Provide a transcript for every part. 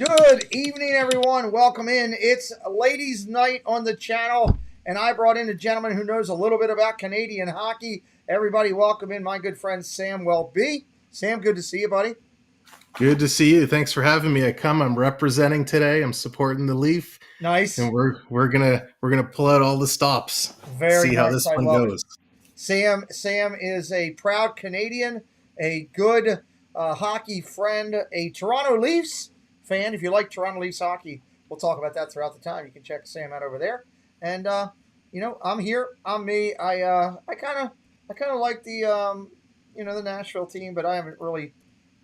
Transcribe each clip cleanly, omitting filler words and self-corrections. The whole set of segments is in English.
Good evening, everyone. Welcome in. It's ladies' night on the channel, and I brought in a gentleman who knows a little bit about Canadian hockey. Everybody, welcome in my good friend Sam Welby. Sam, good to see you, buddy. Good to see you. Thanks for having me. I'm representing today. I'm supporting the Leaf, Nice. and we're gonna pull out all the stops. Very See how nice. this I one love it. goes. Sam is a proud Canadian, a good hockey friend, a Toronto Leafs fan. If you like Toronto Leafs hockey, we'll talk about that throughout the time. You can check Sam out over there. And I'm here. I'm me. I kind of like the Nashville team, but I haven't really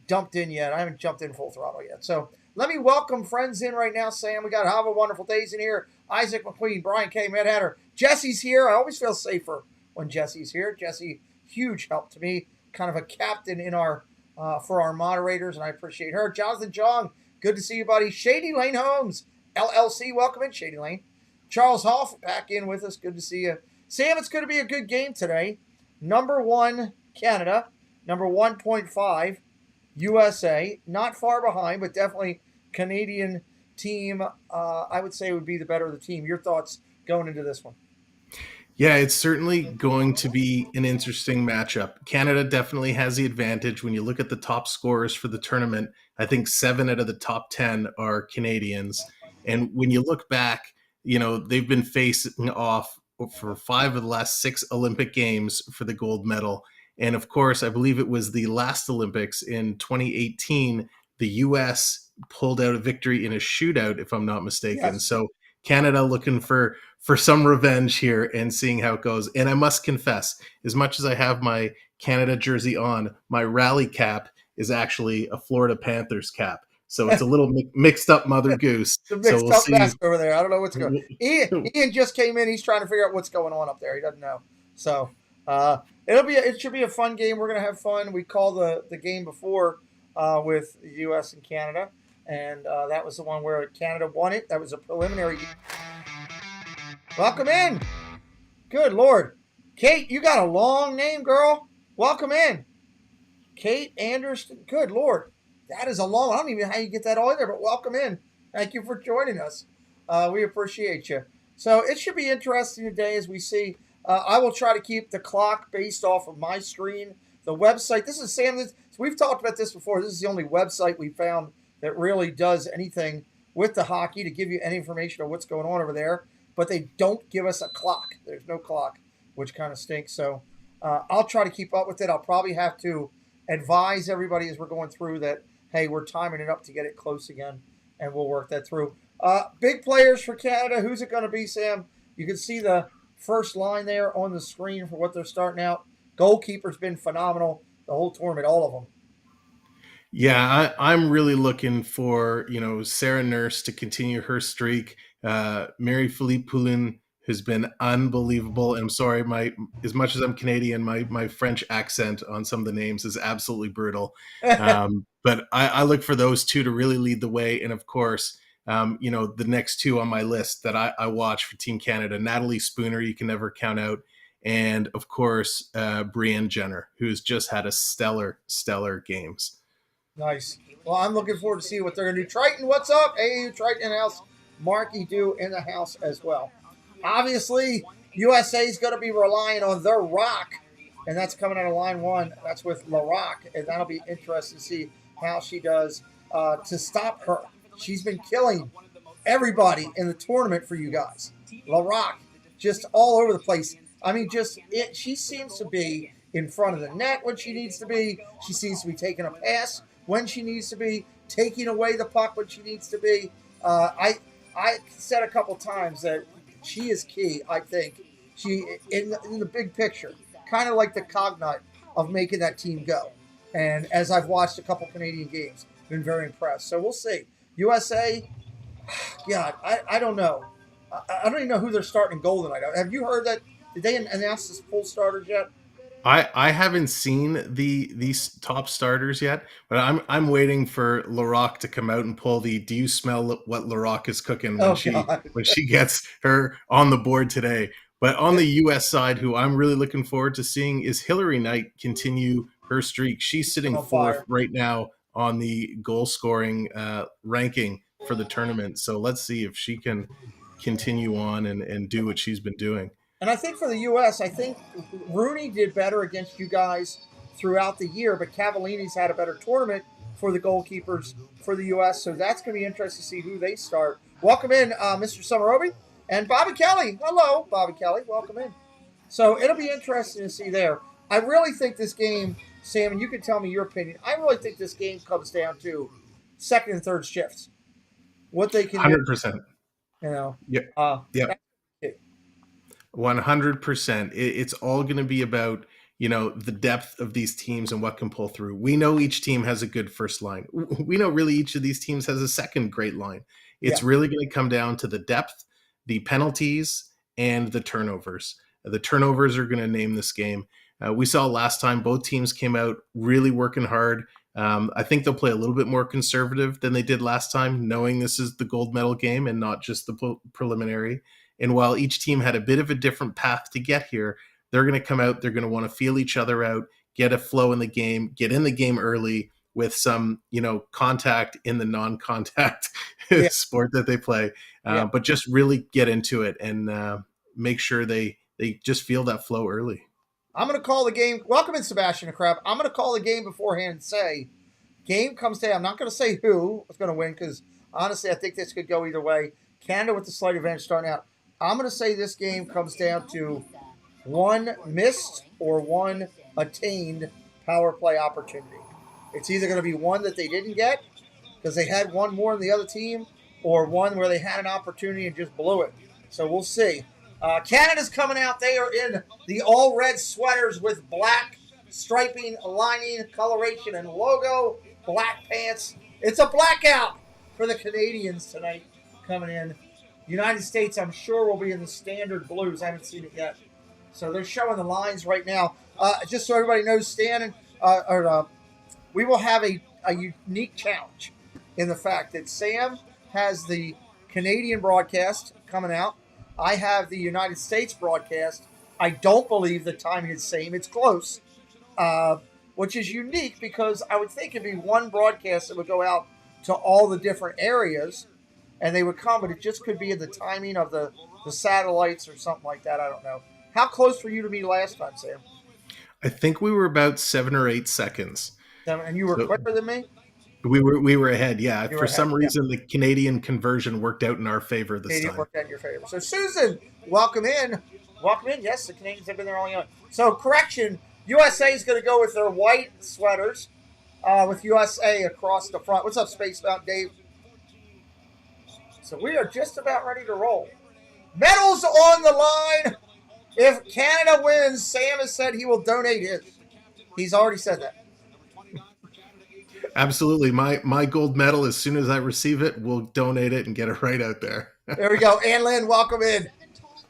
jumped in yet. I haven't jumped in full throttle yet. So let me welcome friends in right now, Sam. We got Have a Wonderful Days in here. Isaac McQueen, Brian K. Mad Hatter. Jesse's here. I always feel safer when Jesse's here. Jesse, huge help to me. Kind of a captain in our for our moderators, and I appreciate her. Jonathan Jong, good to see you, buddy. Shady Lane Holmes, LLC, welcome in, Shady Lane. Charles Hoff, back in with us. Good to see you. Sam, it's going to be a good game today. Number 1, Canada. Number 1.5, USA. Not far behind, but definitely Canadian team. I would say would be the better of the team. Your thoughts going into this one? Yeah, it's certainly going to be an interesting matchup. Canada definitely has the advantage when you look at the top scorers for the tournament. I think 7 out of the top 10 are Canadians. And when you look back, they've been facing off for 5 of the last 6 Olympic Games for the gold medal. And of course, I believe it was the last Olympics in 2018, the US pulled out a victory in a shootout, if I'm not mistaken. Yes. So Canada looking for some revenge here and seeing how it goes. And I must confess, as much as I have my Canada jersey on, my rally cap is actually a Florida Panthers cap. So it's a little mixed up Mother Goose. The So mixed we'll up see. mess over there. I don't know what's going on. Ian just came in. He's trying to figure out what's going on up there. He doesn't know. So it should be a fun game. We're going to have fun. We called the game before with the U.S. and Canada, and that was the one where Canada won it. That was a preliminary. Welcome in. Good Lord. Kate, you got a long name, girl. Welcome in. Kate Anderson. Good Lord. That is a long one. I don't even know how you get that all in there, but welcome in. Thank you for joining us. We appreciate you. So it should be interesting today as we see. I will try to keep the clock based off of my screen. The website, this is Sam. We've talked about this before. This is the only website we found that really does anything with the hockey to give you any information on what's going on over there. But they don't give us a clock. There's no clock, which kind of stinks. So I'll try to keep up with it. I'll probably have to advise everybody as we're going through that, hey, we're timing it up to get it close again, and we'll work that through. Big players for Canada. Who's it going to be, Sam? You can see the first line there on the screen for what they're starting out. Goalkeeper's been phenomenal the whole tournament, all of them. Yeah, I'm really looking for, Sarah Nurse to continue her streak. Marie-Philippe Poulin has been unbelievable. And I'm sorry, as much as I'm Canadian, my French accent on some of the names is absolutely brutal. But I look for those two to really lead the way. And of course, the next two on my list that I watch for Team Canada, Natalie Spooner, you can never count out. And of course, Brianne Jenner, who's just had a stellar games. Nice. Well, I'm looking forward to see what they're going to do. Triton, what's up? Hey, Triton in the house. Marky Do in the house as well. Obviously, USA is going to be relying on The Rock, and that's coming out of line 1. That's with La Rock, and that'll be interesting to see how she does to stop her. She's been killing everybody in the tournament for you guys. La Rock, just all over the place. I mean, she seems to be in front of the net when she needs to be. She seems to be taking a pass when she needs to be, taking away the puck when she needs to be. I said a couple times that she is key, I think. She, in the big picture, kind of like the cognate of making that team go. And as I've watched a couple Canadian games, been very impressed. So we'll see. USA, God, I don't know. I don't even know who they're starting in goal tonight. Have you heard that? Did they announce the full starters yet? I haven't seen these top starters yet, but I'm waiting for LaRock to come out and pull the "Do you smell what LaRock is cooking" when she gets her on the board today. But on the U.S. side, who I'm really looking forward to seeing is Hillary Knight continue her streak. She's sitting fourth right now on the goal scoring ranking for the tournament. So let's see if she can continue on and do what she's been doing. And I think for the U.S., I think Rooney did better against you guys throughout the year, but Cavallini's had a better tournament for the goalkeepers for the U.S., so that's going to be interesting to see who they start. Welcome in, Mr. Summerobi, and Bobby Kelly. Hello, Bobby Kelly. Welcome in. So it'll be interesting to see there. I really think this game, Sam, and you can tell me your opinion, I really think this game comes down to second and third shifts. What they can 100%. do. You know. Yeah. 100%. It's all going to be about, the depth of these teams and what can pull through. We know each team has a good first line. We know really each of these teams has a second great line. It's really going to come down to the depth, the penalties, and the turnovers. The turnovers are going to name this game. We saw last time both teams came out really working hard. I think they'll play a little bit more conservative than they did last time, knowing this is the gold medal game and not just the preliminary. And while each team had a bit of a different path to get here, they're going to come out, they're going to want to feel each other out, get a flow in the game, get in the game early with some, contact in the non-contact sport that they play. But just really get into it and make sure they just feel that flow early. I'm going to call the game. Welcome in, Sebastian Crab. I'm going to call the game beforehand and say, game comes down. I'm not going to say who is going to win because, honestly, I think this could go either way. Canada with the slight advantage starting out. I'm going to say this game comes down to one missed or one attained power play opportunity. It's either going to be one that they didn't get because they had one more than the other team or one where they had an opportunity and just blew it. So we'll see. Canada's coming out. They are in the all-red sweaters with black striping, lining, coloration, and logo, black pants. It's a blackout for the Canadians tonight coming in. United States, I'm sure, will be in the standard blues. I haven't seen it yet. So they're showing the lines right now. Just so everybody knows, Stan, we will have a unique challenge in the fact that Sam has the Canadian broadcast coming out. I have the United States broadcast. I don't believe the timing is the same. It's close, which is unique because I would think it'd be one broadcast that would go out to all the different areas, and they would come, but it just could be in the timing of the satellites or something like that. I don't know. How close were you to me last time, Sam? I think we were about 7 or 8 seconds. And you were quicker than me? We were ahead, yeah. For some reason, the Canadian conversion worked out in our favor this time. Worked out in your favor. So, Susan, welcome in. Welcome in. Yes, the Canadians have been there all year. So, correction, USA is going to go with their white sweaters with USA across the front. What's up, Space Mountain Dave? So, we are just about ready to roll. Medals on the line. If Canada wins, Sam has said he will donate his. He's already said that. Absolutely. My gold medal, as soon as I receive it, we'll donate it and get it right out there. There we go. Ann Lynn, welcome in.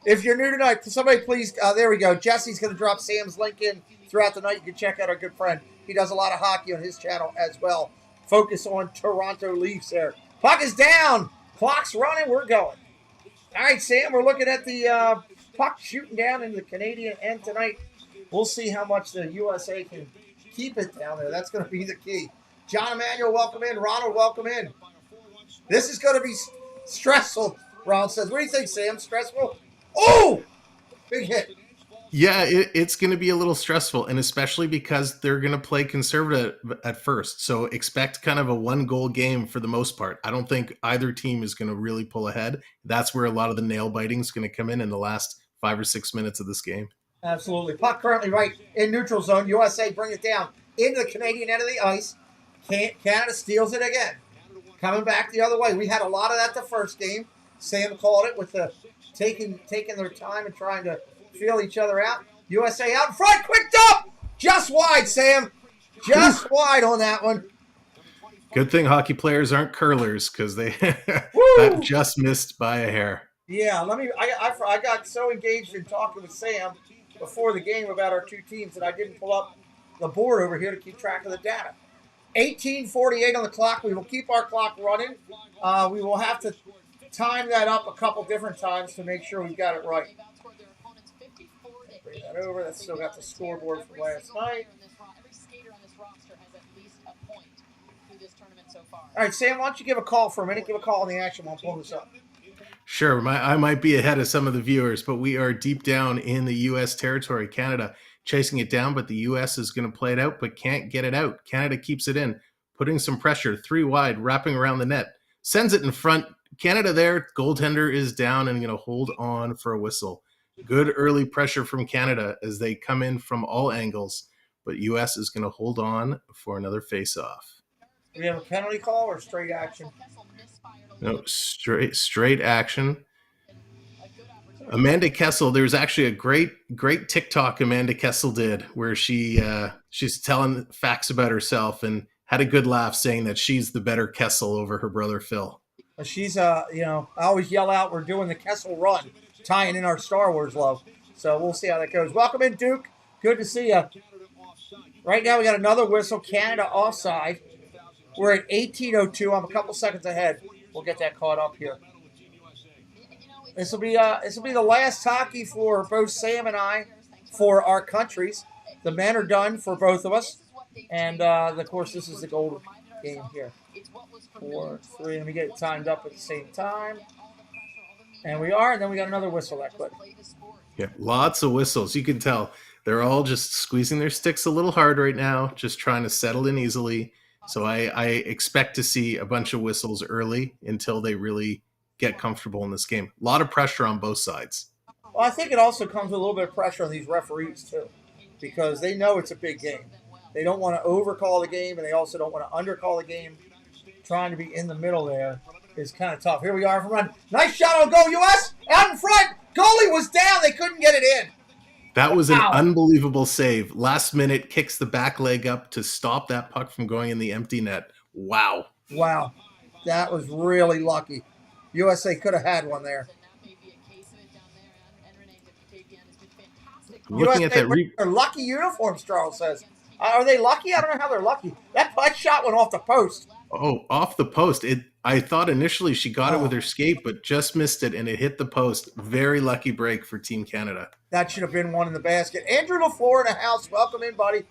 If you're new tonight, somebody please, there we go. Jesse's going to drop Sam's link in throughout the night. You can check out our good friend. He does a lot of hockey on his channel as well. Focus on Toronto Leafs there. Puck is down. Clock's running. We're going. All right, Sam, we're looking at the puck shooting down into the Canadian end tonight. We'll see how much the USA can keep it down there. That's going to be the key. John Emanuel, welcome in. Ronald, welcome in. This is going to be stressful, Ronald says. What do you think, Sam? Stressful? Oh! Big hit. Yeah, it's going to be a little stressful, and especially because they're going to play conservative at first. So expect kind of a one-goal game for the most part. I don't think either team is going to really pull ahead. That's where a lot of the nail-biting is going to come in the last 5 or 6 minutes of this game. Absolutely. Puck currently right in neutral zone. USA bring it down into the Canadian end of the ice. Canada steals it again. Coming back the other way. We had a lot of that the first game. Sam called it with the taking their time and trying to feel each other out. USA out in front. Quick dump! Just wide, Sam. Just wide on that one. Good thing hockey players aren't curlers because they that just missed by a hair. Yeah, I got so engaged in talking with Sam before the game about our two teams that I didn't pull up the board over here to keep track of the data. 18:48 on the clock. We will keep our clock running. We will have to time that up a couple different times to make sure we've got it right. Bring that over. That's still got the scoreboard from last night. All right, Sam, why don't you give a call for a minute? Give a call on the action while I'm pulling this up. Sure, I might be ahead of some of the viewers, but we are deep down in the U.S. territory. Canada chasing it down, but the U.S. is going to play it out, but can't get it out. Canada keeps it in, putting some pressure, 3 wide, wrapping around the net, sends it in front. Canada there, goaltender is down and going to hold on for a whistle. Good early pressure from Canada as they come in from all angles, but U.S. is going to hold on for another face-off. Do we have a penalty call or straight action? No, straight action. Amanda Kessel, there's actually a great TikTok Amanda Kessel did where she's telling facts about herself and had a good laugh saying that she's the better Kessel over her brother Phil. She's I always yell out, we're doing the Kessel run, tying in our Star Wars love. So we'll see how that goes. Welcome in, Duke. Good to see you. Right now we got another whistle, Canada offside. We're at 18:02. I'm a couple seconds ahead. We'll get that caught up here. This will be the last hockey for both Sam and I for our countries. The men are done for both of us, and of course this is the gold game here. 4, 3. Let me get it timed up at the same time, and we are. And then we got another whistle that quick. Yeah, lots of whistles. You can tell they're all just squeezing their sticks a little hard right now, just trying to settle in easily. So I expect to see a bunch of whistles early until they really get comfortable in this game. A lot of pressure on both sides. Well, I think it also comes with a little bit of pressure on these referees too, because they know it's a big game. They don't want to overcall the game, and they also don't want to undercall the game. Trying to be in the middle there is kind of tough. Here we are from run. Nice shot on goal, U.S. Out in front. Goalie was down. They couldn't get it in. That was an unbelievable save. Last minute, kicks the back leg up to stop that puck from going in the empty net. Wow. Wow. That was really lucky. USA could have had one there. Looking at that, they're lucky uniforms, Charles says. Are they lucky? I don't know how they're lucky. That shot went off the post. Oh, off the post. I thought initially she got it with her skate, but just missed it, and it hit the post. Very lucky break for Team Canada. That should have been one in the basket. Andrew LaFleur in the house. Welcome in, buddy.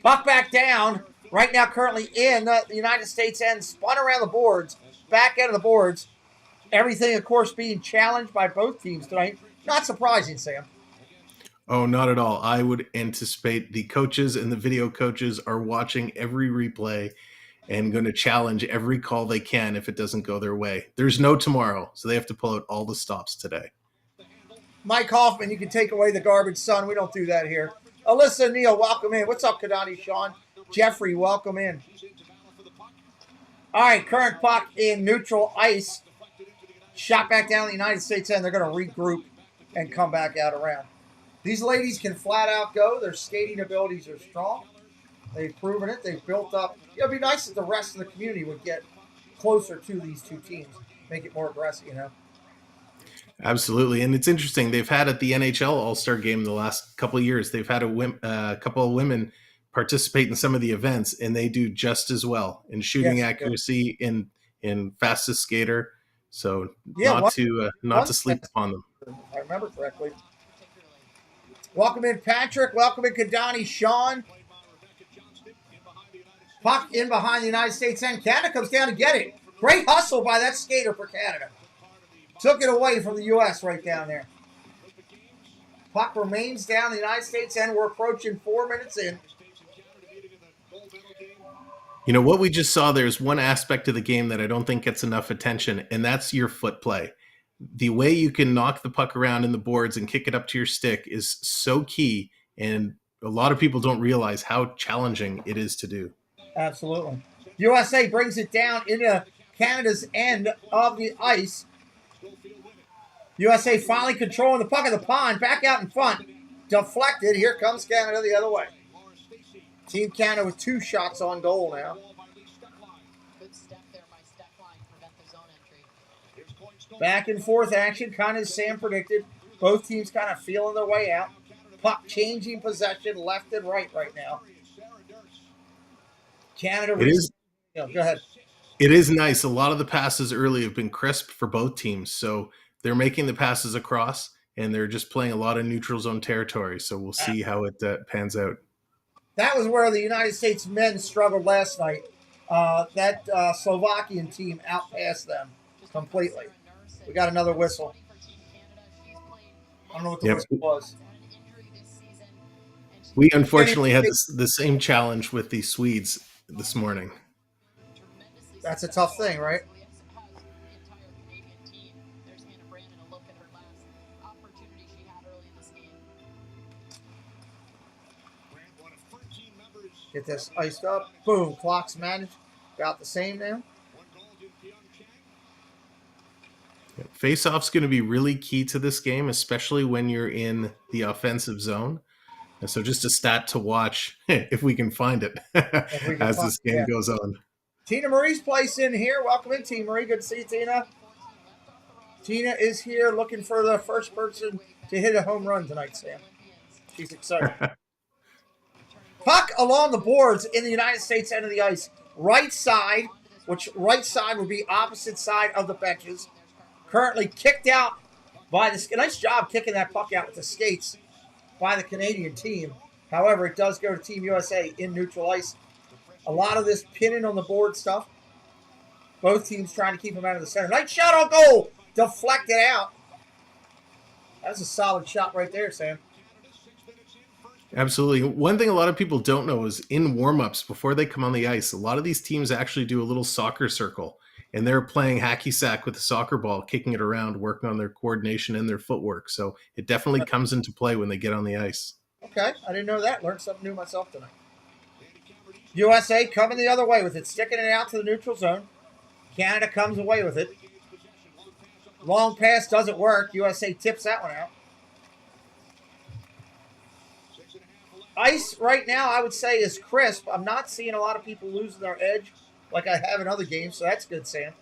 Puck back down. Right now, currently in the United States end. Spun around the boards. Back end of the boards. Everything, of course, being challenged by both teams tonight. Not surprising, Sam. Oh, not at all. I would anticipate the coaches and the video coaches are watching every replay and going to challenge every call they can if it doesn't go their way. There's no tomorrow, so they have to pull out all the stops today. Mike Hoffman, you can take away the garbage son. We don't do that here. Alyssa Neal, welcome in. What's up, Kadani Sean? Jeffrey, welcome in. All right, current puck in neutral ice. Shot back down the United States end. They're going to regroup and come back out around. These ladies can flat out go. Their skating abilities are strong. They've proven it. They've built up. It would be nice if the rest of the community would get closer to these two teams, make it more aggressive, Absolutely. And it's interesting. They've had at the NHL All-Star Game the last couple of years, they've had a couple of women participate in some of the events, and they do just as well in shooting accuracy, in fastest skater. So not to sleep upon them. If I remember correctly. Welcome in, Patrick. Welcome in, Kadani Sean. Puck in behind the United States end. Canada comes down to get it. Great hustle by that skater for Canada. Took it away from the U.S. right down there. Puck remains down the United States end. We're approaching 4 minutes in. You know, what we just saw, there's one aspect of the game that I don't think gets enough attention, and that's your foot play. The way you can knock the puck around in the boards and kick it up to your stick is so key, and a lot of people don't realize how challenging it is to do. Absolutely. USA brings it down into Canada's end of the ice. USA finally controlling the puck of the pond, back out in front. Deflected. Here comes Canada the other way. Team Canada with 2 shots on goal now. Back and forth action, kind of as Sam predicted. Both teams kind of feeling their way out. Puck changing possession left and right now. Canada. Go ahead. It is nice. A lot of the passes early have been crisp for both teams. So they're making the passes across, and they're just playing a lot of neutral zone territory. So we'll see how it pans out. That was where the United States men struggled last night. That Slovakian team outpassed them completely. We got another whistle. I don't know what the Yep. whistle was. We unfortunately had the same challenge with the Swedes this morning. That's a tough thing, right? Get this iced up. Boom. Clock's managed. About the same now. Face-off's going to be really key to this game, especially when you're in the offensive zone. And so just a stat to watch if we can find it as this game goes on. Tina Marie's place in here. Welcome in, Tina Marie. Good to see you, Tina. Tina is here looking for the first person to hit a home run tonight, Sam. She's excited. Puck along the boards in the United States end of the ice. Right side, which right side would be opposite side of the benches. Currently kicked out by the... Nice job kicking that puck out with the skates by the Canadian team. However, it does go to Team USA in neutral ice. A lot of this pinning on the board stuff. Both teams trying to keep them out of the center. Nice shot on goal. Deflected out. That's a solid shot right there, Sam. Absolutely. One thing a lot of people don't know is in warm-ups, before they come on the ice, a lot of these teams actually do a little soccer circle. And they're playing hacky sack with the soccer ball, kicking it around, working on their coordination and their footwork. So it definitely comes into play when they get on the ice. Okay, I didn't know that. Learned something new myself tonight. USA coming the other way with it, sticking it out to the neutral zone. Canada comes away with it. Long pass doesn't work. USA tips that one out. Ice right now, I would say, is crisp. I'm not seeing a lot of people losing their edge like I have in other games, so that's good, Sam.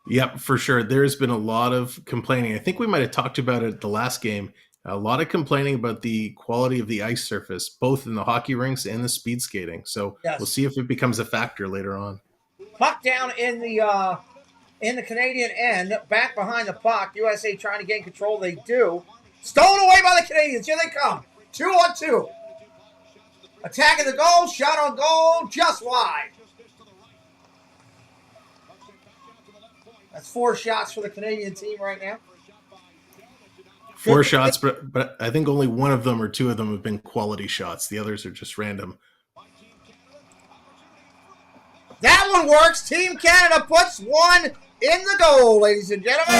Yep, for sure. There's been a lot of complaining. I think we might have talked about it the last game. A lot of complaining about the quality of the ice surface, both in the hockey rinks and the speed skating. So We'll see if it becomes a factor later on. Puck down in the Canadian end, back behind the puck. USA trying to gain control. They do. Stolen away by the Canadians. Here they come. 2-on-2. Attacking the goal. Shot on goal. Just wide. That's 4 shots for the Canadian team right now. 4 shots, but I think only one of them or 2 of them have been quality shots. The others are just random. That one works. Team Canada puts one in the goal, ladies and gentlemen.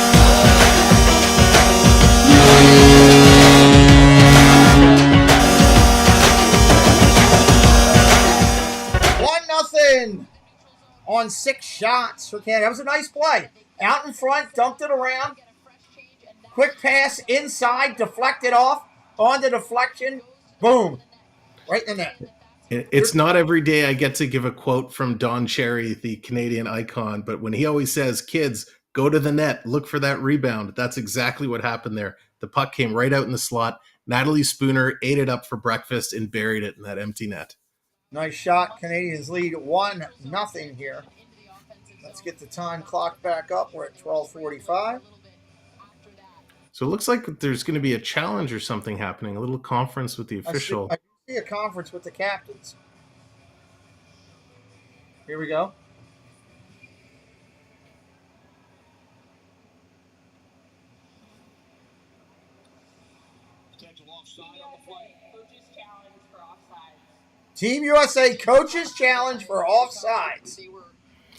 1-0 on 6 shots for Canada. That was a nice play. Out in front, dumped it around. Quick pass inside, deflected off. On the deflection, boom. Right in the net. It's not every day I get to give a quote from Don Cherry, the Canadian icon, but when he always says, kids, go to the net, look for that rebound, that's exactly what happened there. The puck came right out in the slot. Natalie Spooner ate it up for breakfast and buried it in that empty net. Nice shot. Canadians lead 1-0 here. Let's get the time clock back up. We're at 12:45. So it looks like there's going to be a challenge or something happening, a little conference with the official. I see a conference with the captains. Here we go. Team USA coaches challenge for offsides.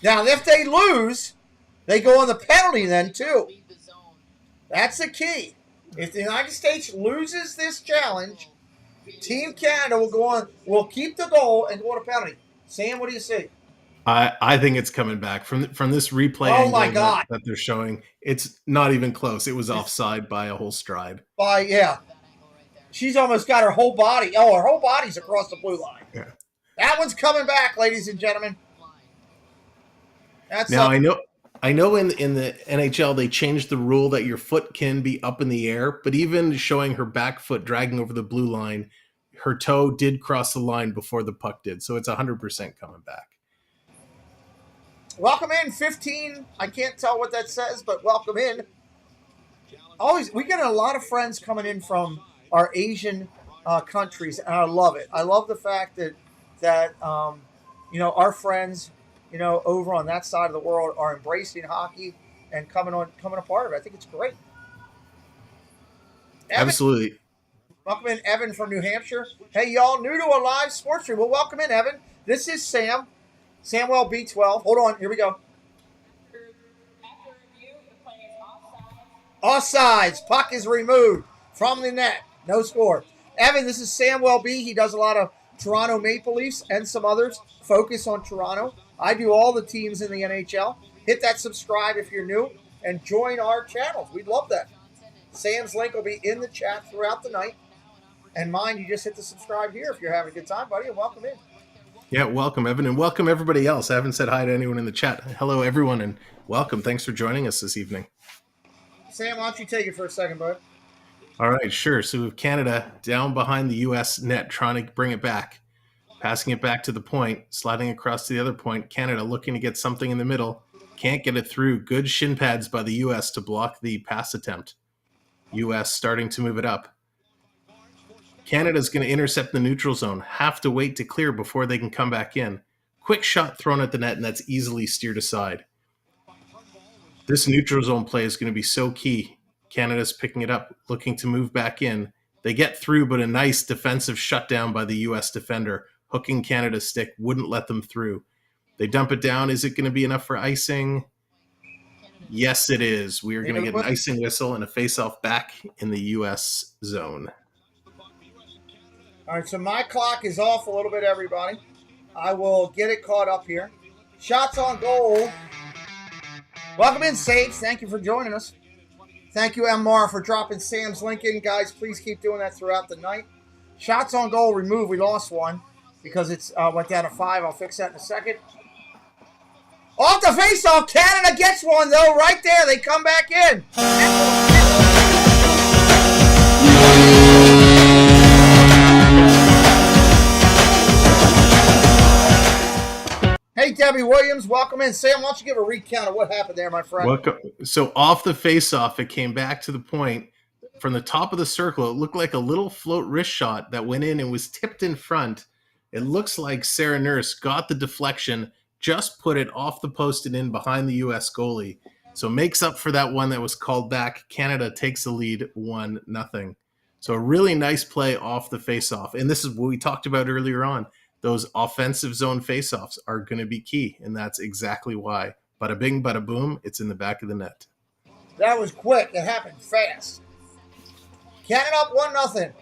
Now, if they lose, they go on the penalty then, too. That's the key. If the United States loses this challenge, Team Canada will go on, will keep the goal and go on a penalty. Sam, what do you see? I think it's coming back from this replay. Oh my God! That they're showing, it's not even close. It was offside by a whole stride. Yeah. She's almost got her whole body. Oh, her whole body's across the blue line. Yeah. That one's coming back, ladies and gentlemen. That's now I know in the NHL they changed the rule that your foot can be up in the air, but even showing her back foot dragging over the blue line, her toe did cross the line before the puck did. So it's 100% coming back. Welcome in, 15. I can't tell what that says, but welcome in. We get a lot of friends coming in from our Asian countries, and I love it. I love the fact that our friends, over on that side of the world are embracing hockey and coming a part of it. I think it's great. Evan, Absolutely. welcome in, Evan from New Hampshire. Hey, y'all, new to a live sports stream. Well, welcome in, Evan. This is Sam, Samwell B12. Hold on, here we go. Offsides. Puck is removed from the net. No score. Evan, this is Samwell B. He does a lot of Toronto Maple Leafs and some others. Focus on Toronto. I do all the teams in the NHL. Hit that subscribe if you're new and join our channels. We'd love that. Sam's link will be in the chat throughout the night. And mind, you just hit the subscribe here if you're having a good time, buddy, and welcome in. Yeah, welcome, Evan, and welcome everybody else. I haven't said hi to anyone in the chat. Hello, everyone, and welcome. Thanks for joining us this evening. Sam, why don't you take it for a second, bud? All right, sure. So we have Canada down behind the U.S. net trying to bring it back. Passing it back to the point, sliding across to the other point. Canada looking to get something in the middle. Can't get it through. Good shin pads by the U.S. to block the pass attempt. U.S. starting to move it up. Canada's going to intercept the neutral zone. Have to wait to clear before they can come back in. Quick shot thrown at the net, and that's easily steered aside. This neutral zone play is going to be so key. Canada's picking it up, looking to move back in. They get through, but a nice defensive shutdown by the U.S. defender, hooking Canada's stick, wouldn't let them through. They dump it down. Is it going to be enough for icing? Yes, it is. We are going to get an icing whistle and a face-off back in the U.S. zone. All right, so my clock is off a little bit, everybody. I will get it caught up here. Shots on goal. Welcome in, Saves. Thank you for joining us. Thank you, MR, for dropping Sam's link in. Guys, please keep doing that throughout the night. Shots on goal removed. We lost one because it's went down to 5. I'll fix that in a second. Off the face-off, Canada gets one, though, right there. They come back in. Hey, Debbie Williams, welcome in. Sam, why don't you give a recount of what happened there, my friend? Welcome. So off the face-off, it came back to the point. From the top of the circle, it looked like a little float wrist shot that went in and was tipped in front. It looks like Sarah Nurse got the deflection, just put it off the post and in behind the U.S. goalie. So makes up for that one that was called back. Canada takes the lead 1-0. So a really nice play off the face-off. And this is what we talked about earlier on. Those offensive zone face-offs are going to be key, and that's exactly why. Bada bing, bada boom, it's in the back of the net. That was quick. It happened fast. Canada up 1-0.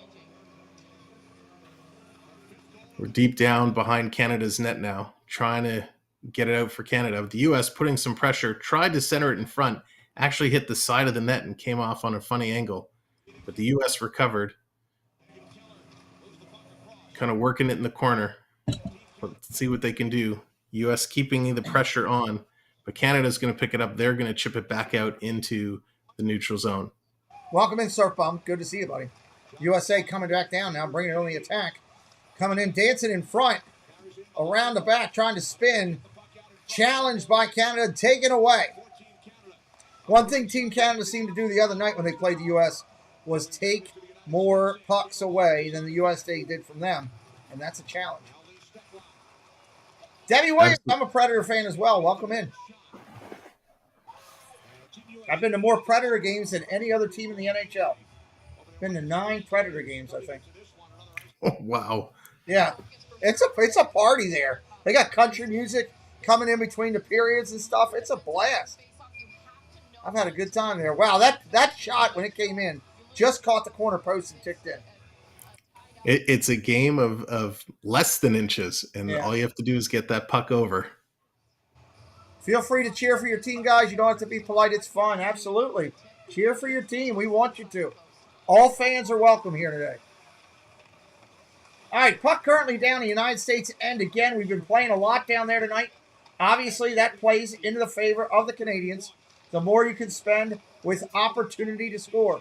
We're deep down behind Canada's net now, trying to get it out for Canada. The U.S. putting some pressure, tried to center it in front, actually hit the side of the net and came off on a funny angle. But the U.S. recovered, kind of working it in the corner. Let's see what they can do. U.S. keeping the pressure on, but Canada's going to pick it up. They're going to chip it back out into the neutral zone. Welcome in, Surf Bum. Good to see you, buddy. USA coming back down now, bringing it on the attack. Coming in, dancing in front, around the back, trying to spin. Challenged by Canada, taken away. One thing Team Canada seemed to do the other night when they played the U.S. was take more pucks away than the USA did from them, and that's a challenge. Debbie Williams, I'm a Predator fan as well. Welcome in. I've been to more Predator games than any other team in the NHL. Been to 9 Predator games, I think. Oh, wow. Yeah, it's a party there. They got country music coming in between the periods and stuff. It's a blast. I've had a good time there. Wow, that shot when it came in just caught the corner post and ticked in. It's a game of less than inches, and all you have to do is get that puck over. Feel free to cheer for your team, guys. You don't have to be polite. It's fun. Absolutely. Cheer for your team. We want you to. All fans are welcome here today. All right, puck currently down the United States end again. We've been playing a lot down there tonight. Obviously, that plays into the favor of the Canadians. The more you can spend with opportunity to score.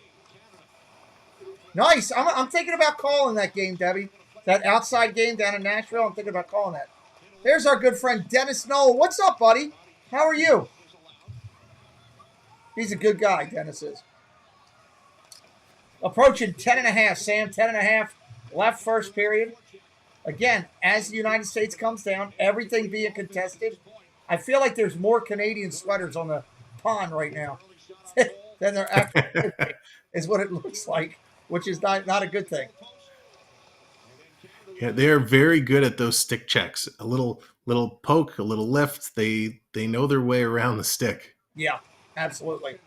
Nice. I'm thinking about calling that game, Debbie. That outside game down in Nashville. I'm thinking about calling that. There's our good friend, Dennis Knoll. What's up, buddy? How are you? He's a good guy, Dennis is. Approaching 10.5, Sam. 10.5 left first period. Again, as the United States comes down, everything being contested, I feel like there's more Canadian sweaters on the pond right now than there actually is what it looks like, which is not a good thing. Yeah, they are very good at those stick checks. A little poke, a little lift. They know their way around the stick. Yeah, absolutely.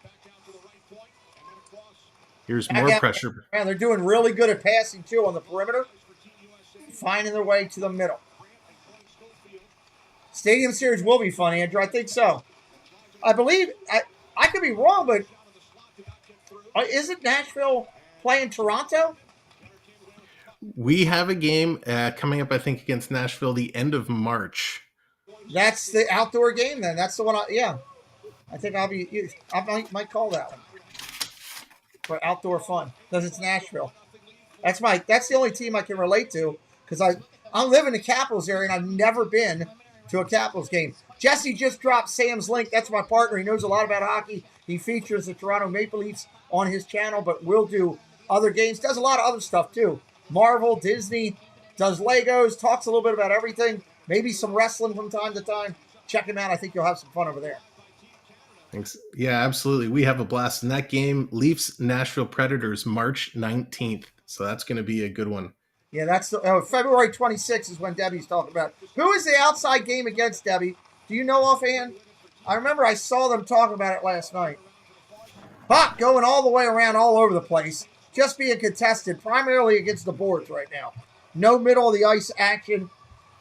Here's more pressure. Man, they're doing really good at passing too on the perimeter, finding their way to the middle. Stadium Series will be fun, Andrew. I think so. I believe I could be wrong, but isn't Nashville playing Toronto? We have a game coming up, I think, against Nashville the end of March. That's the outdoor game then. That's the one. I think I might call that one for outdoor fun because it's Nashville. That's the only team I can relate to because I live in the Capitals area and I've never been to a Capitals game. Jesse just dropped Sam's link. That's my partner. He knows a lot about hockey. He features the Toronto Maple Leafs on his channel, but will do other games. Does a lot of other stuff too. Marvel, Disney, does Legos, talks a little bit about everything. Maybe some wrestling from time to time. Check him out. I think you'll have some fun over there. Thanks. Yeah, absolutely. We have a blast in that game. Leafs Nashville Predators, March 19th. So that's going to be a good one. Yeah, that's February 26th is when Debbie's talking about. Who is the outside game against, Debbie? Do you know offhand? I remember I saw them talking about it last night. Puck going all the way around all over the place. Just being contested primarily against the boards right now. No middle of the ice action.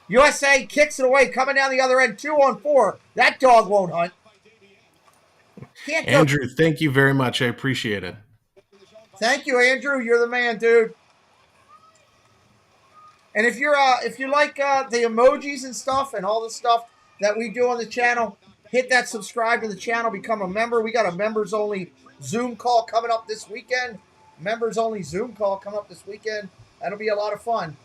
USA kicks it away, coming down the other end, 2-on-4. That dog won't hunt. Andrew, thank you very much. I appreciate it. Thank you, Andrew. You're the man, dude. And if you like the emojis and stuff and all the stuff that we do on the channel, hit that subscribe to the channel, become a member. We got a members only Zoom call coming up this weekend. Members only Zoom call coming up this weekend. That'll be a lot of fun.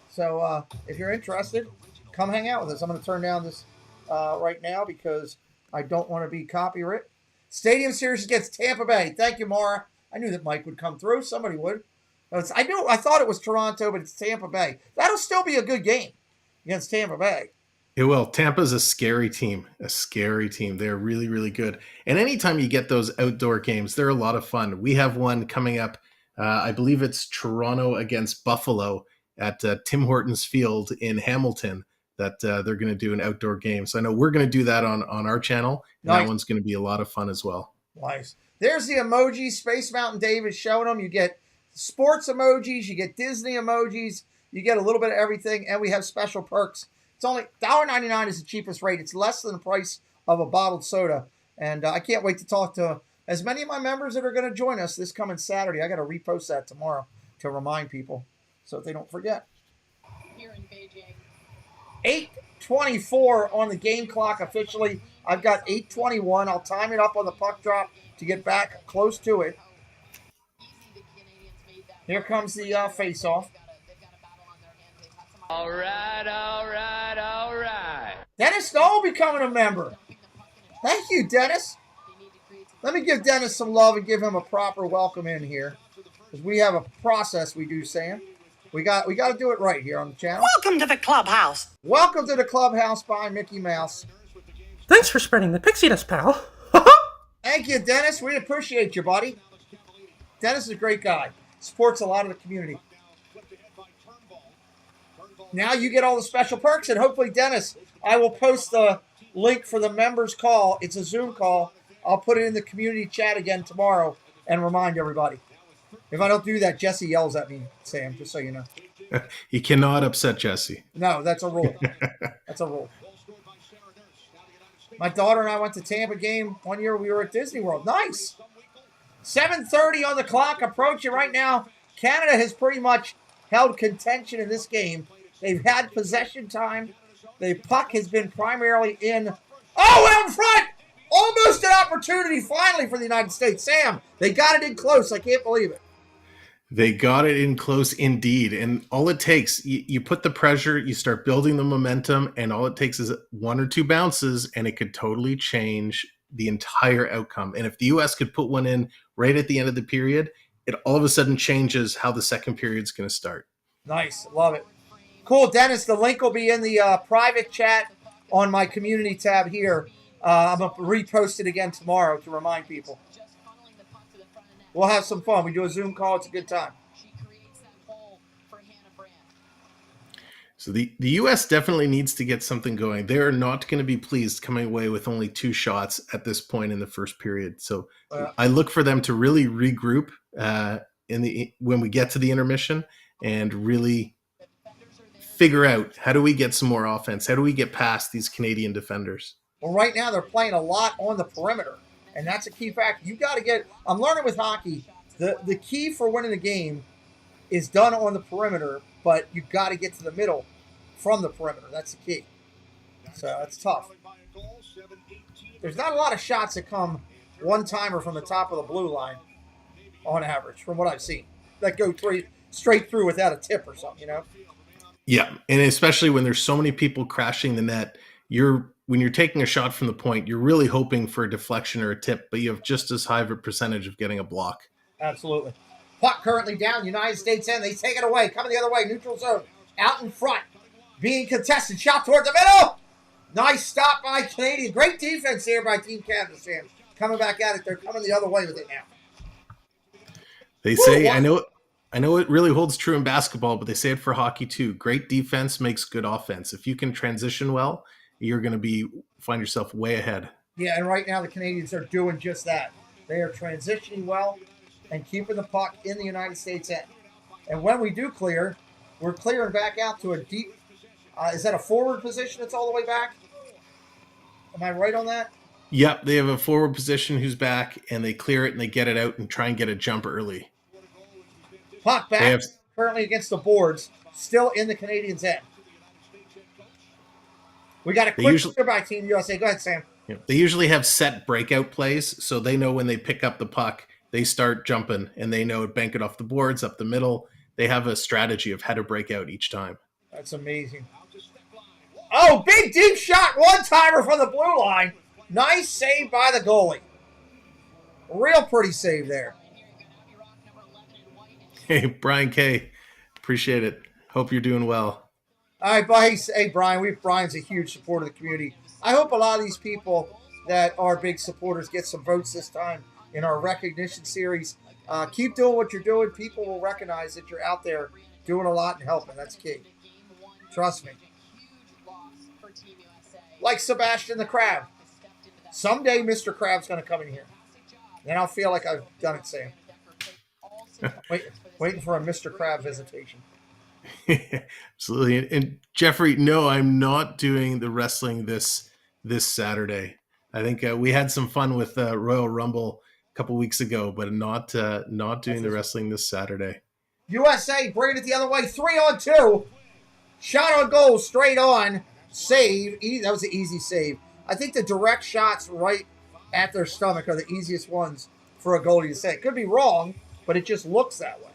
So if you're interested, come hang out with us. I'm going to turn down this right now because I don't want to be copyright. Stadium Series against Tampa Bay. Thank you, Mara. I knew that Mike would come through. Somebody would. I thought it was Toronto, but it's Tampa Bay. That'll still be a good game against Tampa Bay. It will. Tampa's a scary team. A scary team. They're really, really good. And anytime you get those outdoor games, they're a lot of fun. We have one coming up. I believe it's Toronto against Buffalo at Tim Hortons Field in Hamilton that they're going to do an outdoor game. So I know we're going to do that on our channel. And nice. That one's going to be a lot of fun as well. Nice. There's the emojis. Space Mountain Dave is showing them. You get sports emojis. You get Disney emojis. You get a little bit of everything. And we have special perks. It's only $1.99 is the cheapest rate. It's less than the price of a bottled soda. And I can't wait to talk to as many of my members that are going to join us this coming Saturday. I got to repost that tomorrow to remind people so they don't forget. Here in Beijing. 8:24 on the game clock officially. I've got 8:21. I'll time it up on the puck drop to get back close to it. Here comes the face-off. All right, all right, all right. Dennis Stoll becoming a member. Thank you, Dennis. Let me give Dennis some love and give him a proper welcome in here. Because we have a process we do, Sam. We got to do it right here on the channel. Welcome to the clubhouse. Welcome to the clubhouse by Mickey Mouse. Thanks for spreading the pixie dust, pal. Thank you, Dennis. We appreciate you, buddy. Dennis is a great guy. Supports a lot of the community. Now you get all the special perks, and hopefully, Dennis, I will post the link for the members call. It's a Zoom call. I'll put it in the community chat again tomorrow and remind everybody. If I don't do that, Jesse yells at me, Sam, just so you know. You cannot upset Jesse. No, that's a rule. That's a rule. My daughter and I went to Tampa game one year. We were at Disney World. Nice. 7:30 on the clock, approaching right now. Canada has pretty much held contention in this game. They've had possession time. The puck has been primarily in. Oh, out in front! Almost an opportunity finally for the United States. Sam, they got it in close. I can't believe it. They got it in close indeed. And all it takes, you put the pressure, you start building the momentum, and all it takes is one or two bounces, and it could totally change the entire outcome. And if the U.S. could put one in right at the end of the period, it all of a sudden changes how the second period is going to start. Nice. Love it. Cool, Dennis. The link will be in the private chat on my community tab here. I'm going to repost it again tomorrow to remind people. We'll have some fun. We do a Zoom call. It's a good time. So the U.S. definitely needs to get something going. They're not going to be pleased coming away with only 2 shots at this point in the first period. So I look for them to really regroup when we get to the intermission and really figure out, how do we get some more offense? How do we get past these Canadian defenders? Well, right now they're playing a lot on the perimeter, and that's a key factor. You got to get – I'm learning with hockey, the key for winning the game is done on the perimeter, but you got to get to the middle from the perimeter. That's the key. So it's tough. There's not a lot of shots that come one-timer from the top of the blue line on average, from what I've seen, that go straight through without a tip or something, you know? Yeah, and especially when there's so many people crashing the net, when you're taking a shot from the point, you're really hoping for a deflection or a tip, but you have just as high of a percentage of getting a block. Absolutely. Puck currently down, United States end. They take it away, coming the other way, neutral zone, out in front, being contested, shot toward the middle. Nice stop by Canadian. Great defense here by Team Canada, Sam. Coming back at it, they're coming the other way with it now. They say, I know it really holds true in basketball, but they say it for hockey too. Great defense makes good offense. If you can transition well, you're going to find yourself way ahead. Yeah, and right now the Canadians are doing just that. They are transitioning well and keeping the puck in the United States end. And when we do clear, we're clearing back out to a deep is that a forward position that's all the way back? Am I right on that? Yep, they have a forward position who's back, and they clear it and they get it out and try and get a jump early. Puck back, currently against the boards, still in the Canadians' end. We got a quick clear by Team USA. Go ahead, Sam. Yeah, they usually have set breakout plays, so they know when they pick up the puck, they start jumping, and they know bank it off the boards, up the middle. They have a strategy of how to break out each time. That's amazing. Oh, big deep shot, one-timer from the blue line. Nice save by the goalie. Real pretty save there. Hey, Brian K. Appreciate it. Hope you're doing well. All right, buddy. Hey, Brian. Brian's a huge supporter of the community. I hope a lot of these people that are big supporters get some votes this time in our recognition series. Keep doing what you're doing. People will recognize that you're out there doing a lot and helping. That's key. Trust me. Like Sebastian the Crab. Someday Mr. Crab's going to come in here. Then I'll feel like I've done it, Sam. Waiting for a Mr. Crab visitation. Absolutely. And Jeffrey, no, I'm not doing the wrestling this Saturday. I think we had some fun with Royal Rumble a couple weeks ago, but not doing the wrestling this Saturday. USA, bring it the other way, 3-on-2. Shot on goal, straight on. Save. That was an easy save. I think the direct shots right at their stomach are the easiest ones for a goalie to say. Could be wrong, but it just looks that way.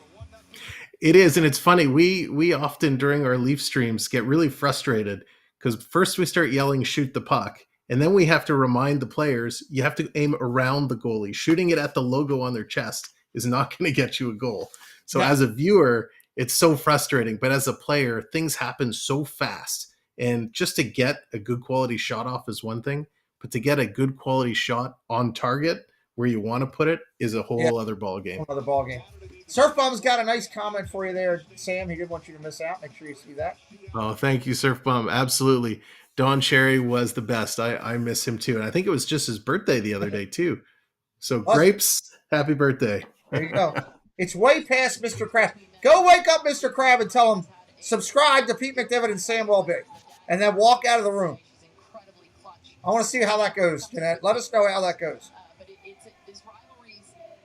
It is, and it's funny. We often during our Leaf streams get really frustrated because first we start yelling, shoot the puck, and then we have to remind the players, you have to aim around the goalie. Shooting it at the logo on their chest is not going to get you a goal. So as a viewer, it's so frustrating, but as a player, things happen so fast. And just to get a good quality shot off is one thing, but to get a good quality shot on target where you want to put it is a whole other ball game. Another ball game. Surf Bum's got a nice comment for you there, Sam. He didn't want you to miss out. Make sure you see that. Oh, thank you, Surf Bum. Absolutely. Don Cherry was the best. I miss him too. And I think it was just his birthday the other day too. So Grapes, happy birthday. There you go. It's way past Mr. Crab. Go wake up Mr. Crab and tell him, subscribe to Pete McDevitt and Sam Welbeck. And then walk out of the room. I want to see how that goes. Let us know how that goes.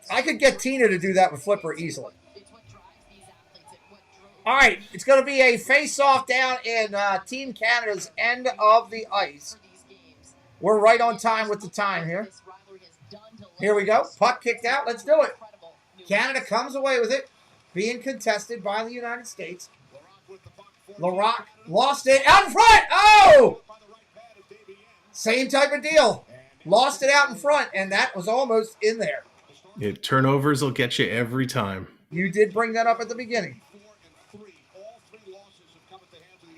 I could get Tina to do that with Flipper easily. All right, it's going to be a face-off down in Team Canada's end of the ice. We're right on time with the time here. Here we go. Puck kicked out. Let's do it. Canada comes away with it, being contested by the United States. Larocque lost it out in front. Oh! Same type of deal. Lost it out in front, and that was almost in there. Turnovers will get you every time. You did bring that up at the beginning.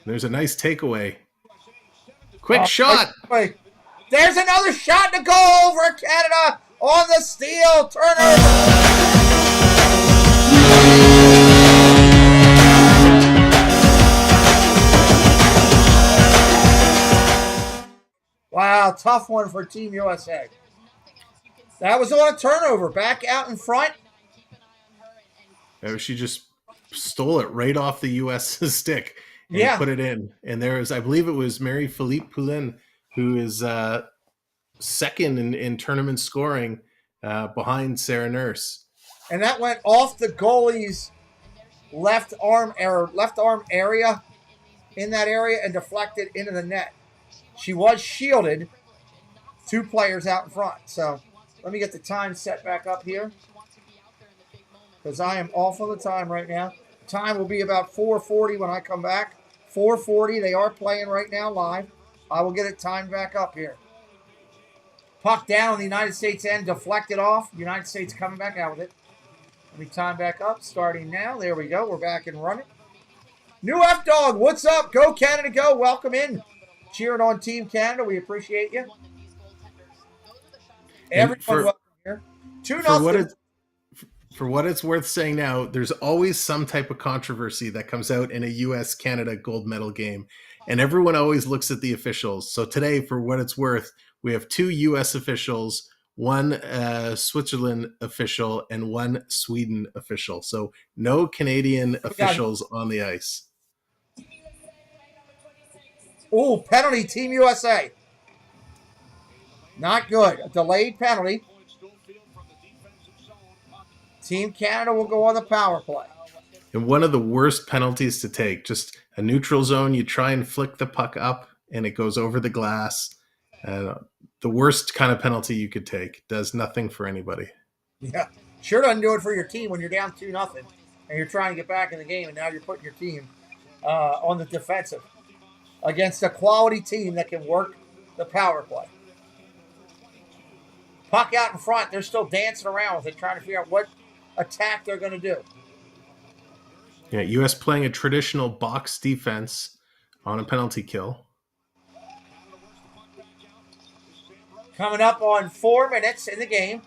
There's a nice takeaway. Quick shot. Wait. There's another shot to go over Canada on the steal. Turner. Wow, tough one for Team USA. That was on a turnover. Back out in front. She just stole it right off the U.S. stick and put it in. And there was, I believe it was Marie-Philippe Poulin, who is second in tournament scoring behind Sarah Nurse. And that went off the goalie's left arm area in that area and deflected into the net. She was shielded. 2 players out in front. So let me get the time set back up here, because I am off on the time right now. Time will be about 4:40 when I come back. 4:40. They are playing right now live. I will get it timed back up here. Puck down on the United States end, deflected off. United States coming back out with it. Let me time back up, starting now. There we go. We're back and running. New F-Dog, what's up? Go Canada, go. Welcome in. Cheering on Team Canada. We appreciate you. Everyone welcome here. 2-0. For what it's worth saying now, there's always some type of controversy that comes out in a U.S.-Canada gold medal game, and everyone always looks at the officials. So today, for what it's worth, we have 2 U.S. officials, 1 Switzerland official, and 1 Sweden official. So no Canadian officials on the ice. Ooh, penalty, Team USA. Not good. A delayed penalty. Team Canada will go on the power play. And one of the worst penalties to take, just a neutral zone. You try and flick the puck up and it goes over the glass. The worst kind of penalty you could take. Does nothing for anybody. Yeah. Sure doesn't do it for your team when you're down 2-0 and you're trying to get back in the game, and now you're putting your team on the defensive against a quality team that can work the power play. Puck out in front. They're still dancing around with it, trying to figure out what attack they're going to do. Yeah, U.S. playing a traditional box defense on a penalty kill. Coming up on 4 minutes in the game.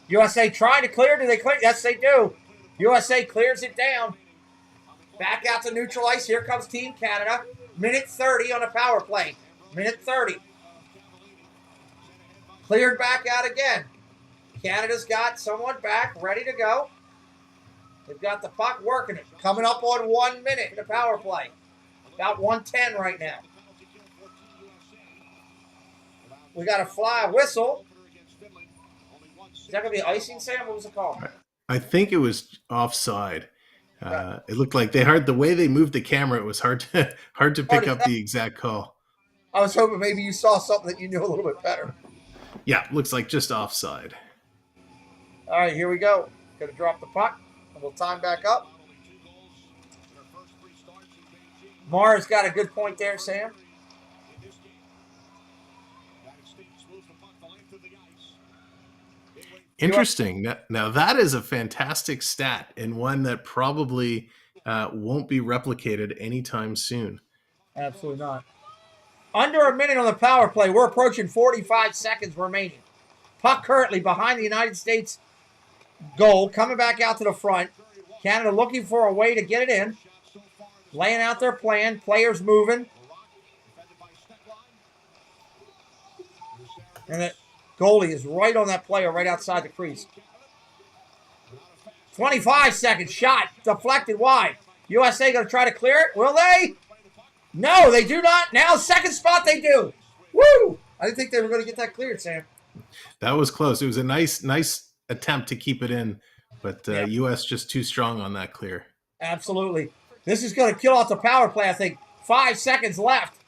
USA trying to clear. Do they clear? Yes, they do. USA clears it down. Back out to neutral ice. Here comes Team Canada. Minute 30 on a power play. Minute 30. Cleared back out again. Canada's got someone back, ready to go. They've got the puck working it. Coming up on 1 minute in the power play. About 1:10 right now. We got a fly whistle. Is that going to be icing, Sam? What was it called? I think it was offside. It looked like the way they moved the camera, it was hard to pick up the exact call. I was hoping maybe you saw something that you knew a little bit better. Yeah, looks like just offside. All right, here we go. Going to drop the puck. And we'll time back up. Mara's got a good point there, Sam. Interesting. Now that is a fantastic stat, and one that probably won't be replicated anytime soon. Absolutely not. Under a minute on the power play. We're approaching 45 seconds remaining. Puck currently behind the United States goal. Coming back out to the front. Canada looking for a way to get it in. Laying out their plan. Players moving. And the goalie is right on that player right outside the crease. 25 seconds. Shot. Deflected wide. USA going to try to clear it. Will they? No, they do not. Now, second spot, they do. Woo! I didn't think they were going to get that cleared, Sam. That was close. It was a nice attempt to keep it in, but U.S. just too strong on that clear. Absolutely. This is going to kill off the power play, I think. 5 seconds left.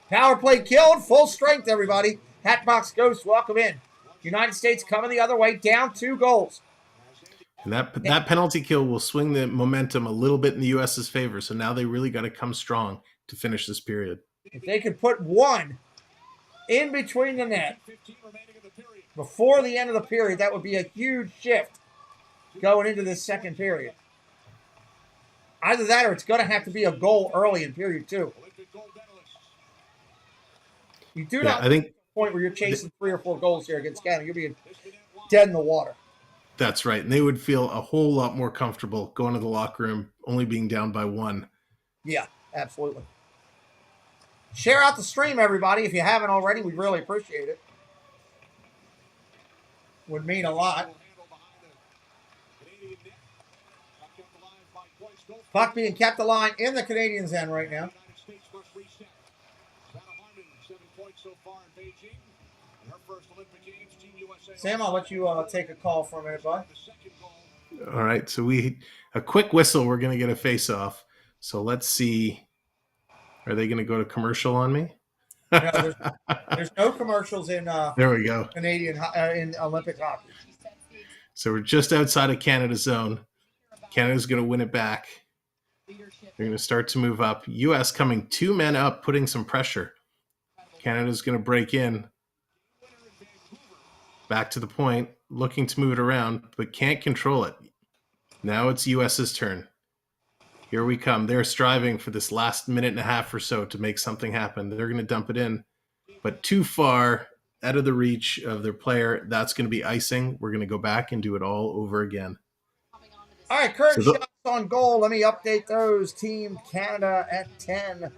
Power play killed. Full strength, everybody. Hatbox Ghost, welcome in. United States coming the other way, down 2 goals. And that penalty kill will swing the momentum a little bit in the U.S.'s favor. So now they really got to come strong to finish this period. If they could put 1 in between the net before the end of the period, that would be a huge shift going into this second period. Either that or it's going to have to be a goal early in period 2. You do not I think get to the point where you're chasing 3 or 4 goals here against Canada. You're being dead in the water. that's right. And they would feel a whole lot more comfortable going to the locker room, only being down by 1. Yeah, absolutely. Share out the stream, everybody. If you haven't already, we'd really appreciate it. Would mean a lot. Puck being kept alive in the Canadians' end right now. Sam, I'll let you take a call for a minute, bud. All right, so a quick whistle. We're going to get a face-off. So let's see. Are they going to go to commercial on me? No, there's no commercials in there we go. Canadian in Olympic hockey. So we're just outside of Canada's zone. Canada's going to win it back. They're going to start to move up. U.S. coming 2 men up, putting some pressure. Canada's going to break in. Back to the point, looking to move it around, but can't control it. Now it's U.S.'s turn. Here we come. They're striving for this last minute and a half or so to make something happen. They're going to dump it in, but too far out of the reach of their player. That's going to be icing. We're going to go back and do it all over again. All right, current shots on goal. Let me update those. Team Canada at 10.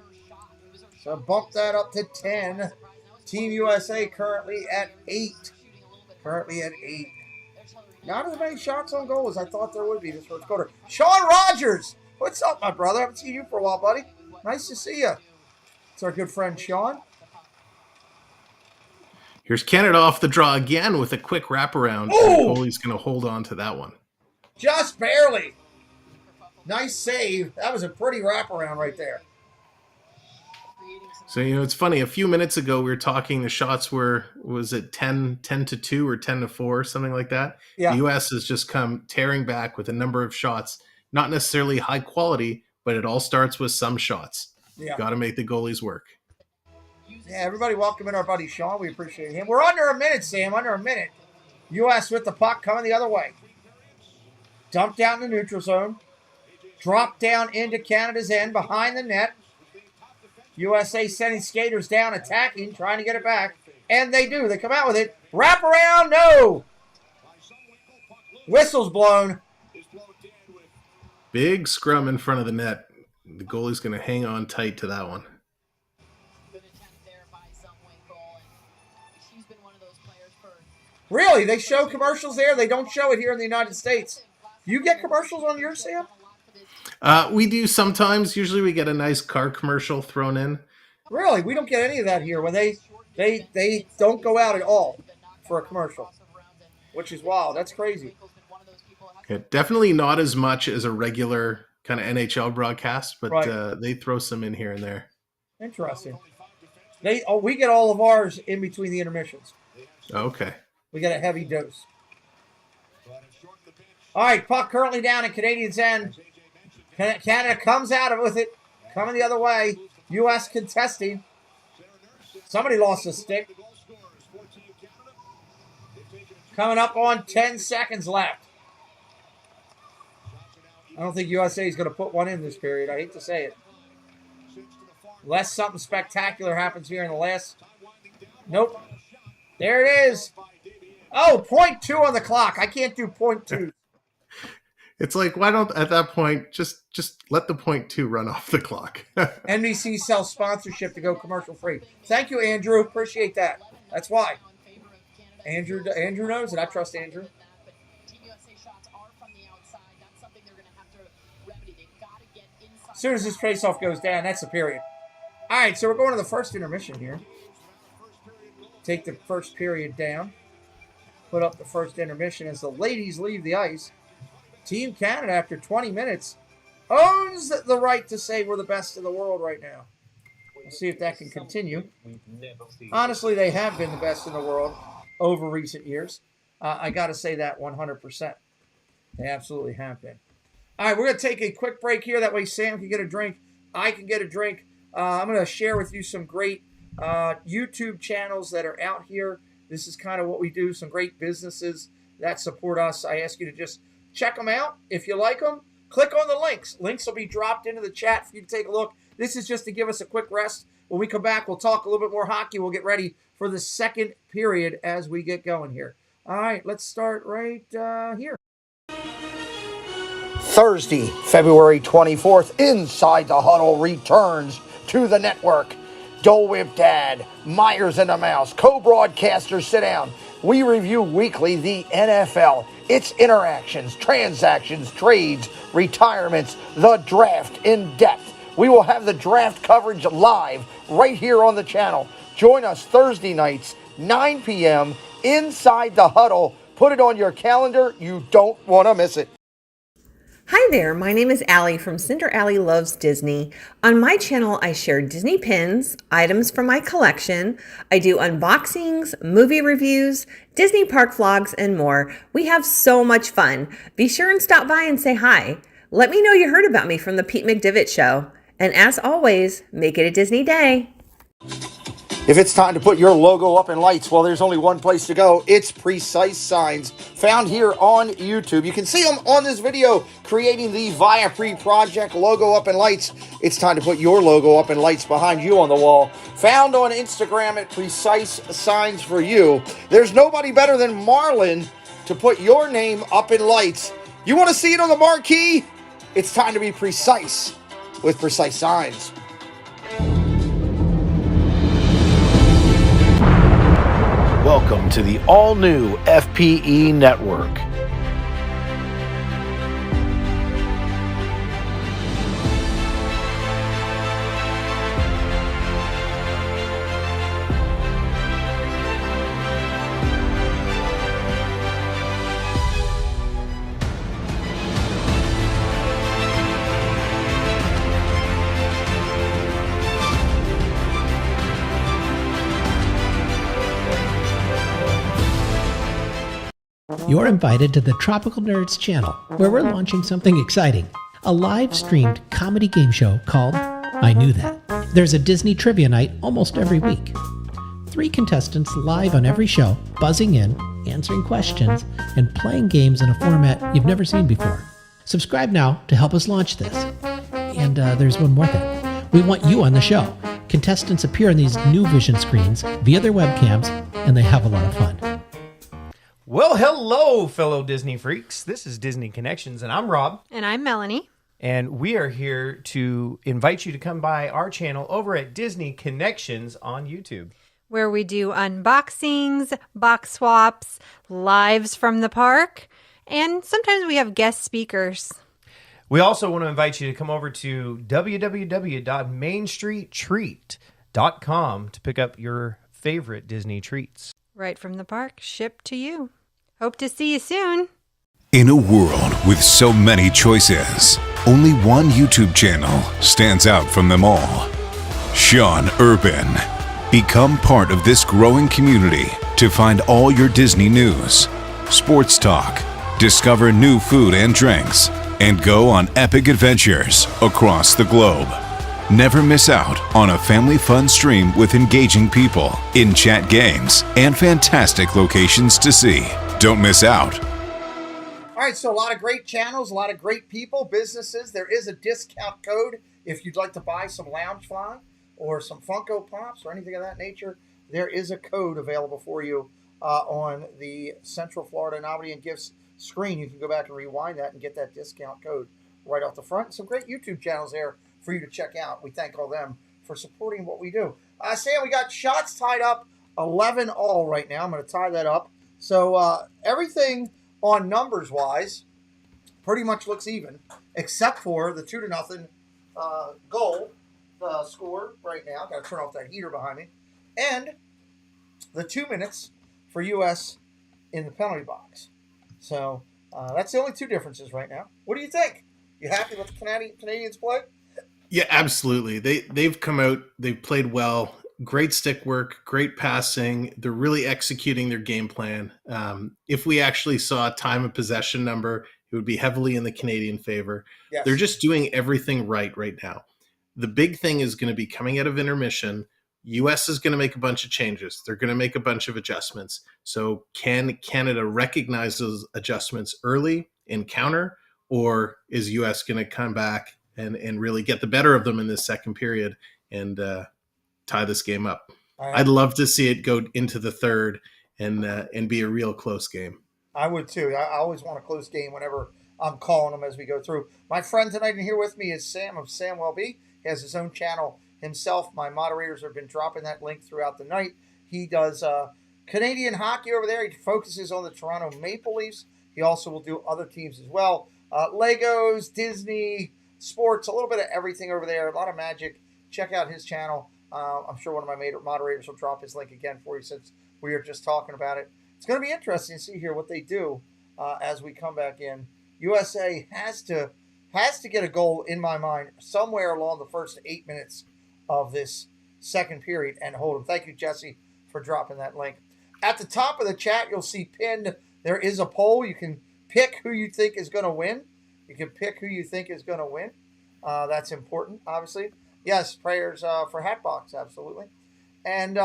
So bump that up to 10. Team USA currently at 8. Currently at 8. Not as many shots on goal as I thought there would be this first quarter. Sean Rogers! What's up, my brother? I haven't seen you for a while, buddy. Nice to see you. It's our good friend, Sean. Here's Canada off the draw again with a quick wraparound. Oh! The goalie's going to hold on to that one. Just barely. Nice save. That was a pretty wraparound right there. So, it's funny. A few minutes ago, we were talking, the shots was it 10-2 or 10-4, something like that? Yeah. The U.S. has just come tearing back with a number of shots, not necessarily high quality, but it all starts with some shots. Yeah. Got to make the goalies work. Yeah, everybody welcome in our buddy Sean. We appreciate him. We're under a minute, Sam, under a minute. U.S. with the puck coming the other way. Dump down the neutral zone. Drop down into Canada's end behind the net. USA sending skaters down, attacking, trying to get it back. And they do. They come out with it. Wrap around, no! Whistle's blown. Big scrum in front of the net. The goalie's going to hang on tight to that one. Really? They show commercials there? They don't show it here in the United States. You get commercials on yours, Sam? We do sometimes. Usually we get a nice car commercial thrown in. Really? We don't get any of that here. When they don't go out at all for a commercial, which is wild. That's crazy. Yeah, definitely not as much as a regular kind of NHL broadcast, but right. They throw some in here and there. Interesting. We get all of ours in between the intermissions. Okay. We get a heavy dose. All right, puck currently down at Canadians' end. Canada comes out of it with it, coming the other way. U.S. contesting. Somebody lost a stick. Coming up on 10 seconds left. I don't think USA is going to put one in this period. I hate to say it. Unless something spectacular happens here in the last. Nope. There it is. Oh, 0.2 on the clock. I can't do 0.2. It's like, why don't, at that point, just let the 0.2 run off the clock. NBC sells sponsorship to go commercial free. Thank you, Andrew. Appreciate that. That's why. Andrew knows it. I trust Andrew. As soon as this faceoff goes down, that's the period. All right, so we're going to the first intermission here. Take the first period down. Put up the first intermission as the ladies leave the ice. Team Canada, after 20 minutes, owns the right to say we're the best in the world right now. We'll see if that can continue. Honestly, they have been the best in the world over recent years. I got to say that 100%. They absolutely have been. All right, we're going to take a quick break here. That way Sam can get a drink. I can get a drink. I'm going to share with you some great YouTube channels that are out here. This is kind of what we do, some great businesses that support us. I ask you to just check them out. If you like them, click on the links. Links will be dropped into the chat for you to take a look. This is just to give us a quick rest. When we come back, we'll talk a little bit more hockey. We'll get ready for the second period as we get going here. All right, let's start right here. Thursday, February 24th, Inside the Huddle returns to the network. Dole Whip Dad, Myers and the Mouse, co-broadcasters sit down. We review weekly the NFL, its interactions, transactions, trades, retirements, the draft in depth. We will have the draft coverage live right here on the channel. Join us Thursday nights, 9 p.m., Inside the Huddle. Put it on your calendar. You don't want to miss it. Hi there, my name is Allie from Cinder Allie Loves Disney. On my channel, I share Disney pins, items from my collection. I do unboxings, movie reviews, Disney park vlogs, and more. We have so much fun. Be sure and stop by and say hi. Let me know you heard about me from the Pete McDivitt Show. And as always, make it a Disney day. If it's time to put your logo up in lights, well, there's only one place to go. It's Precise Signs, found here on YouTube. You can see them on this video, creating the Viapre Project logo up in lights. It's time to put your logo up in lights behind you on the wall. Found on Instagram at Precise Signs for you. There's nobody better than Marlon to put your name up in lights. You want to see it on the marquee? It's time to be precise with Precise Signs. Welcome to the all-new FPE Network. You're invited to the Tropical Nerds channel, where we're launching something exciting. A live-streamed comedy game show called I Knew That. There's a Disney trivia night almost every week. 3 contestants live on every show, buzzing in, answering questions, and playing games in a format you've never seen before. Subscribe now to help us launch this. And there's one more thing. We want you on the show. Contestants appear on these new vision screens via their webcams, and they have a lot of fun. Well, hello, fellow Disney freaks. This is Disney Connections, and I'm Rob. And I'm Melanie. And we are here to invite you to come by our channel over at Disney Connections on YouTube, where we do unboxings, box swaps, lives from the park, and sometimes we have guest speakers. We also want to invite you to come over to www.mainstreettreat.com to pick up your favorite Disney treats. Right from the park, shipped to you. Hope to see you soon. In a world with so many choices, only one YouTube channel stands out from them all. Sean Urban. Become part of this growing community to find all your Disney news, sports talk, discover new food and drinks, and go on epic adventures across the globe. Never miss out on a family fun stream with engaging people, in-chat games, and fantastic locations to see. Don't miss out. All right, so a lot of great channels, a lot of great people, businesses. There is a discount code if you'd like to buy some Loungefly or some Funko Pops or anything of that nature. There is a code available for you on the Central Florida Novelty and Gifts screen. You can go back and rewind that and get that discount code right off the front. Some great YouTube channels there for you to check out. We thank all them for supporting what we do. Sam, we got shots tied up 11 all right now. I'm going to tie that up. So everything on numbers-wise pretty much looks even, except for the 2-0 goal score right now. Got to turn off that heater behind me. And the 2 minutes for U.S. in the penalty box. So that's the only 2 differences right now. What do you think? You happy with the Canadians play? Yeah, absolutely. They've come out, they've played well, great stick work, great passing. They're really executing their game plan. If we actually saw a time of possession number, it would be heavily in the Canadian favor. Yes. They're just doing everything right now. The big thing is going to be coming out of intermission. US is going to make a bunch of changes. They're going to make a bunch of adjustments. So can Canada recognize those adjustments early and counter, or is U.S. going to come back and really get the better of them in this second period and tie this game up? I'd love to see it go into the third and be a real close game. I would too. I always want a close game whenever I'm calling them as we go through. My friend tonight and here with me is Sam of Samwell B. He has his own channel himself. My moderators have been dropping that link throughout the night. He does Canadian hockey over there. He focuses on the Toronto Maple Leafs. He also will do other teams as well. Legos, Disney, sports, a little bit of everything over there. A lot of magic. Check out his channel. I'm sure one of my moderators will drop his link again for you since we are just talking about it. It's going to be interesting to see here what they do as we come back in. USA has to get a goal, in my mind, somewhere along the first 8 minutes of this second period and hold them. Thank you, Jesse, for dropping that link. At the top of the chat, you'll see pinned, there is a poll. You can pick who you think is going to win. That's important, obviously. Yes, prayers for Hatbox, absolutely. And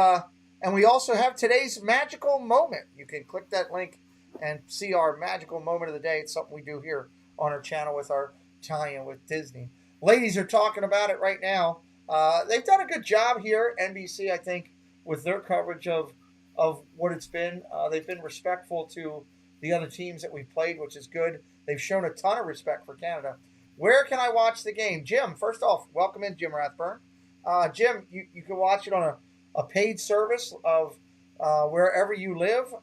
we also have today's magical moment. You can click that link and see our magical moment of the day. It's something we do here on our channel with our tie-in with Disney. Ladies are talking about it right now. They've done a good job here, NBC, I think, with their coverage of what it's been. They've been respectful to the other teams that we've played, which is good. They've shown a ton of respect for Canada. Where can I watch the game? Jim, first off, welcome in, Jim Rathburn. Jim, you can watch it on a paid service of wherever you live.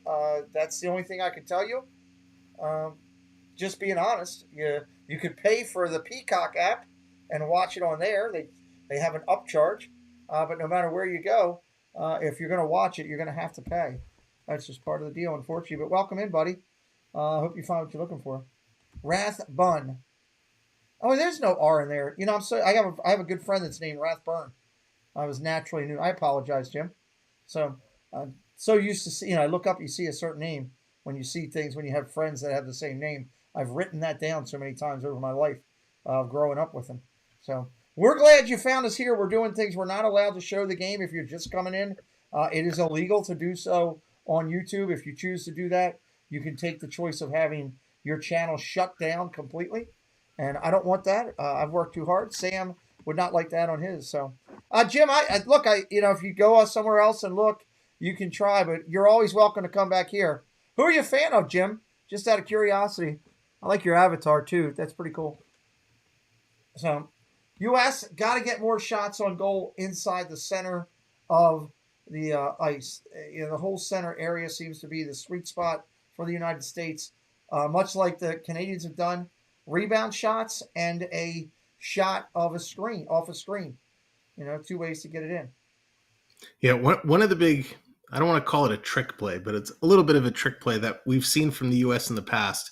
That's the only thing I can tell you. Just being honest, you could pay for the Peacock app and watch it on there. They have an upcharge, but no matter where you go, if you're going to watch it, you're going to have to pay. That's just part of the deal, unfortunately. But welcome in, buddy. Hope you find what you're looking for. Rathbun. Oh, there's no R in there. You know, I have a good friend that's named Rathburn. I was naturally new. I apologize, Jim. So so used to see, I look up, you see a certain name when you see things, when you have friends that have the same name. I've written that down so many times over my life growing up with them. So we're glad you found us here. We're doing things. We're not allowed to show the game if you're just coming in. It is illegal to do so on YouTube. If you choose to do that, you can take the choice of having your channel shut down completely. And I don't want that. I've worked too hard. Sam would not like that on his. So, Jim, if you go somewhere else and look, you can try, but you're always welcome to come back here. Who are you a fan of, Jim? Just out of curiosity. I like your avatar, too. That's pretty cool. So, U.S. got to get more shots on goal inside the center of the ice. The whole center area seems to be the sweet spot for the United States, much like the Canadians have done. Rebound shots and a shot of a screen, off a screen. Two ways to get it in. Yeah, one of the big, I don't want to call it a trick play, but it's a little bit of a trick play that we've seen from the U.S. in the past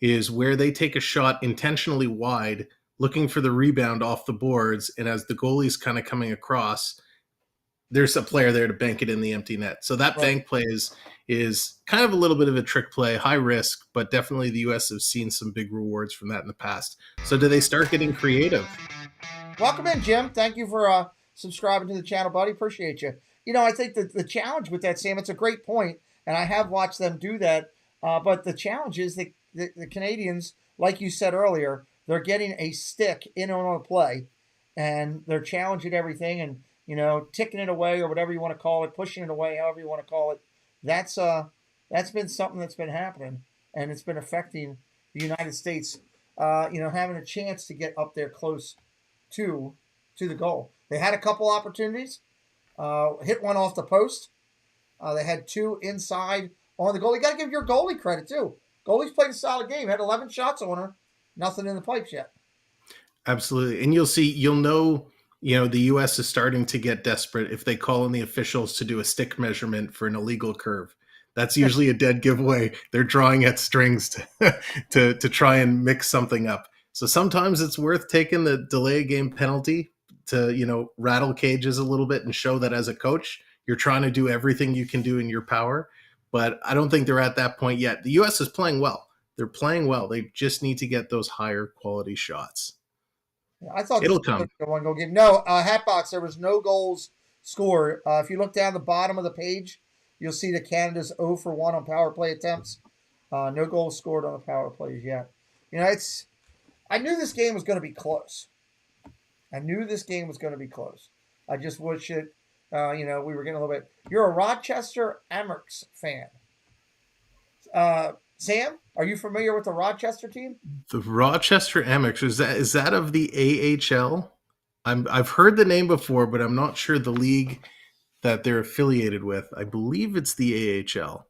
is where they take a shot intentionally wide, looking for the rebound off the boards, and as the goalie's kind of coming across, there's a player there to bank it in the empty net. So that bank play is kind of a little bit of a trick play, high risk, but definitely the U.S. have seen some big rewards from that in the past. So do they start getting creative? Welcome in, Jim. Thank you for subscribing to the channel, buddy. Appreciate you. I think that the challenge with that, Sam, it's a great point, and I have watched them do that, but the challenge is that the Canadians, like you said earlier, they're getting a stick in on a play, and they're challenging everything and, ticking it away or whatever you want to call it, pushing it away, however you want to call it. That's been something that's been happening, and it's been affecting the United States, having a chance to get up there close to the goal. They had a couple opportunities, hit one off the post. They had two inside on the goal. You got to give your goalie credit, too. Goalie's played a solid game, had 11 shots on her, nothing in the pipes yet. Absolutely. And you'll know, the U.S. is starting to get desperate if they call on the officials to do a stick measurement for an illegal curve. That's usually a dead giveaway. They're drawing at strings to try and mix something up. So sometimes it's worth taking the delay game penalty to, rattle cages a little bit and show that as a coach, you're trying to do everything you can do in your power. But I don't think they're at that point yet. The U.S. is playing well. They're playing well. They just need to get those higher quality shots. I thought it'll come. One goal game. No, Hatbox, there was no goals scored. If you look down the bottom of the page, you'll see that Canada's 0 for 1 on power play attempts. No goals scored on the power plays yet. I knew this game was going to be close. I just wish it, we were getting a little bit. You're a Rochester Amerks fan. Sam, are you familiar with the Rochester team? The Rochester Amerks, is that of the AHL? I've heard the name before, but I'm not sure the league that they're affiliated with. I believe it's the AHL.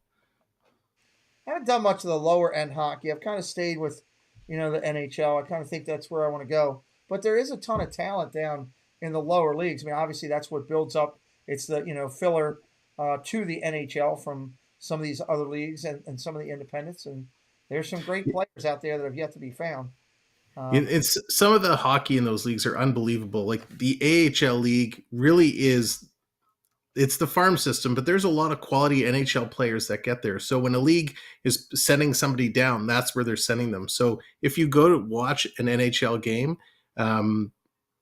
I haven't done much of the lower end hockey. I've kind of stayed with, the NHL. I kind of think that's where I want to go. But there is a ton of talent down in the lower leagues. I mean, obviously that's what builds up. It's the, filler to the NHL from some of these other leagues and some of the independents. And there's some great players out there that have yet to be found. It's some of the hockey in those leagues are unbelievable. Like the AHL league really is, it's the farm system, but there's a lot of quality NHL players that get there. So when a league is sending somebody down, that's where they're sending them. So if you go to watch an NHL game,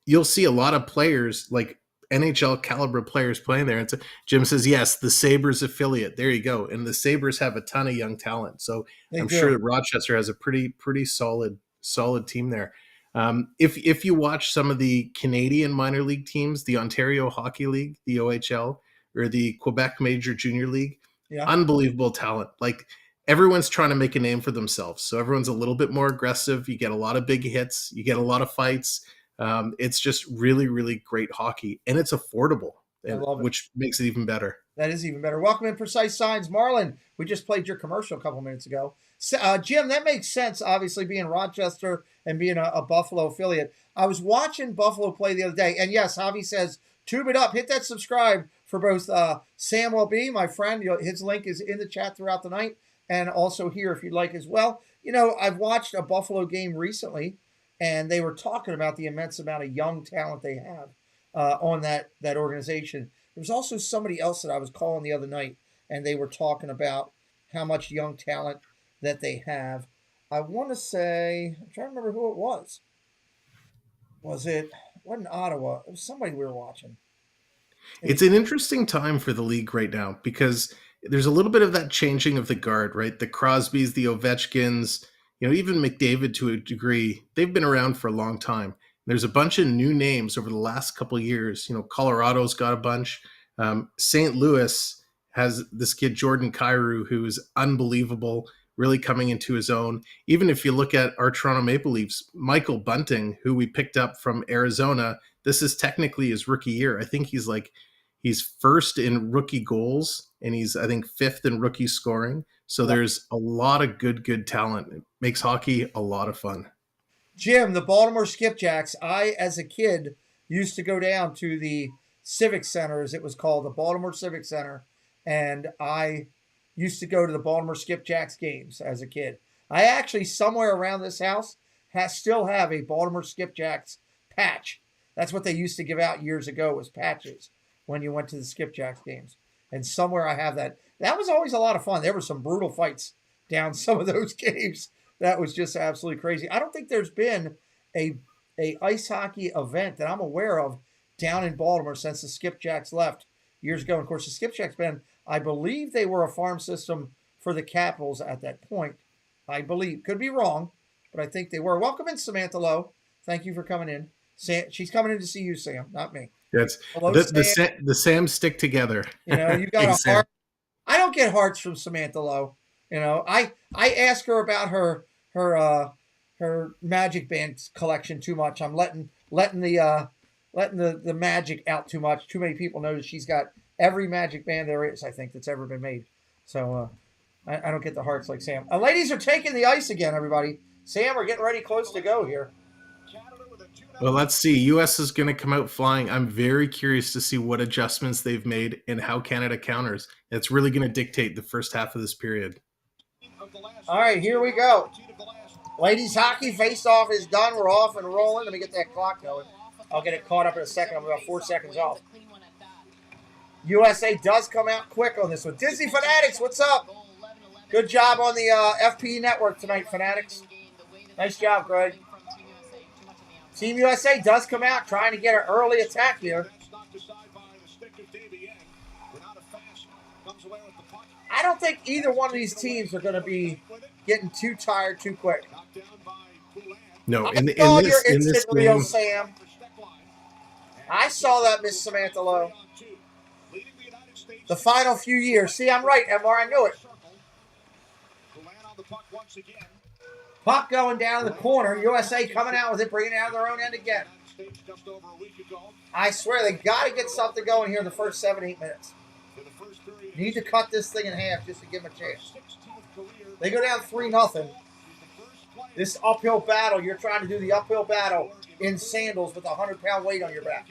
you'll see a lot of players, like NHL caliber players playing there. And so Jim says, yes, the Sabres affiliate. There you go. And the Sabres have a ton of young talent. So I'm sure that Rochester has a pretty solid team there. If you watch some of the Canadian minor league teams, the Ontario Hockey League, the OHL, or the Quebec Major Junior League, unbelievable talent. Like everyone's trying to make a name for themselves. So everyone's a little bit more aggressive. You get a lot of big hits. You get a lot of fights. It's just really, really great hockey. And it's affordable, which makes it even better. That is even better. Welcome in Precise Signs. Marlon, we just played your commercial a couple minutes ago. Jim, that makes sense, obviously, being Rochester and being a Buffalo affiliate. I was watching Buffalo play the other day, and yes, Javi says, tube it up. Hit that subscribe for both Sam B, my friend. His link is in the chat throughout the night, and also here if you'd like as well. I've watched a Buffalo game recently, and they were talking about the immense amount of young talent they have on that organization. There was also somebody else that I was calling the other night, and they were talking about how much young talent that they have. I want to say, I'm trying to remember who it was. It wasn't Ottawa. It was somebody we were watching. It's an interesting time for the league right now because there's a little bit of that changing of the guard, right? The Crosbys, the Ovechkins, even McDavid to a degree, they've been around for a long time. There's a bunch of new names over the last couple of years. Colorado's got a bunch. St. Louis has this kid, Jordan Kyrou, who is unbelievable, really coming into his own. Even if you look at our Toronto Maple Leafs, Michael Bunting, who we picked up from Arizona, this is technically his rookie year. I think he's first in rookie goals, and he's, I think, fifth in rookie scoring. So there's a lot of good talent. It makes hockey a lot of fun. Jim, the Baltimore Skipjacks, I, as a kid, used to go down to the Civic Center, as it was called, the Baltimore Civic Center, and I used to go to the Baltimore Skipjacks games as a kid. I actually, somewhere around this house, still have a Baltimore Skipjacks patch. That's what they used to give out years ago, was patches when you went to the Skipjacks games. And somewhere I have that. That was always a lot of fun. There were some brutal fights down some of those games. That was just absolutely crazy. I don't think there's been a ice hockey event that I'm aware of down in Baltimore since the Skipjacks left years ago. And of course, the Skipjacks I believe they were a farm system for the Capitals at that point. I believe. Could be wrong, but I think they were. Welcome in, Samantha Lowe. Thank you for coming in. She's coming in to see you, Sam, not me. Yes. Hello, the Sams stick together. You got a heart. I don't get hearts from Samantha Lowe. I ask her about her Magic Band collection too much. I'm letting the magic out too much. Too many people know that she's got every Magic Band there is, I think, that's ever been made. So I don't get the hearts like Sam. Ladies are taking the ice again, everybody. Sam, we're getting ready close to go here. Well, let's see. U.S. is going to come out flying. I'm very curious to see what adjustments they've made and how Canada counters. It's really going to dictate the first half of this period. All right, here we go. Ladies hockey face-off is done. We're off and rolling. Let me get that clock going. I'll get it caught up in a second. I'm about 4 seconds off. USA does come out quick on this one. Disney Fanatics, what's up? Good job on the FPE network tonight, Fanatics. Nice job, Greg. Team USA does come out trying to get an early attack here. I don't think either one of these teams are going to be getting too tired too quick. No, I in saw your this instant reel, game, Sam. I saw that, Miss Samantha Lowe. The final few years. See, I'm right, Emma. I knew it. Puck going down the corner. USA coming out with it, bringing it out of their own end again. I swear, they got to get something going here in the first 7-8 minutes. Need to cut this thing in half just to give them a chance. They go down 3-0. This uphill battle, you're trying to do the uphill battle in sandals with a 100-pound weight on your back.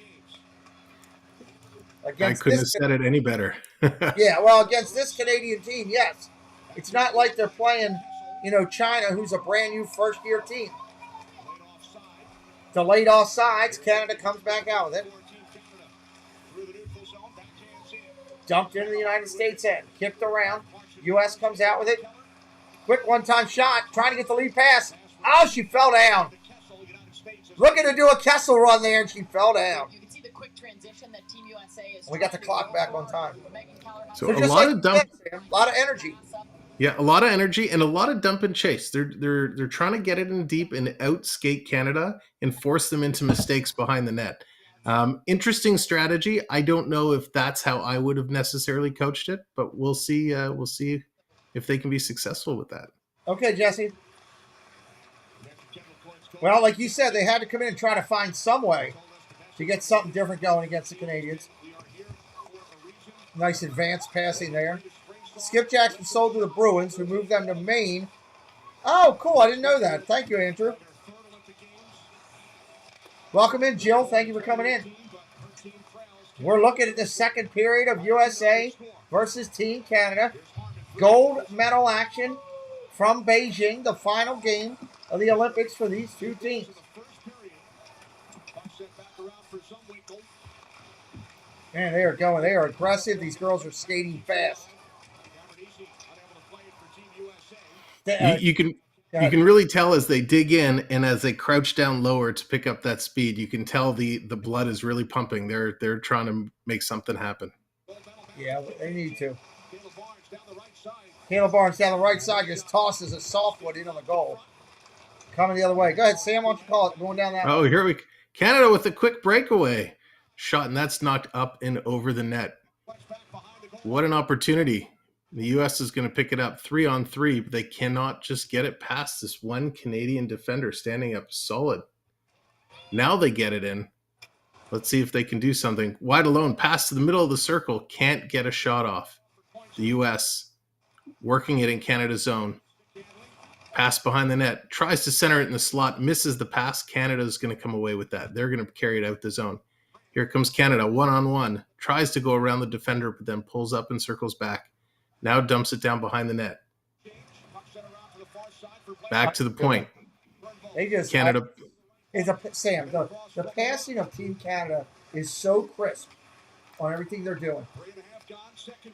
I couldn't have said it any better. Yeah, well, against this Canadian team, yes. It's not like they're playing, China, who's a brand new first-year team. Delayed offsides. Canada comes back out with it. Dumped into the United States end. Kicked around. U.S. comes out with it. Quick one-time shot. Trying to get the lead pass. Oh, she fell down. Looking to do a Kessel run there, and she fell down. You can see the quick transition that Team USA is. We got the clock back on time. So a lot of dump. A lot of energy. Yeah, a lot of energy and a lot of dump and chase. They're trying to get it in deep and out-skate Canada and force them into mistakes behind the net. Interesting strategy. I don't know if that's how I would have necessarily coached it, but we'll see. We'll see if they can be successful with that. Okay, Jesse. Well, like you said, they had to come in and try to find some way to get something different going against the Canadians. Nice advanced passing there. Skip Jackson sold to the Bruins, who moved them to Maine. Oh, cool. I didn't know that. Thank you, Andrew. Welcome in, Jill. Thank you for coming in. We're looking at the second period of USA versus Team Canada. Gold medal action from Beijing, the final game of the Olympics for these two teams. Man, they are going. They are aggressive. These girls are skating fast. You can really tell as they dig in and as they crouch down lower to pick up that speed. You can tell the blood is really pumping. They're trying to make something happen. Yeah, they need to. Caleb Barnes down the right side just tosses a softwood in on the goal. Coming the other way. Go ahead, Sam. Why don't you call it? Going down that way. Oh, here we Canada with a quick breakaway shot, and that's knocked up and over the net. What an opportunity. The U.S. is going to pick it up 3-on-3, but they cannot just get it past this one Canadian defender standing up solid. Now they get it in. Let's see if they can do something. Wide alone, pass to the middle of the circle. Can't get a shot off. The U.S. working it in Canada's zone. Pass behind the net. Tries to center it in the slot. Misses the pass. Canada's going to come away with that. They're going to carry it out the zone. Here comes Canada, one-on-one. Tries to go around the defender, but then pulls up and circles back. Now dumps it down behind the net. Back to the point. They just Canada. Sam, the passing of Team Canada is so crisp on everything they're doing.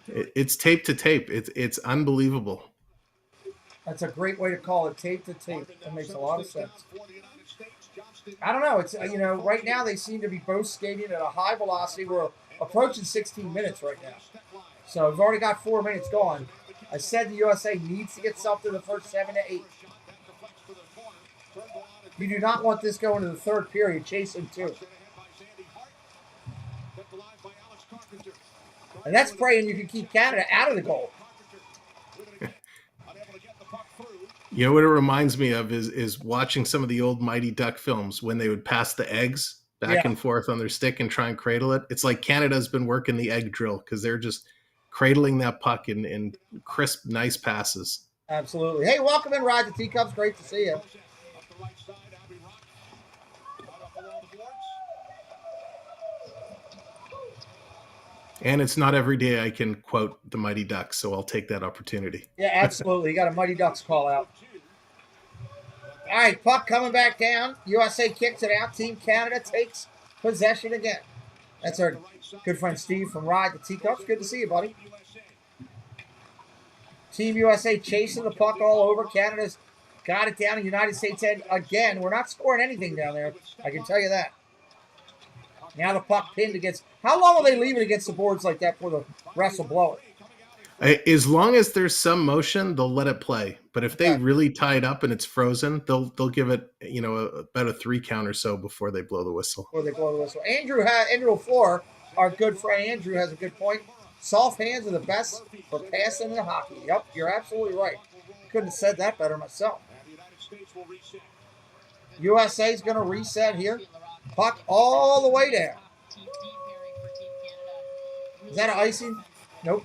It's tape to tape. It's unbelievable. That's a great way to call it, tape to tape. That makes a lot of sense. I don't know. It's right now they seem to be both skating at a high velocity. We're approaching 16 minutes right now. So we've already got 4 minutes gone. I said the USA needs to get something in the first 7 to 8. You do not want this going to the third period, chasing 2. And that's praying you can keep Canada out of the goal. You know what it reminds me of is watching some of the old Mighty Duck films when they would pass the eggs back and forth on their stick and try and cradle it. It's like Canada's been working the egg drill because they're just cradling that puck in crisp, nice passes. Absolutely. Hey, welcome in, Ride the Teacups. Great to see you. And it's not every day I can quote the Mighty Ducks, so I'll take that opportunity. Yeah, absolutely. You got a Mighty Ducks call out. All right, puck coming back down. USA kicks it out. Team Canada takes possession again. That's our good friend Steve from Ride the Teacups. Good to see you, buddy. Team USA chasing the puck all over. Canada's got it down in United States end again. We're not scoring anything down there, I can tell you that. Now the puck pinned against. How long will they leave it against the boards like that before the refs will blow it? As long as there's some motion, they'll let it play. But if they really tie it up and it's frozen, they'll give it, about a 3 count or so before they blow the whistle. Andrew LaFleur, our good friend Andrew, has a good point. Soft hands are the best for passing in hockey. Yep, you're absolutely right. Couldn't have said that better myself. USA's going to reset here. Puck all the way down. Is that an icing? Nope.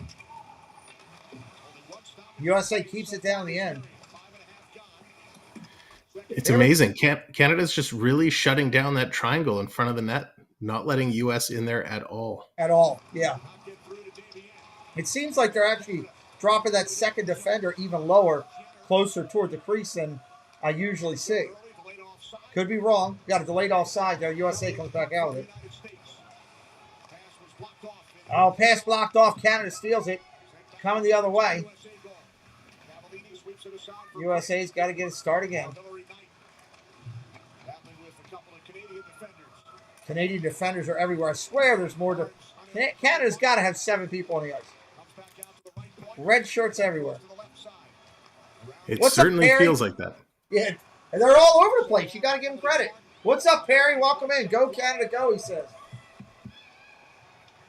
USA keeps it down the end. It's amazing. Canada's just really shutting down that triangle in front of the net, not letting US in there at all. At all, yeah. It seems like they're actually dropping that second defender even lower, closer toward the crease than I usually see. Could be wrong. Got a delayed offside there. USA comes back out with it. Oh, pass blocked off. Canada steals it. Coming the other way. USA's got to get a start again. Canadian defenders are everywhere. I swear there's more. Canada's got to have 7 people on the ice. Red shirts everywhere. It certainly feels like that. Yeah, and they're all over the place. You got to give them credit. What's up, Perry? Welcome in. Go Canada, go, he says.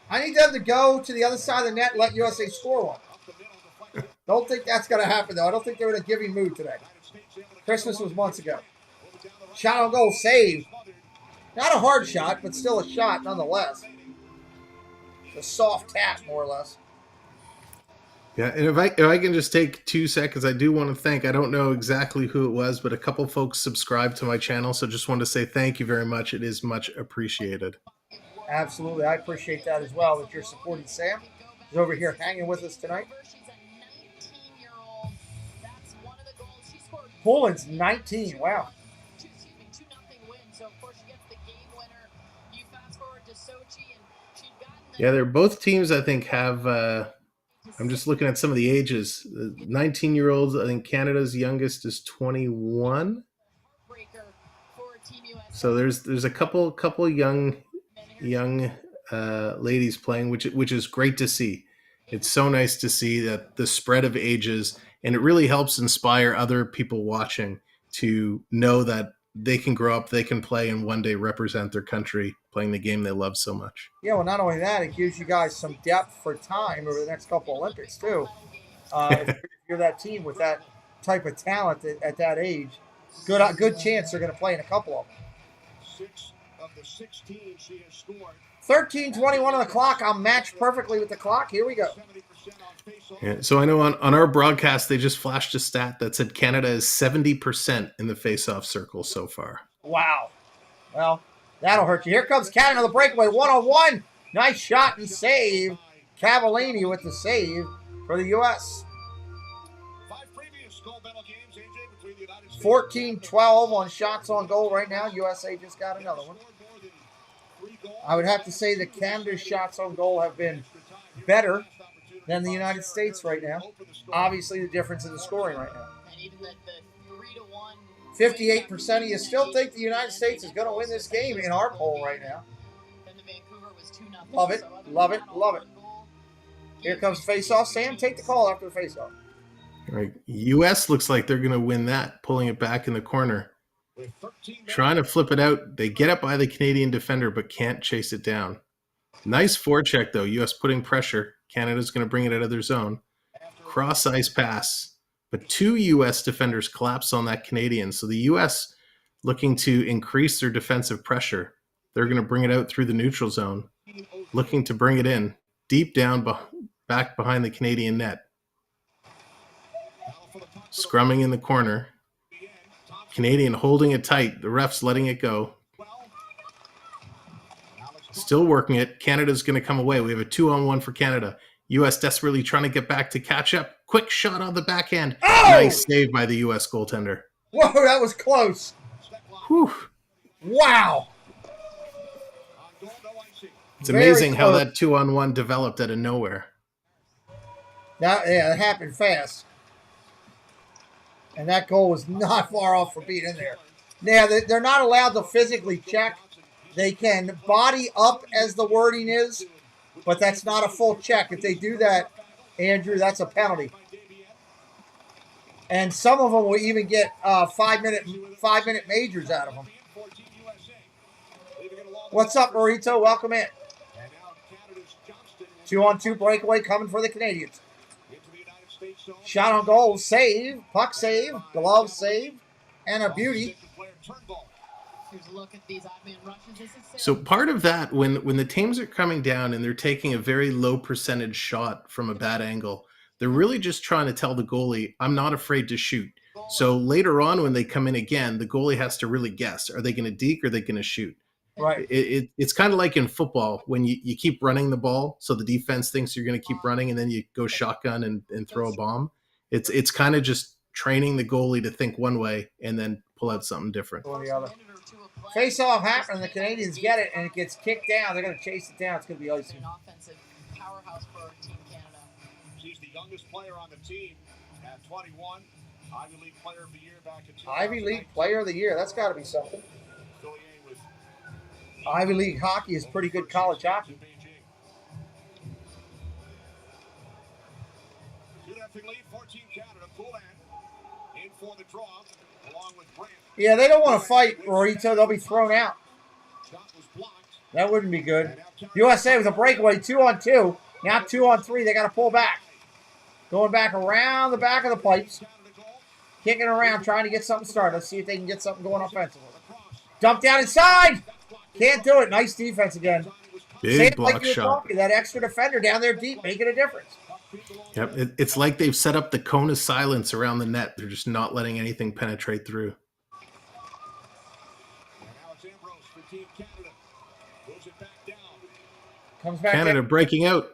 I need them to go to the other side of the net and let USA score one. Don't think that's going to happen, though. I don't think they're in a giving mood today. Christmas was months ago. Shot on goal, save. Not a hard shot, but still a shot nonetheless. A soft tap, more or less. Yeah, and if I can just take 2 seconds, I do want to thank, I don't know exactly who it was, but a couple folks subscribed to my channel, so just want to say thank you very much. It is much appreciated. Absolutely. I appreciate that as well, that you're supporting Sam. He's over here hanging with us tonight. Poland's 19. Wow. Yeah, they're both teams, I think, have... I'm just looking at some of the ages. 19-year-olds, I think Canada's youngest is 21. So there's a couple young ladies playing, which is great to see. It's so nice to see that the spread of ages, and it really helps inspire other people watching to know that they can grow up, they can play, and one day represent their country playing the game they love so much. Yeah, well, not only that, it gives you guys some depth for time over the next couple Olympics, too. If you're that team with that type of talent at that age, good chance they're going to play in a couple of them. 6 of the 16 she has scored. 13:21 on the clock. I'll match perfectly with the clock. Here we go. Yeah, so I know on our broadcast, they just flashed a stat that said Canada is 70% in the face-off circle so far. Wow. Well, that'll hurt you. Here comes Canada on the breakaway. 1-on-1. Nice shot and save. Cavallini with the save for the U.S. 14-12 on shots on goal right now. USA just got another one. I would have to say that Canada's shots on goal have been better than the United States right now. Obviously, the difference in the scoring right now. 58% of you still think the United States is going to win this game in our poll right now. Love it, love it, love it. Here comes face-off. Sam, take the call after the face-off. All right, U.S. looks like they're going to win that, pulling it back in the corner. Trying to flip it out. They get up by the Canadian defender, but can't chase it down. Nice forecheck, though. U.S. putting pressure. Canada's going to bring it out of their zone. Cross-ice pass. But 2 U.S. defenders collapse on that Canadian. So the U.S. looking to increase their defensive pressure. They're going to bring it out through the neutral zone. Looking to bring it in. Deep down, back behind the Canadian net. Scrumming in the corner. Canadian holding it tight. The ref's letting it go. Still working it. Canada's going to come away. We have a 2-on-1 for Canada. U.S. desperately trying to get back to catch up. Quick shot on the backhand. Oh! Nice save by the U.S. goaltender. Whoa, that was close. Whew. Wow. It's amazing how that 2-on-1 developed out of nowhere. It happened fast. And that goal was not far off from being in there. Now, they're not allowed to physically check. They can body up, as the wording is, but that's not a full check. If they do that, Andrew, that's a penalty. And some of them will even get 5-minute majors out of them. What's up, Marito? Welcome in. 2-on-2 breakaway coming for the Canadians. Shot on goal, save, puck save, glove save, and a beauty. So part of that, when the teams are coming down and they're taking a very low percentage shot from a bad angle, they're really just trying to tell the goalie, I'm not afraid to shoot. So later on when they come in again, the goalie has to really guess. Are they going to deke or are they going to shoot? Right. It's kind of like in football when you keep running the ball, so the defense thinks you're going to keep running, and then you go shotgun and throw a bomb. It's kind of just training the goalie to think one way and then pull out something different. Or the other. Face-off happening. The Canadians get it, and it gets kicked down. They're going to chase it down. It's going to be icy. An offensive powerhouse for Team Canada. She's the youngest player on the team at 21. Ivy League Player of the Year back in 2019. Ivy League Player of the Year. That's got to be something. Ivy League hockey is pretty good college hockey. 2-0 lead for Team Canada. Poulan in for the draw along with Grant. Yeah, they don't want to fight, Rorito. They'll be thrown out. That wouldn't be good. USA with a breakaway, 2-on-2. Now 2-on-3. They got to pull back. Going back around the back of the pipes. Kicking around, trying to get something started. Let's see if they can get something going offensively. Dump down inside. Can't do it. Nice defense again. Big block shot. That extra defender down there deep, making a difference. Yep, it's like they've set up the cone of silence around the net. They're just not letting anything penetrate through. Comes back Canada in. breaking out.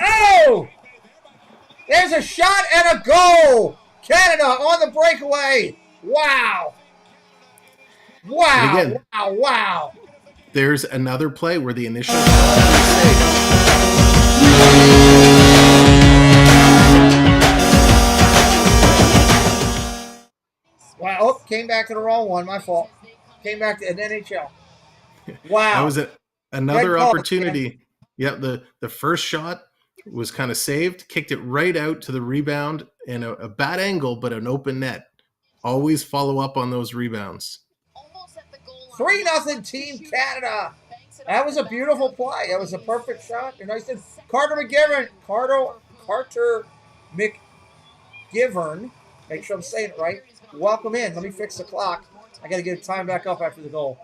Oh! There's a shot and a goal! Canada on the breakaway! Wow! Wow! Again, Wow! Wow! there's another play where the initial Wow! Oh, came back to the wrong one. My fault. Came back to an NHL. Wow! That was another opportunity. Yeah, the first shot was kind of saved, kicked it right out to the rebound in a bad angle, but an open net. Always follow up on those rebounds. 3-0 Team Canada. That was a beautiful play. That was a perfect shot. And I said, Carter McGivern, make sure I'm saying it right. Welcome in. Let me fix the clock. I got to get the time back up after the goal.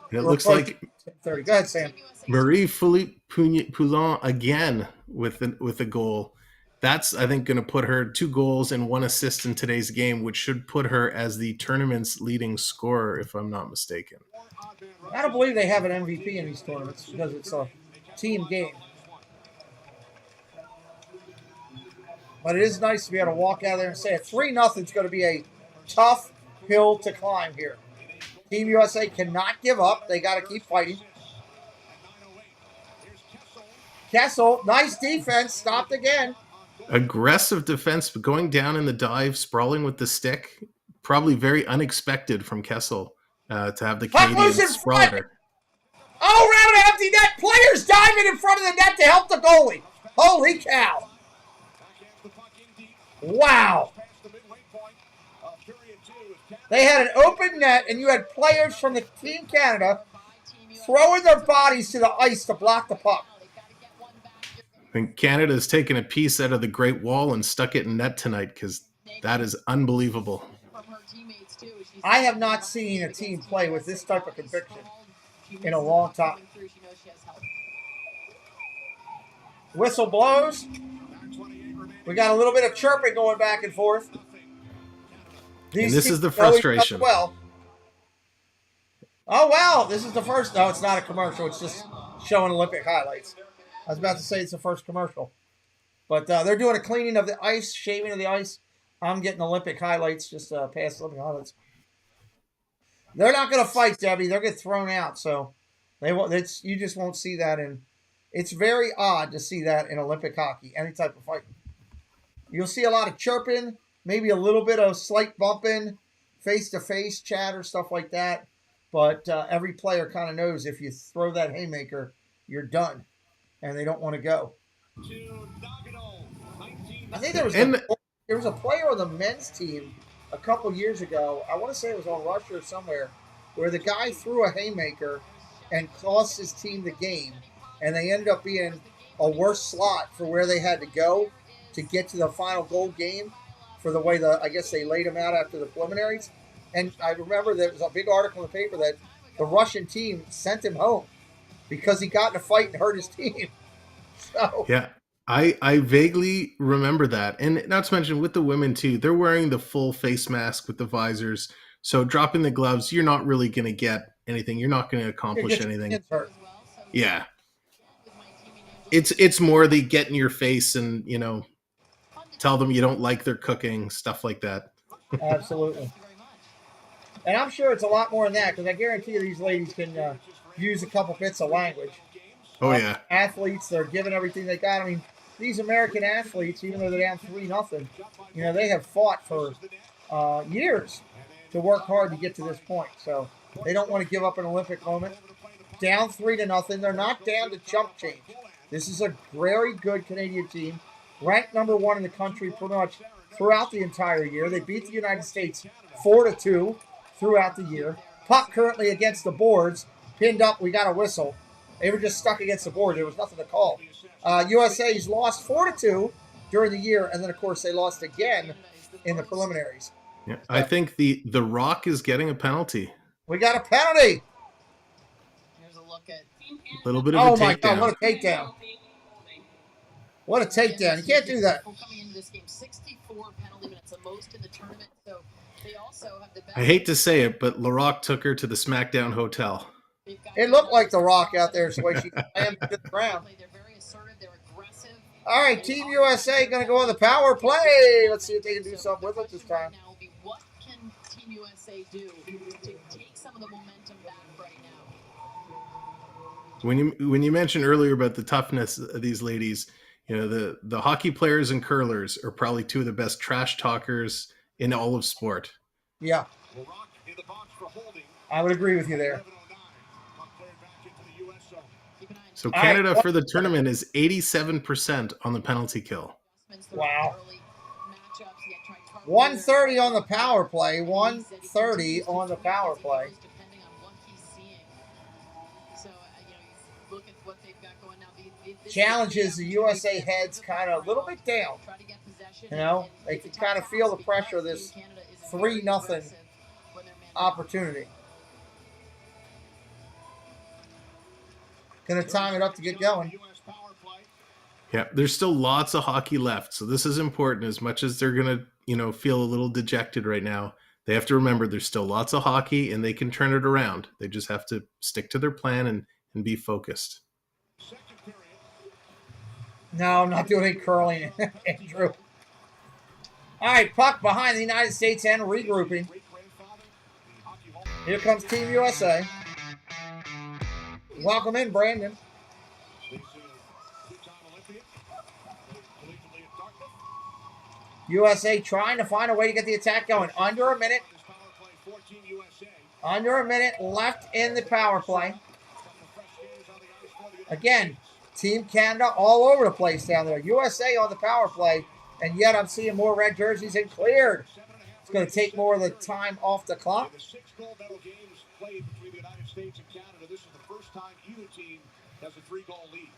And it looks like 30. Go ahead, Sam. Marie-Philippe Poulin again with the goal. That's, I think, going to put her 2 goals and 1 assist in today's game, which should put her as the tournament's leading scorer, if I'm not mistaken. I don't believe they have an MVP in these tournaments because it's a team game. But it is nice to be able to walk out there and say it. 3-0 is going to be a tough hill to climb here. Team USA cannot give up. They got to keep fighting. Kessel, nice defense, stopped again. Aggressive defense, but going down in the dive, sprawling with the stick. Probably very unexpected from Kessel to have the Canadians sprawl her. Oh, around an empty net. Players diving in front of the net to help the goalie. Holy cow. Wow. They had an open net, and you had players from the Team Canada throwing their bodies to the ice to block the puck. I think Canada's taken a piece out of the Great Wall and stuck it in net tonight because that is unbelievable. I have not seen a team play with this type of conviction in a long time. Whistle blows. We got a little bit of chirping going back and forth. And this is the frustration. Well. Oh, wow. This is the first. No, it's not a commercial. It's just showing Olympic highlights. I was about to say it's the first commercial. But they're doing a cleaning of the ice, shaving of the ice. I'm getting Olympic highlights, just past Olympic highlights. They're not going to fight, Debbie. They'll get thrown out. So they won't. You just won't see that in. It's very odd to see that in Olympic hockey, any type of fight. You'll see a lot of chirping, maybe a little bit of slight bumping, face-to-face chatter, stuff like that. But every player kind of knows if you throw that haymaker, you're done. And they don't want to go. I think there was a player on the men's team a couple years ago. I want to say it was on Russia or somewhere, where the guy threw a haymaker and cost his team the game, and they ended up being a worse slot for where they had to go to get to the final goal game for the way I guess they laid him out after the preliminaries. And I remember there was a big article in the paper that the Russian team sent him home because he got in a fight and hurt his team. So yeah, I vaguely remember that. And not to mention with the women too, they're wearing the full face mask with the visors. So dropping the gloves, you're not really going to get anything. You're not going to accomplish anything. Yeah. It's more the get in your face and, tell them you don't like their cooking, stuff like that. Absolutely. And I'm sure it's a lot more than that, because I guarantee you these ladies can use a couple bits of language. Oh, yeah. Athletes, they're giving everything they got. I mean, these American athletes, even though they're down 3-0, they have fought for years to work hard to get to this point. So they don't want to give up an Olympic moment. Down 3-0. They're not down to chump change. This is a very good Canadian team, ranked number 1 in the country pretty much throughout the entire year. They beat the United States 4-2 throughout the year. Puck currently against the boards, pinned up. We got a whistle. They were just stuck against the board. There was nothing to call. USA's lost 4-2 during the year, and then, of course, they lost again in the preliminaries. Yeah, I think the Rock is getting a penalty. We got a penalty. Here's a look at A little bit of a takedown. Oh, my God, what a takedown. What a takedown. You can't do that. coming into this game, 64 penalty minutes, the most in the tournament. So they also have the best. I hate to say it, but La Rock took her to the SmackDown Hotel. It looked like The Rock out there, the way she slammed to the ground. They're very assertive. They're aggressive. All right, Team USA going to go on the power play. Let's see if they can do something with it this time. What can Team USA do to take some of the momentum back right now? When you mentioned earlier about the toughness of these ladies, the hockey players and curlers are probably two of the best trash talkers in all of sport. Yeah. I would agree with you there. So Canada for the tournament is 87% on the penalty kill. Wow. 130 on the power play. 130 on the power play. Challenges the USA heads kind of a little bit down. They can kind of feel the pressure of this 3-0 opportunity. Going to time it up to get going. Yeah, there's still lots of hockey left, so this is important. As much as they're going to, feel a little dejected right now, they have to remember there's still lots of hockey, and they can turn it around. They just have to stick to their plan and be focused. No, I'm not doing any curling, Andrew. All right, puck behind the United States and regrouping. Here comes Team USA. Welcome in, Brandon. USA trying to find a way to get the attack going. Under a minute left in the power play. Again, Team Canada all over the place down there. USA on the power play, and yet I'm seeing more red jerseys and cleared. It's going to take more of the time off the clock. Played between the United States and Canada. This is the first time either team has a 3-goal lead.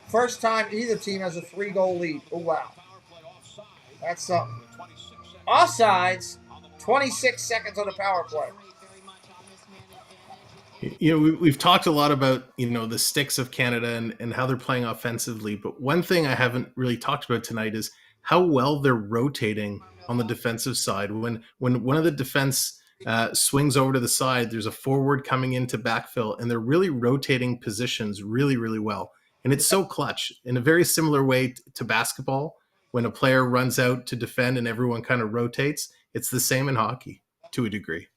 First time either team has a 3-goal lead. Oh, wow. That's something. Offsides, 26 seconds on the power play. We've talked a lot about, the sticks of Canada and how they're playing offensively. But one thing I haven't really talked about tonight is how well they're rotating on the defensive side. When one of the defense swings over to the side, there's a forward coming in to backfill, and they're really rotating positions really, really well. And it's so clutch in a very similar way to basketball. When a player runs out to defend and everyone kind of rotates, it's the same in hockey to a degree.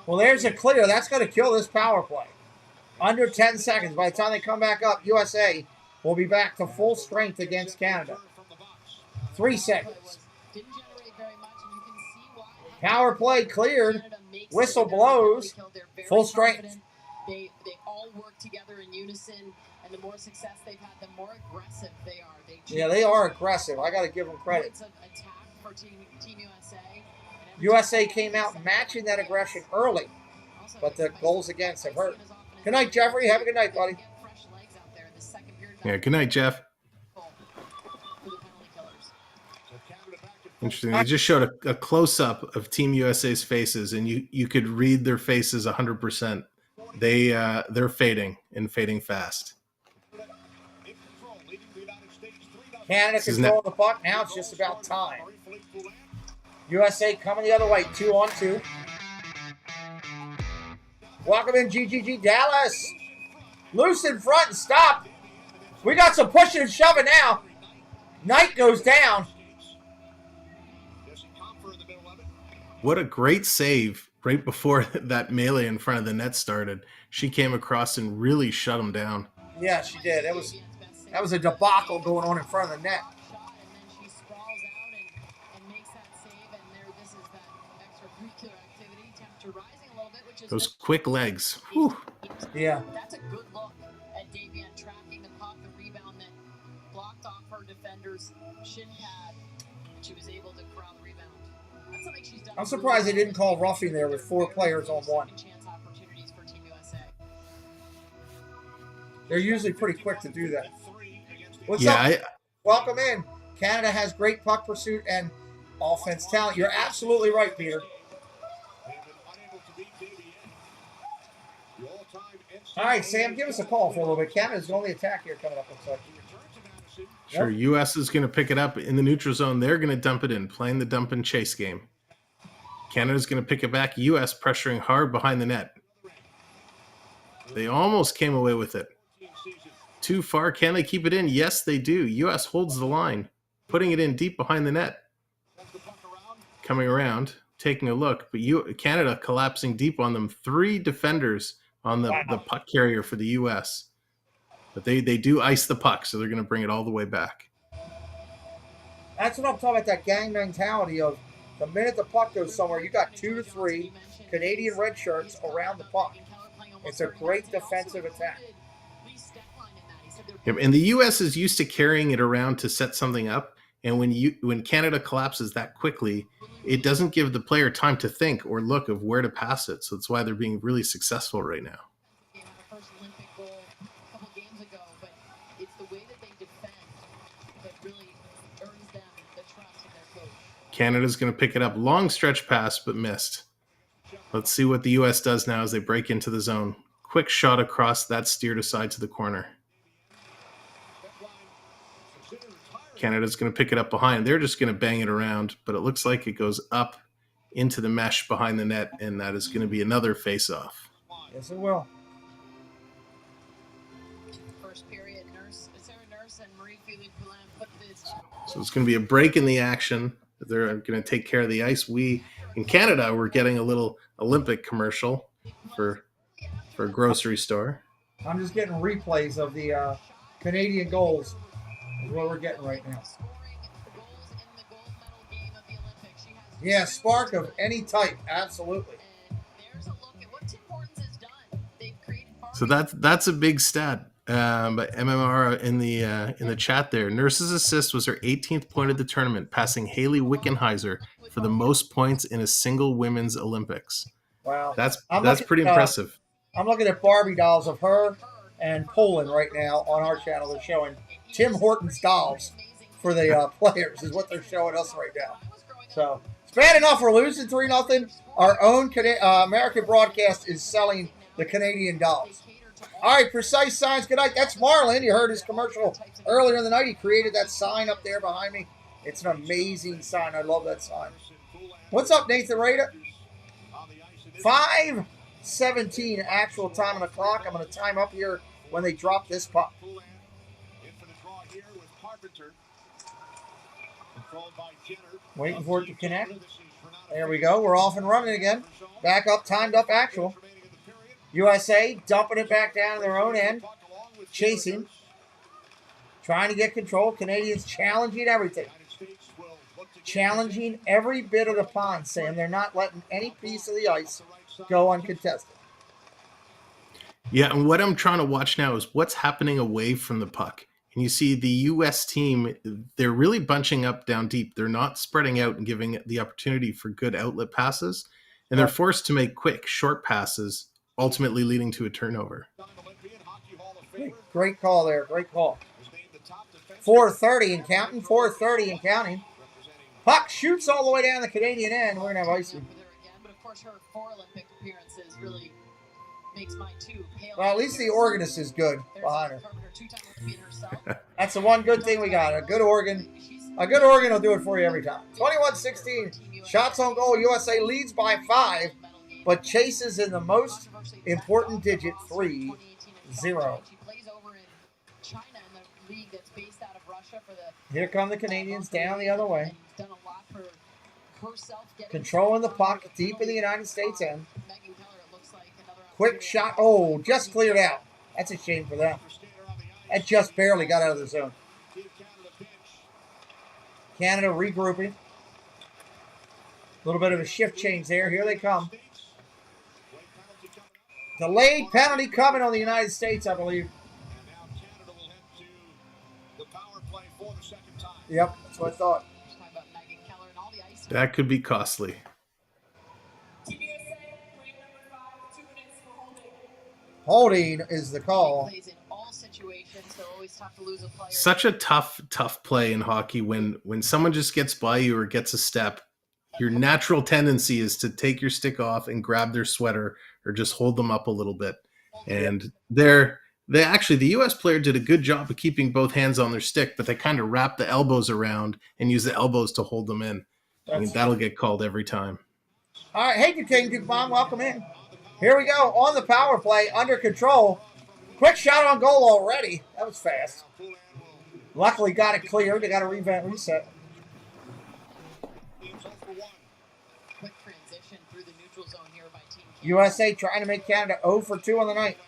Well, there's a clear. That's going to kill this power play. Under 10 seconds. By the time they come back up, USA will be back to full strength against Canada. 3 seconds. Power play cleared. Whistle blows. Full strength. They all work together in unison, and And the more success they've had, the more aggressive they are. Yeah, they are aggressive. I got to give them credit. It's an attack for Team USA. USA came out matching that aggression early, but the goals against have hurt. Good night, Jeffrey. Have a good night, buddy. Yeah, good night, Jeff. Interesting. They just showed a close-up of Team USA's faces, and you could read their faces 100%. They're fading and fading fast. Canada controlling the puck. Now it's just about time. USA coming the other way, 2-on-2. Welcome in, GGG Dallas. Loose in front and stop. We got some pushing and shoving now. Knight goes down. What a great save right before that melee in front of the net started. She came across and really shut him down. Yeah, she did. That was a debacle going on in front of the net. Those quick legs. Whew. Yeah. That's a good look at Davian tracking the puck, the rebound that blocked off her defender's shin pad. She was able to corral the rebound. That's something she's done. I'm surprised they didn't call roughing there with 4 players on 1. They're usually pretty quick to do that. What's up? Welcome in. Canada has great puck pursuit and offense talent. You're absolutely right, Peter. All right, Sam, give us a call for a little bit. Canada's the only attack here coming up, looks like. Sure, U.S. is going to pick it up in the neutral zone. They're going to dump it in, playing the dump and chase game. Canada's going to pick it back. U.S. pressuring hard behind the net. They almost came away with it. Too far. Can they keep it in? Yes, they do. U.S. holds the line, putting it in deep behind the net. Coming around, taking a look, but Canada collapsing deep on them. 3 defenders on the puck carrier for the U.S. But they do ice the puck, so they're going to bring it all the way back. That's what I'm talking about, that gang mentality of the minute the puck goes somewhere, you got 2 to 3 Canadian red shirts around the puck. It's a great defensive attack. And the U.S. is used to carrying it around to set something up, and when Canada collapses that quickly, it doesn't give the player time to think or look of where to pass it. So that's why they're being really successful right now. Canada's going to pick it up. Long stretch pass, but missed. Let's see what the U.S. does now as they break into the zone. Quick shot across, that steered aside to the corner. Canada's going to pick it up behind. They're just going to bang it around, but it looks like it goes up into the mesh behind the net, and that is going to be another face-off. Yes, it will. First period, Sarah Nurse and Marie-Philippe Poulin put this. So it's going to be a break in the action. They're going to take care of the ice. We, in Canada, we're getting a little Olympic commercial for a grocery store. I'm just getting replays of the Canadian goals. Is what we're getting right now. Yeah, spark of any type, absolutely. So that's a big stat. But MMR in the chat there. Nurse's assist was her 18th point of the tournament, passing Haley Wickenheiser for the most points in a single women's Olympics. Wow, that's pretty impressive. I'm looking at Barbie dolls of her and Poland right now on our channel. They're showing Tim Hortons dolls for the players is what they're showing us right now. So it's bad enough we're losing 3-0. Our own American broadcast is selling the Canadian dolls. All right, Precise Signs, good night. That's Marlon. You heard his commercial earlier in the night. He created that sign up there behind me. It's an amazing sign. I love that sign. What's up, Nathan Rada? 5:17 actual time on the clock. I'm going to time up here when they drop this puck. Waiting for it to connect. There we go. We're off and running again. Back up, timed up actual. USA dumping it back down to their own end. Chasing. Trying to get control. Canadians challenging everything. Challenging every bit of the pond, Sam. They're not letting any piece of the ice go uncontested. Yeah, and what I'm trying to watch now is what's happening away from the puck. And you see the U.S. team, they're really bunching up down deep. They're not spreading out and giving the opportunity for good outlet passes. And they're forced to make quick, short passes, ultimately leading to a turnover. Great call there. Great call. 4:30 and counting. 4:30 and counting. Puck shoots all the way down the Canadian end. We're going to have icing. But of course, her 4 Olympic appearances really makes my 2 pale. Well, at least the organist is good behind her. That's the one good thing we got. A good organ. A good organ will do it for you every time. 21-16. Shots on goal. USA leads by 5, but chases in the most important digit, 3-0. Here come the Canadians down the other way. Controlling the puck deep in the United States end. Quick shot. Oh, just cleared out. That's a shame for them. That just barely got out of the zone. Canada regrouping. A little bit of a shift change there. Here they come. Delayed penalty coming on the United States, I believe. Yep, that's what I thought. That could be costly. Holding is the call. Such a tough play in hockey when someone just gets by you or gets a step. Your natural tendency is to take your stick off and grab their sweater or just hold them up a little bit. And the U.S. player did a good job of keeping both hands on their stick, but they kind of wrap the elbows around and use the elbows to hold them in. I mean, that'll get called every time. All right, hey, Duke Bomb, welcome in. Here we go on the power play, under control. Quick shot on goal already. That was fast. Luckily got it cleared. They got a reset. Quick transition through the neutral zone here by Team Canada. USA trying to make Canada 0 for 2 on the night.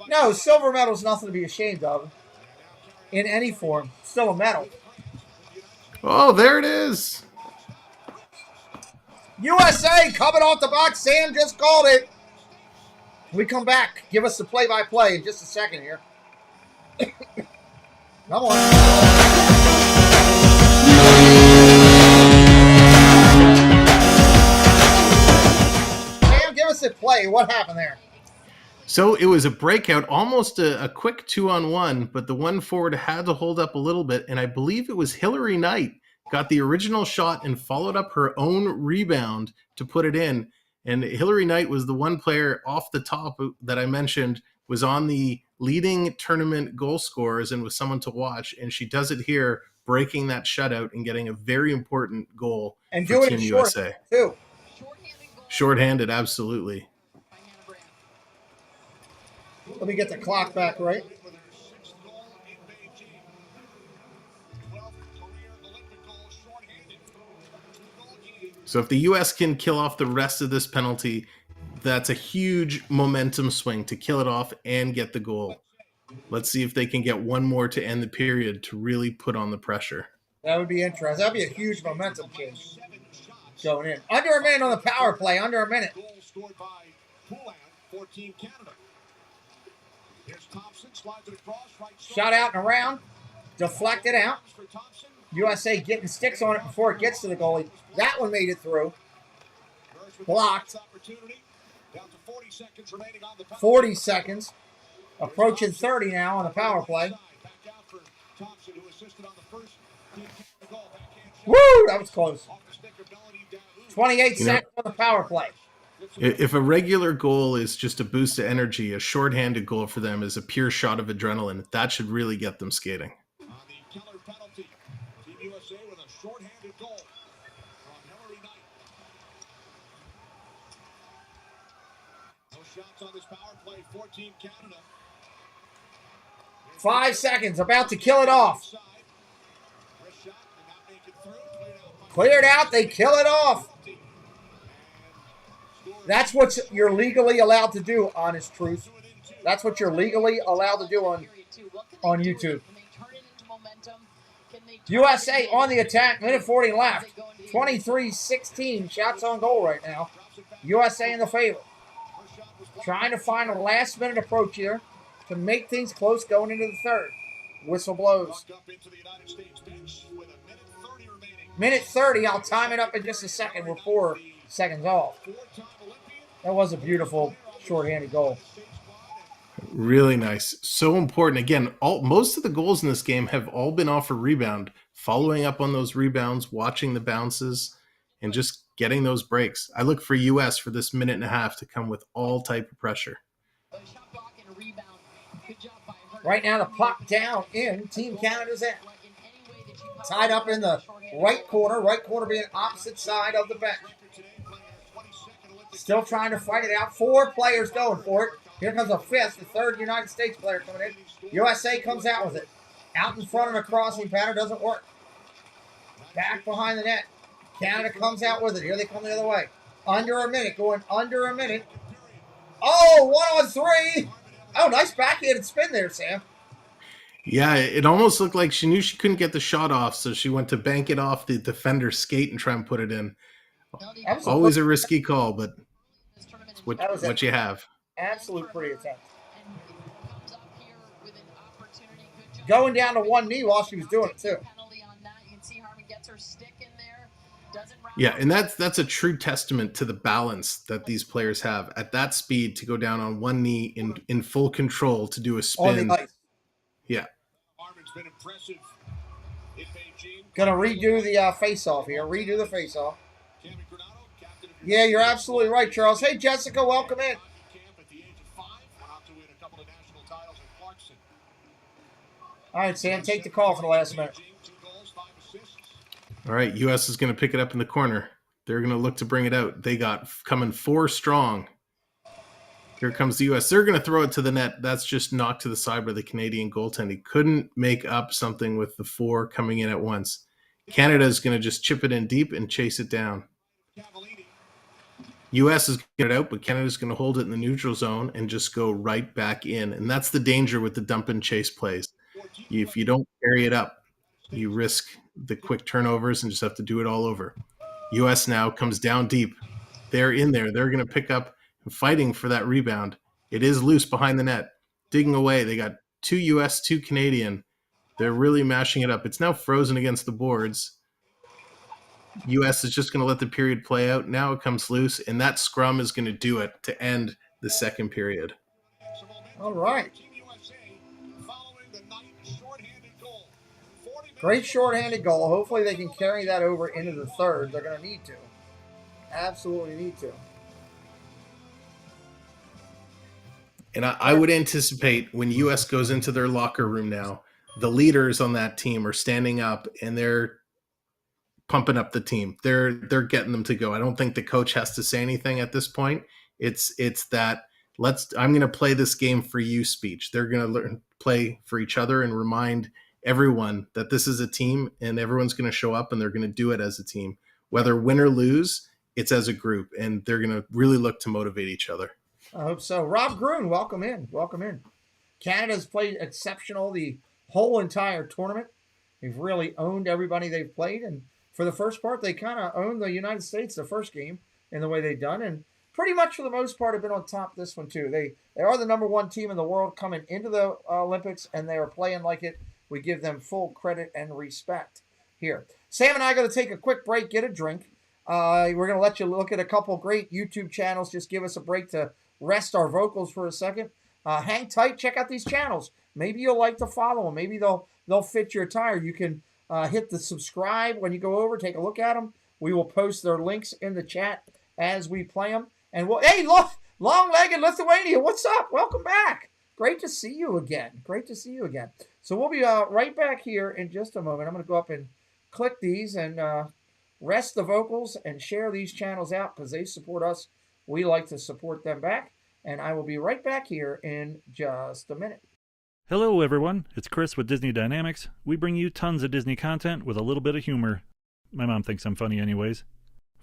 No, silver medal is nothing to be ashamed of. In any form, still a medal. Oh, there it is. USA coming off the box. Sam just called it. We come back. Give us the play-by-play in just a second here. Come on. Sam, give us the play. What happened there? So it was a breakout, almost a quick 2-on-1, but the one forward had to hold up a little bit, and I believe it was Hillary Knight got the original shot and followed up her own rebound to put it in. And Hillary Knight was the one player off the top that I mentioned was on the leading tournament goal scorers and was someone to watch. And she does it here, breaking that shutout and getting a very important goal and for doing Team it USA. Too. Shorthanded, absolutely. Let me get the clock back right. So if the U.S. can kill off the rest of this penalty, that's a huge momentum swing to kill it off and get the goal. Let's see if they can get one more to end the period to really put on the pressure. That would be interesting. That would be a huge momentum change going in. Under a minute on the power play. Under a minute. Shot out and around. Deflected out. USA getting sticks on it before it gets to the goalie. That one made it through. Blocked. 40 seconds. Approaching 30 now on the power play. Woo! That was close. 28 seconds on the power play. If a regular goal is just a boost of energy, a shorthanded goal for them is a pure shot of adrenaline. That should really get them skating. Short-handed goal from Hillary Knight. No shots on this power play for Team Canada. 5 seconds, about to kill it off. Cleared out, they kill it off. That's what you're legally allowed to do, honest truth. That's what you're legally allowed to do on YouTube. USA on the attack, minute 40 left. 23-16, shots on goal right now. USA in the favor. Trying to find a last-minute approach here to make things close going into the third. Whistle blows. Minute 30. I'll time it up in just a second. We're 4 seconds off. That was a beautiful shorthanded goal. Really nice. So important. Again, most of the goals in this game have all been off a rebound, following up on those rebounds, watching the bounces, and just getting those breaks. I look for US for this minute and a half to come with all type of pressure. Right now, the puck down in Team Canada's end. Tied up in the right corner being opposite side of the bench. Still trying to fight it out. 4 players going for it. Here comes a fifth, the third United States player coming in. USA comes out with it. Out in front of a crossing pattern, doesn't work. Back behind the net. Canada comes out with it. Here they come the other way. Under a minute, going under a minute. Oh, 1-on-3. Oh, nice backhanded spin there, Sam. Yeah, it almost looked like she knew she couldn't get the shot off, so she went to bank it off the defender's skate and try and put it in. Always a risky call, but it's what you have. Absolute pretty attempt. Going down to one knee while she was doing it, too. Yeah, and that's a true testament to the balance that these players have. At that speed, to go down on one knee in full control to do a spin. Yeah. Gonna redo the face-off here. Redo the face-off. Yeah, you're absolutely right, Charles. Hey, Jessica, welcome in. All right, Sam, take the call for the last minute. All right, U.S. is going to pick it up in the corner. They're going to look to bring it out. They got coming 4 strong. Here comes the U.S. They're going to throw it to the net. That's just knocked to the side by the Canadian goaltender. He couldn't make up something with the 4 coming in at once. Canada is going to just chip it in deep and chase it down. U.S. is going to get it out, but Canada's going to hold it in the neutral zone and just go right back in. And that's the danger with the dump and chase plays. If you don't carry it up, you risk the quick turnovers and just have to do it all over. U.S. now comes down deep. They're in there. They're going to pick up and fighting for that rebound. It is loose behind the net. Digging away. They got 2 U.S., 2 Canadian. They're really mashing it up. It's now frozen against the boards. U.S. is just going to let the period play out. Now it comes loose, and that scrum is going to do it to end the second period. All right. Great shorthanded goal. Hopefully they can carry that over into the third. They're going to need to. Absolutely need to. And I would anticipate when U.S. goes into their locker room now, the leaders on that team are standing up and they're pumping up the team. They're getting them to go. I don't think the coach has to say anything at this point. It's that I'm going to play this game for you speech. They're going to play for each other and remind everyone that this is a team and everyone's going to show up and they're going to do it as a team. Whether win or lose, it's as a group, and they're going to really look to motivate each other. I hope so. Rob Gruen, welcome in. Welcome in. Canada's played exceptional the whole entire tournament. They've really owned everybody they've played, and for the first part, they kind of owned the United States the first game in the way they've done, and pretty much for the most part have been on top this one too. They are the number 1 team in the world coming into the Olympics, and they are playing like it. We give them full credit and respect here. Sam and I are going to take a quick break, get a drink. We're going to let you look at a couple great YouTube channels. Just give us a break to rest our vocals for a second. Hang tight. Check out these channels. Maybe you'll like to follow them. Maybe they'll fit your attire. You can hit the subscribe when you go over. Take a look at them. We will post their links in the chat as we play them. And hey, long-legged Lithuania, what's up? Welcome back. Great to see you again. Great to see you again. So we'll be right back here in just a moment. I'm going to go up and click these and rest the vocals and share these channels out because they support us. We like to support them back. And I will be right back here in just a minute. Hello, everyone. It's Chris with Disney Dynamics. We bring you tons of Disney content with a little bit of humor. My mom thinks I'm funny anyways.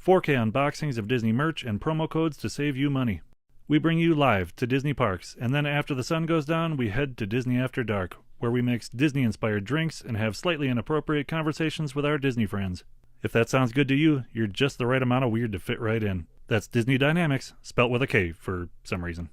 4K unboxings of Disney merch and promo codes to save you money. We bring you live to Disney parks, and then after the sun goes down, we head to Disney After Dark, where we mix Disney-inspired drinks and have slightly inappropriate conversations with our Disney friends. If that sounds good to you, you're just the right amount of weird to fit right in. That's Disney Dynamics, spelt with a K for some reason.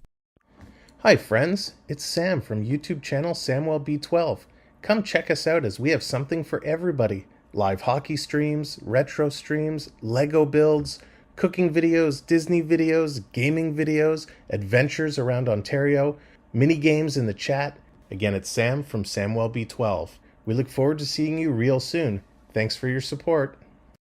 Hi friends, it's Sam from YouTube channel SamwellB12. Come check us out as we have something for everybody. Live hockey streams, retro streams, Lego builds, cooking videos, Disney videos, gaming videos, adventures around Ontario, mini games in the chat. Again, it's Sam from SamwellB12. We look forward to seeing you real soon. Thanks for your support.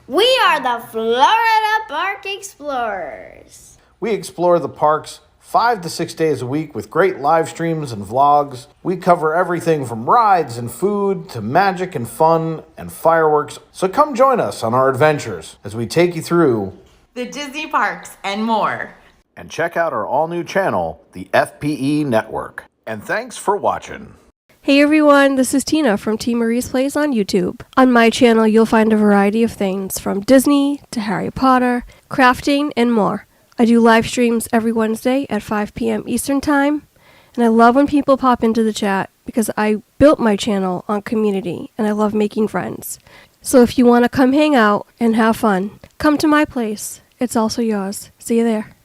We are the Florida Park Explorers. We explore the parks 5 to 6 days a week with great live streams and vlogs. We cover everything from rides and food to magic and fun and fireworks. So come join us on our adventures as we take you through the Disney parks and more. And check out our all-new channel, the FPE Network. And thanks for watching. Hey everyone, this is Tina from T. Marie's Plays on YouTube. On my channel, you'll find a variety of things from Disney to Harry Potter, crafting, and more. I do live streams every Wednesday at 5 p.m. Eastern Time, and I love when people pop into the chat because I built my channel on community and I love making friends. So if you want to come hang out and have fun, come to my place. It's also yours. See you there.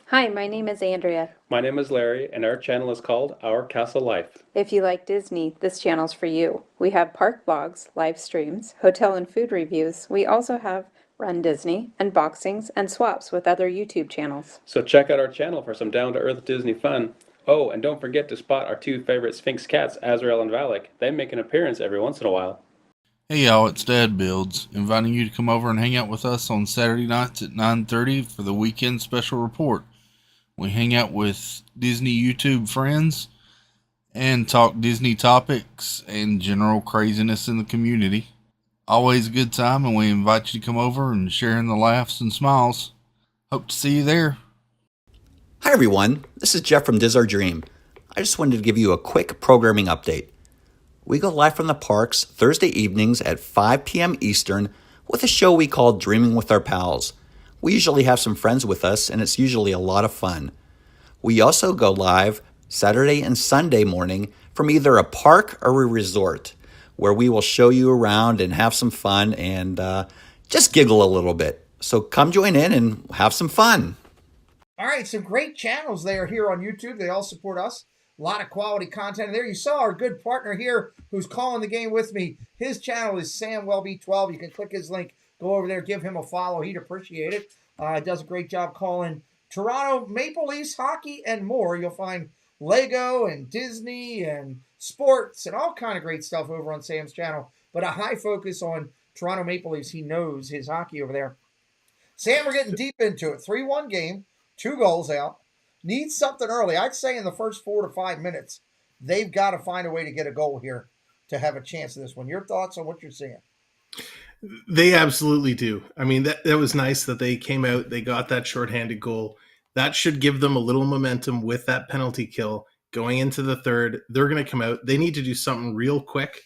Hi, my name is Andrea. My name is Larry, and our channel is called Our Castle Life. If you like Disney, this channel's for you. We have park vlogs, live streams, hotel and food reviews. We also have Run Disney, unboxings, and swaps with other YouTube channels. So check out our channel for some down-to-earth Disney fun. Oh, and don't forget to spot our two favorite Sphinx cats, Azrael and Valak. They make an appearance every once in a while. Hey y'all, it's Dad Builds, inviting you to come over and hang out with us on Saturday nights at 9:30 for the weekend special report. We hang out with Disney YouTube friends and talk Disney topics and general craziness in the community. Always a good time, and we invite you to come over and share in the laughs and smiles. Hope to see you there. Hi everyone, this is Jeff from Diz Our Dream. I just wanted to give you a quick programming update. We go live from the parks Thursday evenings at 5 p.m. Eastern with a show we call Dreaming with Our Pals. We usually have some friends with us, and it's usually a lot of fun. We also go live Saturday and Sunday morning from either a park or a resort, where we will show you around and have some fun and just giggle a little bit. So come join in and have some fun. All right, some great channels there here on YouTube. They all support us. A lot of quality content there. You saw our good partner here who's calling the game with me. His channel is SamWellB12. You can click his link. Go over there, give him a follow. He'd appreciate it. Does a great job calling Toronto Maple Leafs hockey and more. You'll find Lego and Disney and sports and all kind of great stuff over on Sam's channel. But a high focus on Toronto Maple Leafs. He knows his hockey over there. Sam, we're getting deep into it. 3-1 game, 2 goals out. Needs something early. I'd say in the first 4 to 5 minutes, they've got to find a way to get a goal here to have a chance in this one. Your thoughts on what you're seeing? They absolutely do. I mean, that was nice that they came out, they got that shorthanded goal. That should give them a little momentum with that penalty kill going into the third. They're going to come out. They need to do something real quick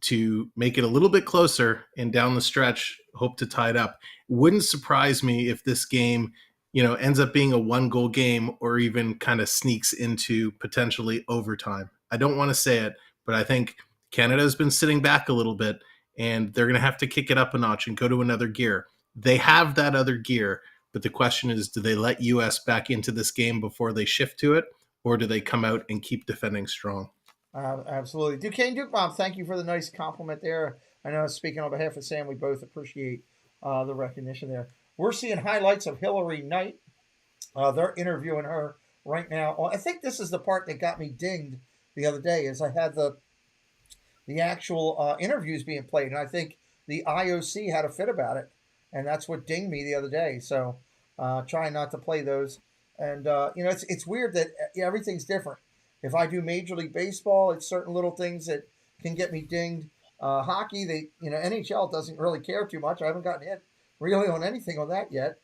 to make it a little bit closer, and down the stretch, hope to tie it up. Wouldn't surprise me if this game, ends up being a 1-goal game or even kind of sneaks into potentially overtime. I don't want to say it, but I think Canada has been sitting back a little bit, and they're going to have to kick it up a notch and go to another gear. They have that other gear, but the question is, do they let U.S. back into this game before they shift to it, or do they come out and keep defending strong? Absolutely. Duquesne Duke Mom, thank you for the nice compliment there. I know, speaking on behalf of Sam, we both appreciate the recognition there. We're seeing highlights of Hillary Knight. They're interviewing her right now. I think this is the part that got me dinged the other day, is I had the actual interviews being played, and I think the IOC had a fit about it, and that's what dinged me the other day. So trying not to play those. And, it's weird that everything's different. If I do Major League Baseball, it's certain little things that can get me dinged. Hockey, NHL doesn't really care too much. I haven't gotten hit really on anything on that yet,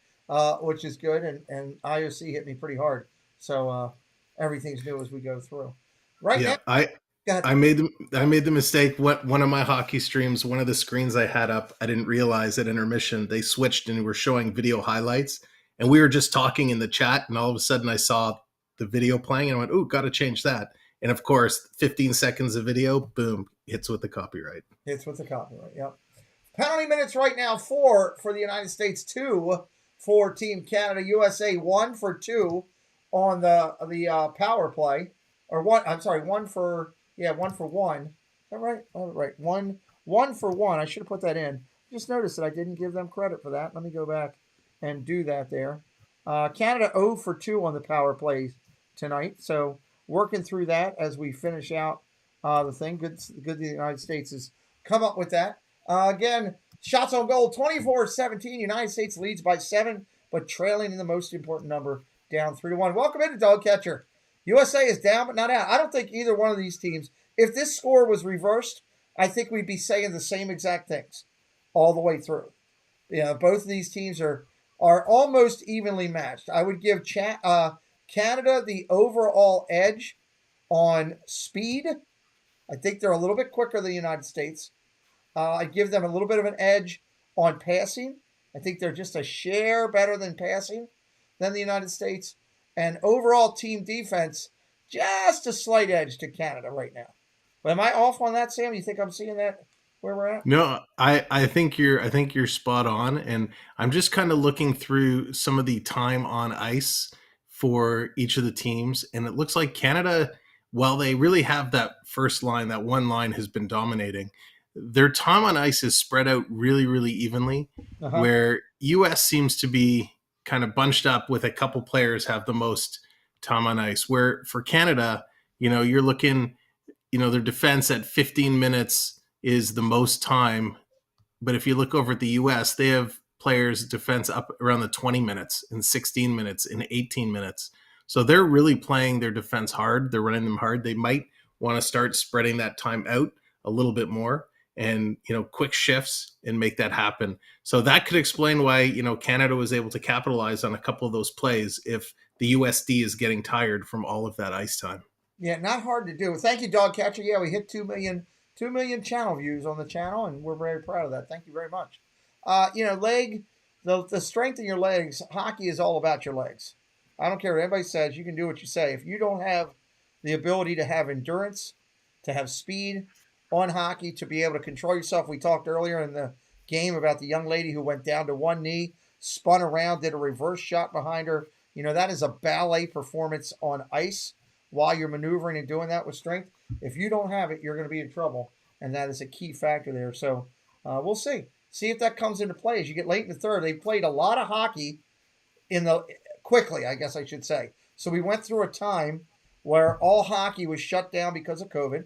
which is good. And IOC hit me pretty hard. So everything's new as we go through. Now, I made the mistake. One of my hockey streams, one of the screens I had up, I didn't realize at intermission they switched and were showing video highlights, and we were just talking in the chat, and all of a sudden I saw the video playing, and I went, "Ooh, got to change that." And of course, 15 seconds of video, boom, hits with the copyright. Yep. Penalty minutes right now, 4 for the United States, 2 for Team Canada. USA 1 for 2 on the power play, or one. I'm sorry, 1 for 1. Is that right? Oh, right. One for 1. I should have put that in. Just noticed that I didn't give them credit for that. Let me go back and do that there. Canada 0 for 2 on the power plays tonight. So working through that as we finish out the thing. Good the United States has come up with that. Again, shots on goal, 24-17. United States leads by 7, but trailing in the most important number, down 3-1. Welcome into Dog Catcher. USA is down, but not out. I don't think either one of these teams, if this score was reversed, I think we'd be saying the same exact things all the way through. Both of these teams are almost evenly matched. I would give Canada the overall edge on speed. I think they're a little bit quicker than the United States. I give them a little bit of an edge on passing. I think they're just a share better than passing than the United States. And overall team defense, just a slight edge to Canada right now. But am I off on that, Sam? You think I'm seeing that where we're at? No, I think you're spot on, and I'm just kind of looking through some of the time on ice for each of the teams, and it looks like Canada, while they really have that first line, that one line has been dominating, their time on ice is spread out really, really evenly, where US seems to be kind of bunched up with a couple players have the most time on ice, where for Canada, you're looking, their defense at 15 minutes is the most time. But if you look over at the US, they have players defense up around the 20 minutes and 16 minutes and 18 minutes. So they're really playing their defense hard. They're running them hard. They might want to start spreading that time out a little bit more and, quick shifts and make that happen. So that could explain why, Canada was able to capitalize on a couple of those plays if the USD is getting tired from all of that ice time. Yeah, not hard to do. Thank you, Dog Catcher. Yeah, we hit 2 million channel views on the channel, and we're very proud of that. Thank you very much. The strength in your legs, hockey is all about your legs. I don't care what anybody says, you can do what you say. If you don't have the ability to have endurance, to have speed on hockey, to be able to control yourself. We talked earlier in the game about the young lady who went down to one knee, spun around, did a reverse shot behind her. That is a ballet performance on ice while you're maneuvering and doing that with strength. If you don't have it, you're going to be in trouble, and that is a key factor there. So we'll see. See if that comes into play as you get late in the third. They played a lot of hockey quickly, I guess I should say. So we went through a time where all hockey was shut down because of COVID.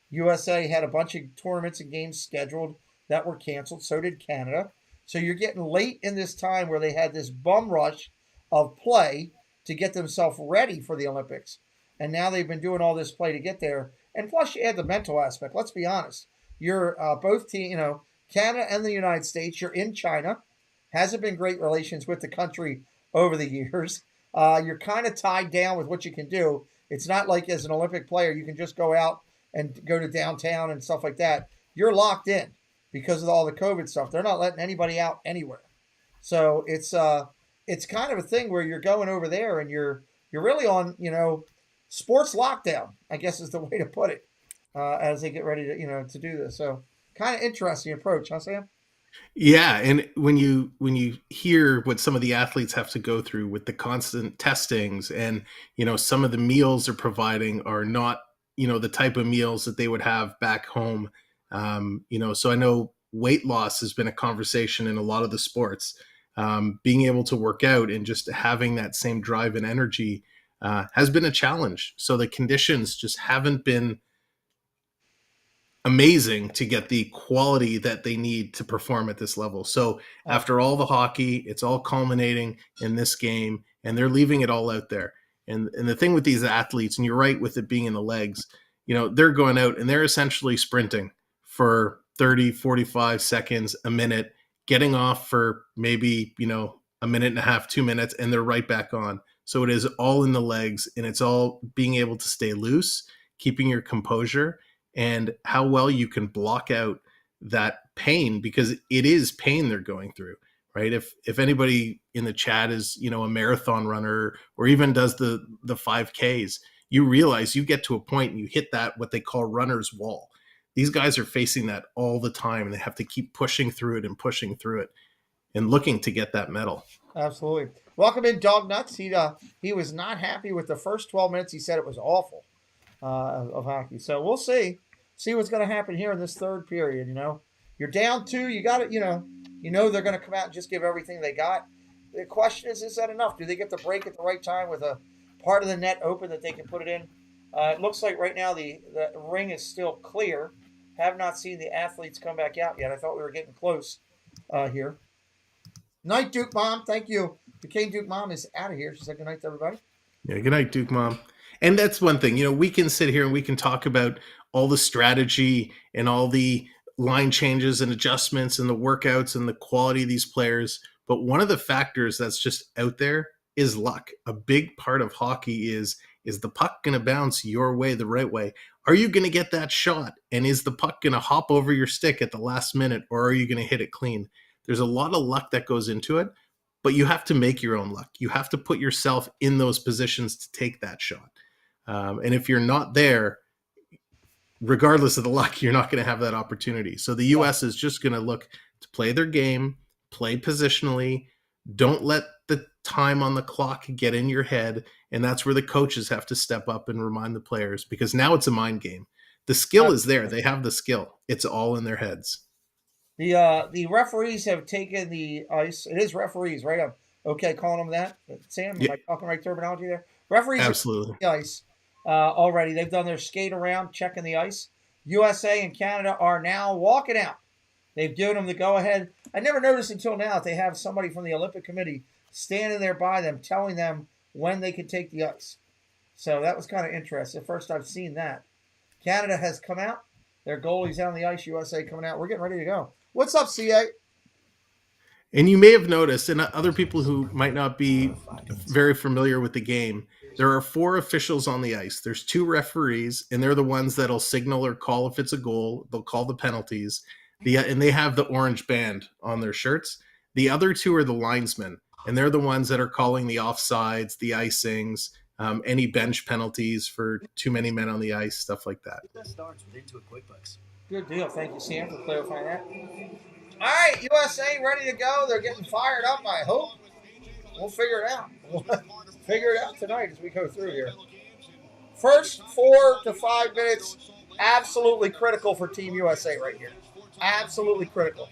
USA had a bunch of tournaments and games scheduled that were canceled. So did Canada. So you're getting late in this time where they had this bum rush of play to get themselves ready for the Olympics. And now they've been doing all this play to get there. And plus you add the mental aspect. Let's be honest. You're both team, Canada and the United States. You're in China. Hasn't been great relations with the country over the years. You're kind of tied down with what you can do. It's not like as an Olympic player, you can just go out and go to downtown and stuff like that. You're locked in because of all the COVID stuff. They're not letting anybody out anywhere. So it's kind of a thing where you're going over there and you're really on, sports lockdown, I guess is the way to put it, as they get ready to, to do this. So kind of interesting approach, huh, Sam? Yeah, and when you hear what some of the athletes have to go through with the constant testings and, some of the meals they're providing are not, the type of meals that they would have back home. So I know weight loss has been a conversation in a lot of the sports. Being able to work out and just having that same drive and energy has been a challenge. So the conditions just haven't been amazing to get the quality that they need to perform at this level. So after all the hockey, it's all culminating in this game, and they're leaving it all out there. And the thing with these athletes, and you're right with it being in the legs, they're going out and they're essentially sprinting for 30, 45 seconds, a minute, getting off for maybe, a minute and a half, 2 minutes, and they're right back on. So it is all in the legs, and it's all being able to stay loose, keeping your composure, and how well you can block out that pain, because it is pain they're going through, right? If anybody in the chat is, a marathon runner or even does the 5Ks, you realize you get to a point and you hit that, what they call runner's wall. These guys are facing that all the time, and they have to keep pushing through it and looking to get that medal. Absolutely. Welcome in, Dog Nuts. He was not happy with the first 12 minutes. He said it was awful of hockey. So we'll see what's going to happen here in this third period. You're down 2. You got it. They're going to come out and just give everything they got. The question is that enough? Do they get the break at the right time with a part of the net open that they can put it in? It looks like right now the ring is still clear. Have not seen the athletes come back out yet. I thought we were getting close here. Night, Duke Mom. Thank you. The King Duke Mom is out of here. She said good night to everybody. Yeah, good night, Duke Mom. And that's one thing. We can sit here and we can talk about all the strategy and all the line changes and adjustments and the workouts and the quality of these players. But one of the factors that's just out there is luck. A big part of hockey is the puck going to bounce your way the right way? Are you going to get that shot? And is the puck going to hop over your stick at the last minute, or are you going to hit it clean? There's a lot of luck that goes into it, but you have to make your own luck. You have to put yourself in those positions to take that shot. And if you're not there, regardless of the luck, you're not going to have that opportunity. So the U.S. is just going to look to play their game, play positionally. Don't let the time on the clock get in your head. And that's where the coaches have to step up and remind the players, because now it's a mind game. The skill is there. They have the skill. It's all in their heads. The referees have taken the ice. It is referees, right? I'm okay calling them that. Sam, am I talking right terminology there? Referees absolutely the ice already. They've done their skate around, checking the ice. USA and Canada are now walking out. They've given them the go-ahead. I never noticed until now that they have somebody from the Olympic Committee standing there by them, telling them when they can take the ice. So that was kind of interesting. First I've seen that. Canada has come out. Their goalie's out on the ice. USA coming out. We're getting ready to go. What's up, CA? And you may have noticed, and other people who might not be very familiar with the game, there are 4 officials on the ice. There's 2 referees, and they're the ones that'll signal or call if it's a goal. They'll call the penalties. And they have the orange band on their shirts. The other 2 are the linesmen, and they're the ones that are calling the offsides, the icings, any bench penalties for too many men on the ice, stuff like that. That starts with Intuit QuickBooks. Good deal. Thank you, Sam, for clarifying that. All right, USA ready to go. They're getting fired up, I hope. We'll figure it out. We'll figure it out tonight as we go through here. First 4 to 5 minutes, absolutely critical for Team USA right here. Absolutely critical.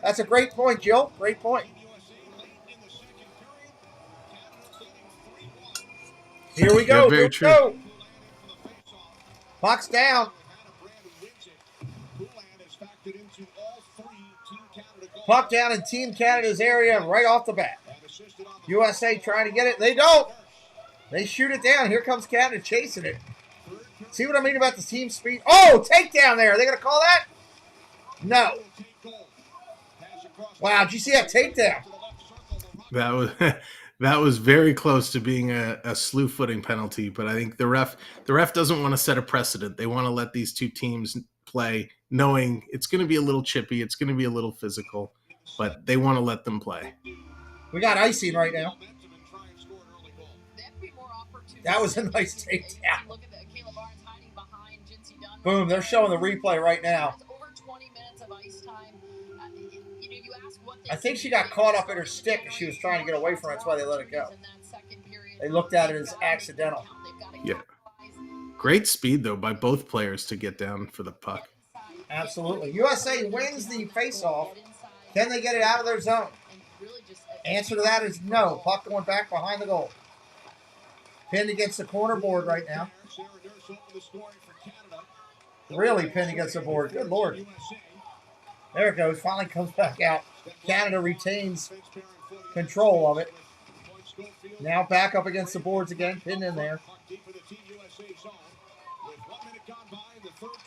That's a great point, Jill. Great point. Here we go. Yeah, very true. Go. Puck's down. Puck down in Team Canada's area right off the bat. USA trying to get it. They don't. They shoot it down. Here comes Canada chasing it. See what I mean about the team speed? Oh, takedown there. Are they going to call that? No. Wow, did you see that takedown? That was very close to being a slew footing penalty, but I think the ref doesn't want to set a precedent. They want to let these 2 teams play, knowing it's going to be a little chippy, it's going to be a little physical, but they want to let them play. We got icing right now. That was a nice takedown. Boom, they're showing the replay right now. I think she got caught up in her stick as she was trying to get away from it. That's why they let it go. They looked at it as accidental. Yeah. Great speed, though, by both players to get down for the puck. Absolutely. USA wins the faceoff. Can they get it out of their zone? Answer to that is no. Puck going back behind the goal. Pinned against the corner board right now. Really pinned against the board. Good Lord. There it goes. Finally comes back out. Canada retains control of it. Now back up against the boards again. Pinned in there.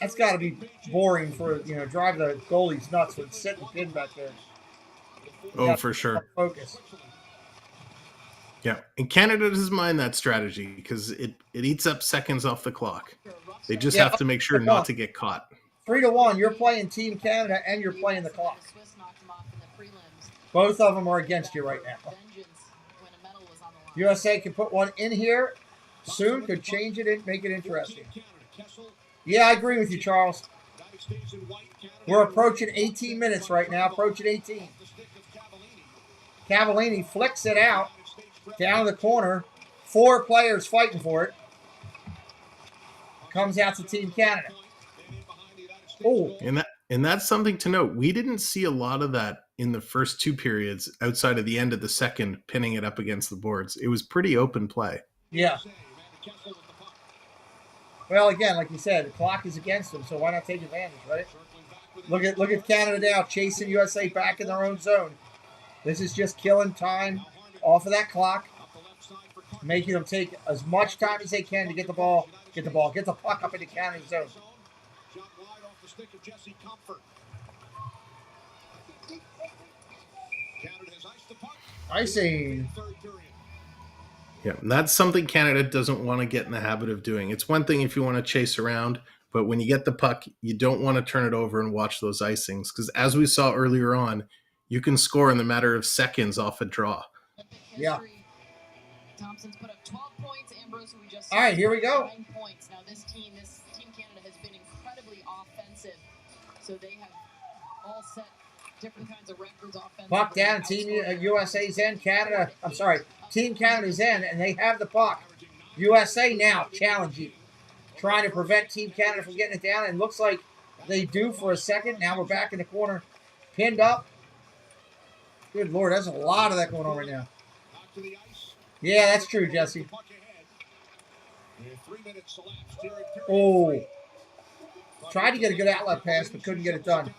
That's got to be boring for, drive the goalies nuts with sitting pinned back there. Oh, for sure. Focus. Yeah, and Canada doesn't mind that strategy because it eats up seconds off the clock. They just have to make sure not to get caught. 3-1. You're playing Team Canada and you're playing the clock. Both of them are against you right now. USA can put one in here soon. Could change it and make it interesting. Yeah, I agree with you, Charles. We're approaching 18 minutes right now. Approaching 18. Cavallini flicks it out down the corner. 4 players fighting for it. Comes out to Team Canada. Oh, and that's something to note. We didn't see a lot of that in the first 2 periods outside of the end of the second, pinning it up against the boards. It was pretty open play. Yeah. Well, again, like you said, the clock is against them, so why not take advantage, right? Look at Canada now chasing USA back in their own zone. This is just killing time off of that clock, making them take as much time as they can to get the puck up into Canada's zone. Icing. Yeah, and that's something Canada doesn't want to get in the habit of doing. It's one thing if you want to chase around, but when you get the puck, you don't want to turn it over and watch those icings. Because as we saw earlier on, you can score in the matter of seconds off a draw. Yeah. Thompson's put up 12 points. Ambrose, who we just all right, here we go. 9 points. Now this team Canada has been incredibly offensive. So they have all set different kinds of records offensively. Puck down, Team USA's end. Team Canada's end, and they have the puck. USA now challenging, trying to prevent Team Canada from getting it down, and looks like they do for a second. Now we're back in the corner, pinned up. Good Lord, there's a lot of that going on right now. Yeah, that's true, Jesse. Oh. Tried to get a good outlet pass, but couldn't get it done.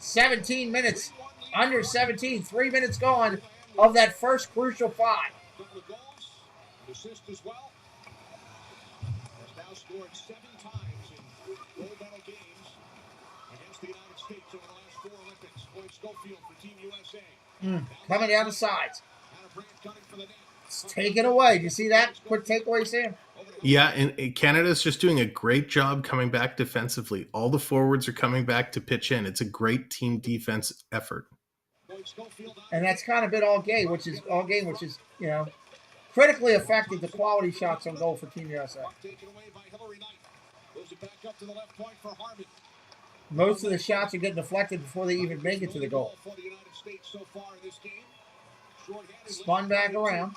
17 minutes, under 17, 3 minutes gone of that first crucial 5. Assist as well. Has now scored 7 times in gold medal games against the United States over the last 4 Olympics. Boyd Schofield for Team USA. Coming down the sides. Take it away. Do you see that quick takeaway, Sam? Yeah, and Canada's just doing a great job coming back defensively. All the forwards are coming back to pitch in. It's a great team defense effort. And that's kind of been all game, which is critically affected the quality shots on goal for Team USA. Most of the shots are getting deflected before they even make it to the goal. Spun back around.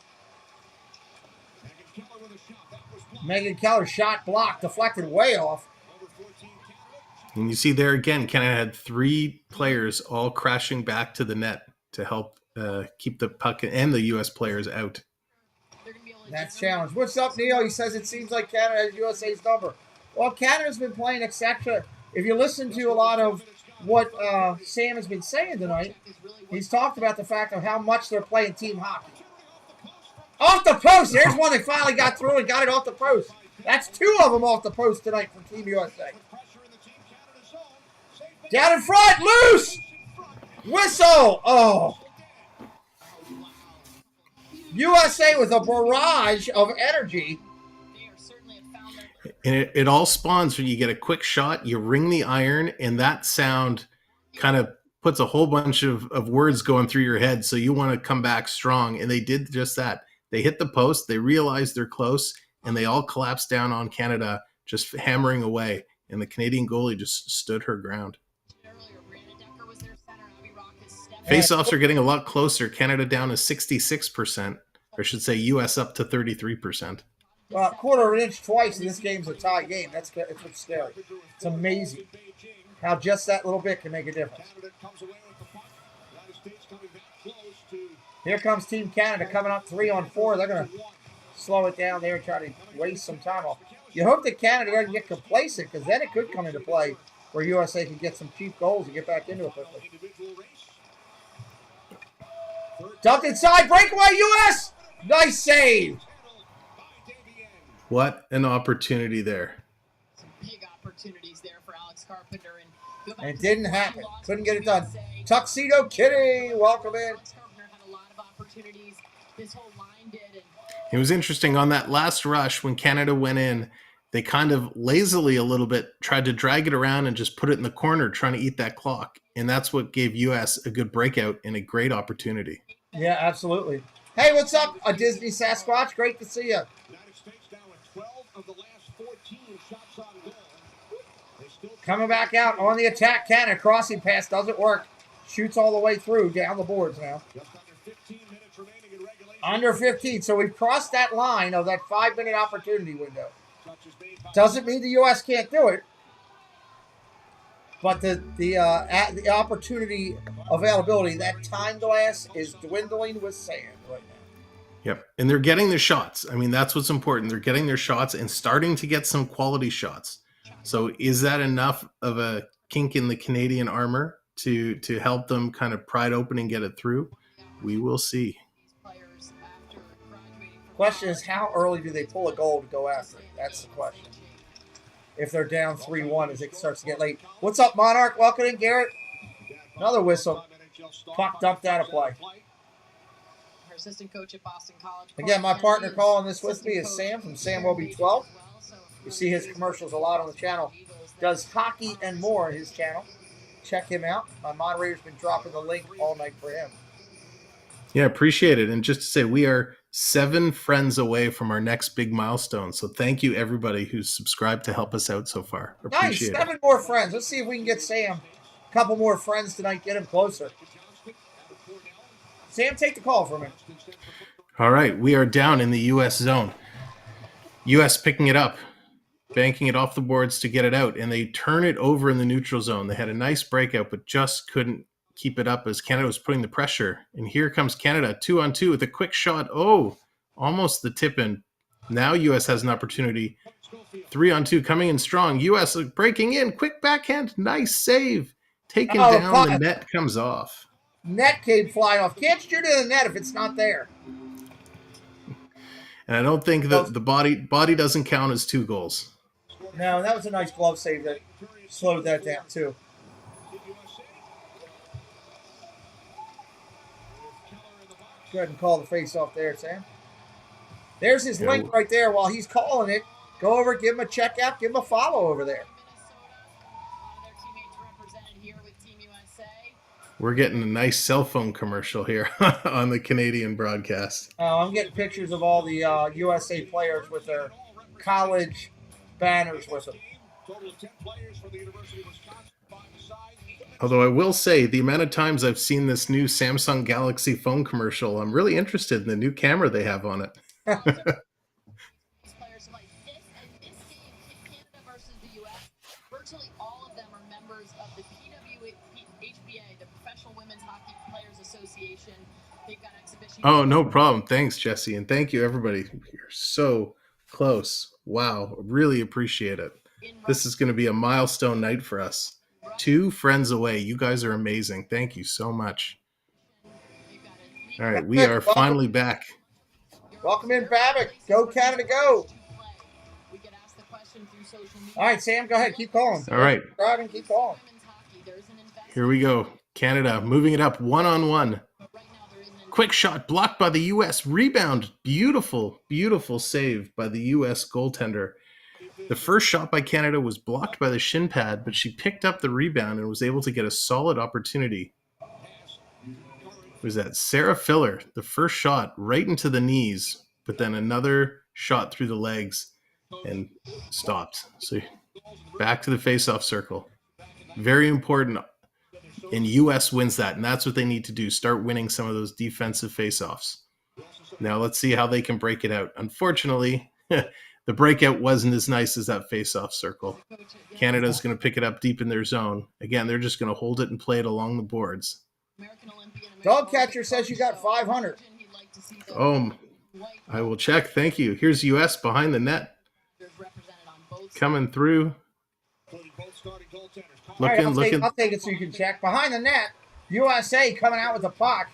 Megan Keller shot blocked, deflected way off. And you see there again, Canada had 3 players all crashing back to the net to help keep the puck and the U.S. players out. That's challenge. What's up, Neil? He says it seems like Canada has USA's number. Well, Canada's been playing exceptional. If you listen to a lot of what Sam has been saying tonight, he's talked about the fact of how much they're playing team hockey. Off the post. There's one they finally got through and got it off the post. That's 2 of them off the post tonight for Team USA. Down in front, loose. Whistle. Oh. USA with a barrage of energy. And it all spawns when you get a quick shot, you ring the iron, and that sound kind of puts a whole bunch of words going through your head. So you want to come back strong. And they did just that. They hit the post, they realized they're close, and they all collapsed down on Canada, just hammering away. And the Canadian goalie just stood her ground. Faceoffs are getting a lot closer. Canada down to 66%, or I should say US up to 33%. Well, quarter of an inch twice, and this game's a tie game. That's what's scary. It's amazing how just that little bit can make a difference. Here comes Team Canada coming up 3-on-4. They're going to slow it down there and try to waste some time off. You hope that Canada doesn't get complacent, because then it could come into play where USA can get some cheap goals and get back into it quickly. Dumped inside, breakaway, U.S. Nice save. What an opportunity there. Some big opportunities there for Alex Carpenter. And it didn't happen. Couldn't get it done. Tuxedo Kitty, welcome in. Alex Carpenter had a lot of opportunities. This whole line did. It was interesting on that last rush when Canada went in, they kind of lazily a little bit tried to drag it around and just put it in the corner trying to eat that clock. And that's what gave U.S. a good breakout and a great opportunity. Yeah, absolutely. Hey, what's up, a Disney Sasquatch? Great to see you. Coming back out on the attack, Canada. Crossing pass doesn't work. Shoots all the way through, down the boards now. Under 15. So we've crossed that line of that 5-minute opportunity window. Doesn't mean the U.S. can't do it. But the opportunity availability, that time glass is dwindling with sand right now. Yep. And they're getting their shots. I mean, that's what's important. They're getting their shots and starting to get some quality shots. So is that enough of a kink in the Canadian armor to help them kind of pry it open and get it through? We will see. Question is, how early do they pull a goal to go after it? That's the question. If they're down 3-1 as it starts to get late. What's up, Monarch? Welcome in, Garrett. Another whistle. Puck dumped out of play. Her assistant coach at Boston College. Again, my partner calling this with me is Sam from Sam will be 12. You see his commercials a lot on the channel. Does hockey and more on his channel. Check him out. My moderator's been dropping the link all night for him. Yeah, appreciate it. And just to say, we are 7 friends away from our next big milestone. So thank you, everybody who's subscribed to help us out so far. Appreciate nice. 7 more friends. Let's see if we can get Sam a couple more friends tonight, get him closer. Sam, take the call from him. All right, we are down in the U.S. zone. U.S. picking it up, banking it off the boards to get it out, and they turn it over in the neutral zone. They had a nice breakout, but just couldn't keep it up as Canada was putting the pressure. And here comes Canada, 2-on-2 with a quick shot. Oh, almost the tip in. Now U.S. has an opportunity. 3-on-2 coming in strong. U.S. breaking in. Quick backhand. Nice save. Taken down. The net comes off. Net came flying off. Can't shoot it in the net if it's not there. And I don't think that the body doesn't count as 2 goals. No, that was a nice glove save that slowed that down too. Go ahead and call the face-off there, Sam. There's his link right there while he's calling it. Go over, give him a check out, give him a follow over there. We're getting a nice cell phone commercial here on the Canadian broadcast. I'm getting pictures of all the USA players with their college banners with them. Although I will say, the amount of times I've seen this new Samsung Galaxy phone commercial, I'm really interested in the new camera they have on it. Virtually all of them are members of the PWHPA, the Professional Women's Hockey Players Association. They've got exhibitions. Oh, no problem. Thanks, Jesse. And thank you, everybody. You're so close. Wow. Really appreciate it. This is going to be a milestone night for us. 2 friends away. You guys are amazing. Thank you so much. All right. We are finally back. Welcome in, Babbitt. Go, Canada, go. All right, Sam, go ahead. Keep calling. All right. Driving, keep calling. Here we go. Canada moving it up 1-on-1. Quick shot blocked by the U.S. Rebound. Beautiful, beautiful save by the U.S. goaltender. The first shot by Canada was blocked by the shin pad, but she picked up the rebound and was able to get a solid opportunity. Was that Sarah Filler? The first shot right into the knees, but then another shot through the legs and stopped. So back to the face-off circle. Very important. And U.S. wins that, and that's what they need to do. Start winning some of those defensive face-offs. Now let's see how they can break it out. Unfortunately, the breakout wasn't as nice as that face-off circle. Canada's going to pick it up deep in their zone. Again, they're just going to hold it and play it along the boards. Dog catcher says you got 500. Oh, I will check. Thank you. Here's U.S. behind the net. Coming through. Looking. I'll take it so you can check. Behind the net, USA coming out with the puck.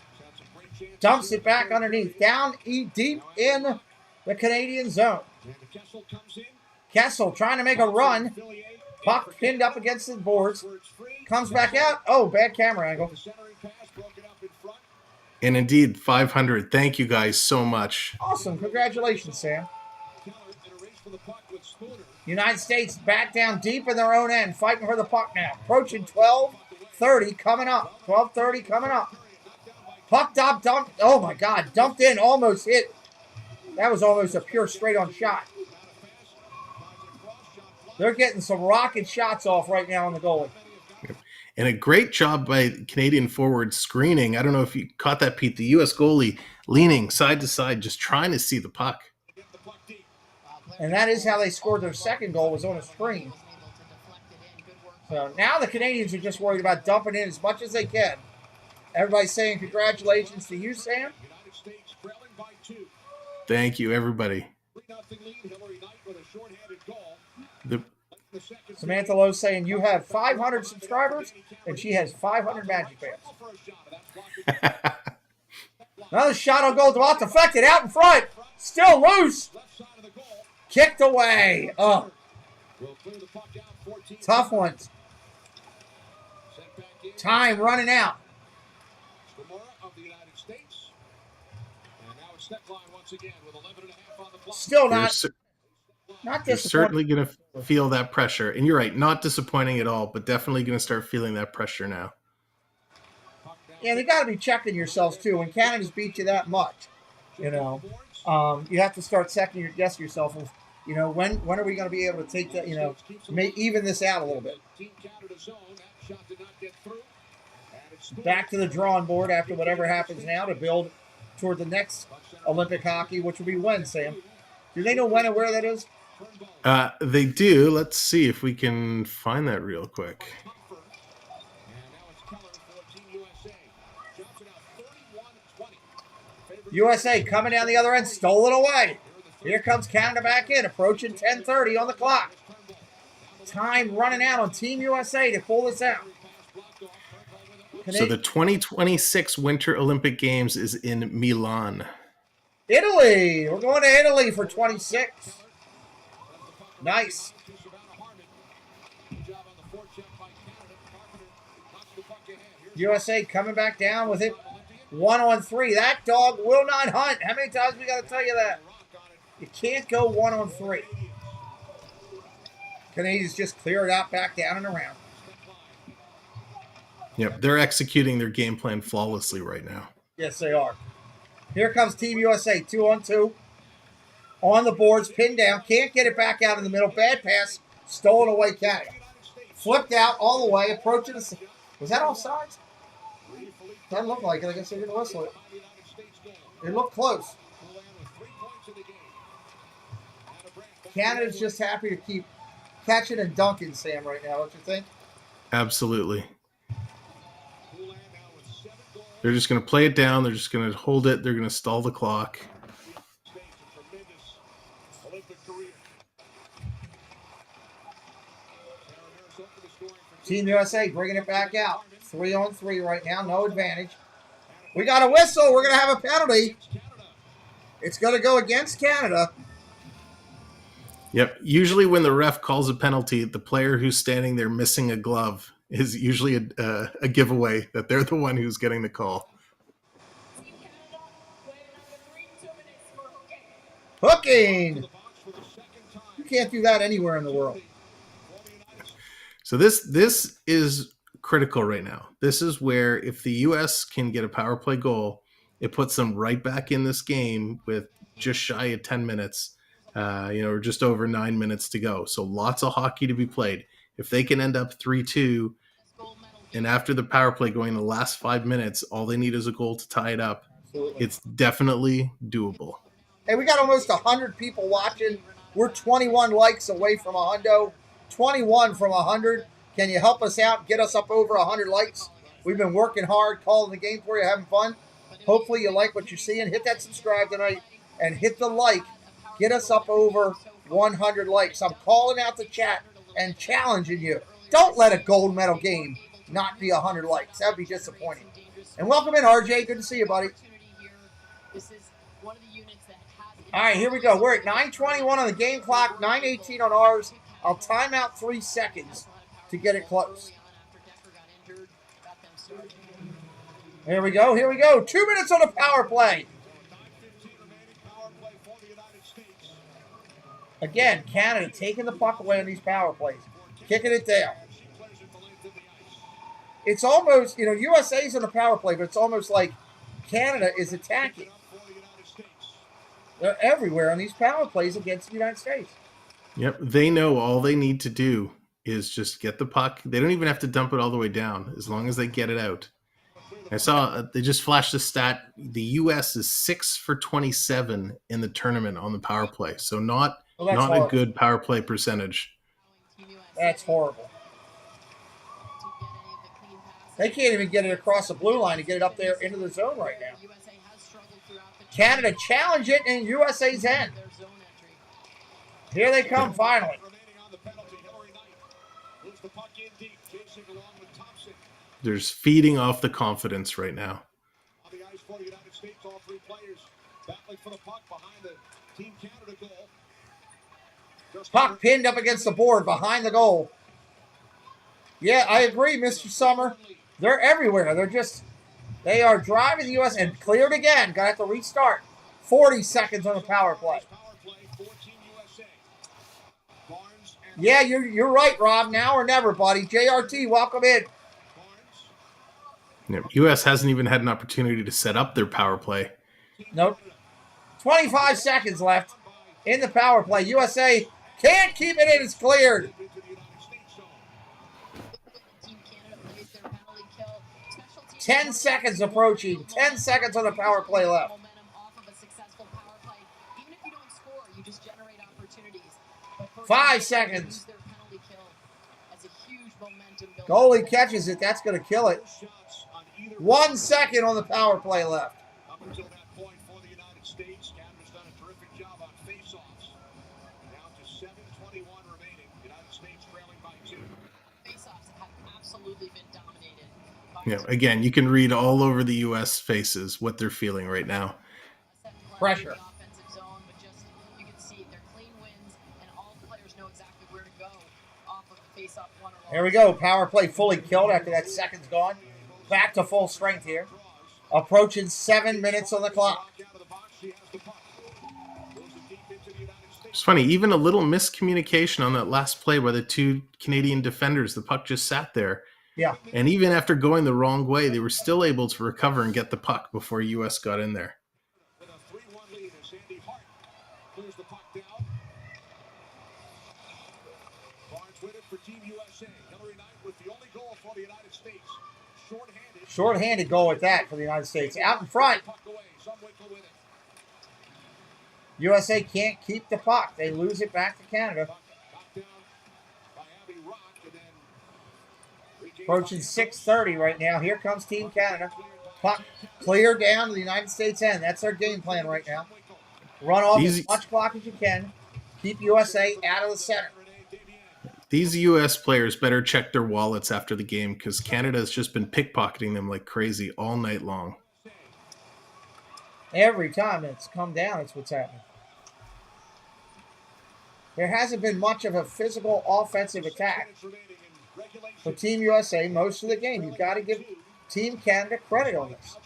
Dumps it back underneath. Down deep in the Canadian zone. Kessel trying to make a run. Puck pinned up against the boards. Comes back out. Oh, bad camera angle. And indeed, 500. Thank you guys so much. Awesome. Congratulations, Sam. United States back down deep in their own end, fighting for the puck now. Approaching 12:30 coming up. 12:30 coming up. Puck dumped. Oh, my God. Dumped in. Almost hit. That was almost a pure straight-on shot. They're getting some rocket shots off right now on the goalie. And a great job by Canadian forward screening. I don't know if you caught that, Pete. The U.S. goalie leaning side to side, just trying to see the puck. And that is how they scored their second goal, was on a screen. So now the Canadians are just worried about dumping in as much as they can. Everybody's saying congratulations to you, Sam. Thank you, everybody. Samantha Lowe saying you have 500 subscribers and she has 500 Magic fans. Another shot on goal, about deflected out in front. Still loose. Kicked away. Oh. Tough ones. Time running out. Still not. You're certainly going to feel that pressure. And you're right, not disappointing at all, but definitely going to start feeling that pressure now. Yeah, they got to be checking yourselves, too. When Canada's beat you that much, you know, you have to start second guessing yourself. Of, you know, when are we going to be able to take that, you know, even this out a little bit? Back to the drawing board after whatever happens now to build toward the next Olympic hockey, which will be when, Sam? Do they know when and where that is? They do. Let's see if we can find that real quick. USA coming down the other end, stole it away. Here comes Canada back in, approaching 10:30 on the clock. Time running out on Team USA to pull this out. So the 2026 Winter Olympic Games is in Milan. Italy. We're going to Italy for 26. Nice. USA coming back down with it. 1-on-3. That dog will not hunt. How many times we got to tell you that? You can't go 1-on-3. Canadians just clear it out, back down and around. Yep, they're executing their game plan flawlessly right now. Yes, they are. Here comes Team USA, 2-on-2. On the boards, pinned down. Can't get it back out in the middle. Bad pass. Stolen away, Canada. Flipped out all the way. Approaching the... Was that offsides? Doesn't look like it. I guess they didn't whistle it. It looked close. Canada's just happy to keep catching and dunking, Sam, right now. Don't you think? Absolutely. They're just going to play it down. They're just going to hold it. They're going to stall the clock. Team USA bringing it back out. 3-on-3 right now. No advantage. We got a whistle. We're going to have a penalty. It's going to go against Canada. Yep. Usually when the ref calls a penalty, the player who's standing there missing a glove is usually a giveaway that they're the one who's getting the call. Hooking! You can't do that anywhere in the world. So this is critical right now. This is where if the U.S. can get a power play goal, it puts them right back in this game with just shy of 10 minutes, or just over 9 minutes to go. So lots of hockey to be played. If they can end up 3-2, and after the power play going the last 5 minutes, all they need is a goal to tie it up. Absolutely. It's definitely doable. Hey, we got almost 100 people watching. We're 21 likes away from 100. 21 from 100. Can you help us out? Get us up over 100 likes. We've been working hard, calling the game for you, having fun. Hopefully you like what you're seeing. Hit that subscribe tonight and hit the like. Get us up over 100 likes. I'm calling out the chat and challenging you. Don't let a gold medal game not be 100 likes. That would be disappointing. And welcome in, RJ. Good to see you, buddy. All right, here we go. We're at 9:21 on the game clock, 9:18 on ours. I'll time out 3 seconds to get it close. Here we go. 2 minutes on the power play. Again, Canada taking the puck away on these power plays, kicking it down. It's almost, USA's on the power play, but it's almost like Canada is attacking. They're everywhere on these power plays against the United States. Yep, they know all they need to do is just get the puck. They don't even have to dump it all the way down as long as they get it out. I saw they just flashed a stat. The U.S. is 6 for 27 in the tournament on the power play. So not horrible. a good power play percentage. That's horrible. They can't even get it across the blue line to get it up there into the zone right now. Canada challenge it in USA's end. Here they come finally. There's feeding off the confidence right now. On the ice for the United States, all three players battling for the puck behind the Team Canada goal. Puck pinned up against the board behind the goal. Yeah, I agree, Mr. Summer. They're everywhere. They are driving the U.S. and cleared again. Got to have to restart. 40 seconds on the power play. Yeah, you're right, Rob. Now or never, buddy. JRT, welcome in. Yeah, U.S. hasn't even had an opportunity to set up their power play. Nope. 25 seconds left in the power play. USA can't keep it in. It's cleared. 10 seconds approaching. 10 seconds on the power play left. 5 seconds. Goalie catches it. That's going to kill it. 1 second on the power play left. Up until that point for the United States, Canada's done a terrific job on face-offs. Down to 7:21 remaining. United States trailing by 2. Face-offs have absolutely been dominated. Yeah, again, you can read all over the U.S. faces what they're feeling right now. Pressure. You can see they're clean wins, and all players know exactly where to go off of the face-off one. Here we go. Power play fully killed after that second's gone. Back to full strength here. Approaching 7 minutes on the clock. It's funny, even a little miscommunication on that last play by the two Canadian defenders. The puck just sat there. Yeah. And even after going the wrong way, they were still able to recover and get the puck before U.S. got in there. With a 3-1 lead as Sandy Hart clears the puck down. Barnes with it for Team USA. Hillary Knight with the only goal for the United States. Short-handed. Short-handed goal at that for the United States. Out in front. USA can't keep the puck. They lose it back to Canada. Approaching 6:30 right now. Here comes Team Canada. Puck clear down to the United States end. That's their game plan right now. Run off as much clock as you can. Keep USA out of the center. These U.S. players better check their wallets after the game because Canada has just been pickpocketing them like crazy all night long. Every time it's come down, it's what's happening. There hasn't been much of a physical offensive attack for Team USA most of the game. You've got to give Team Canada credit on this.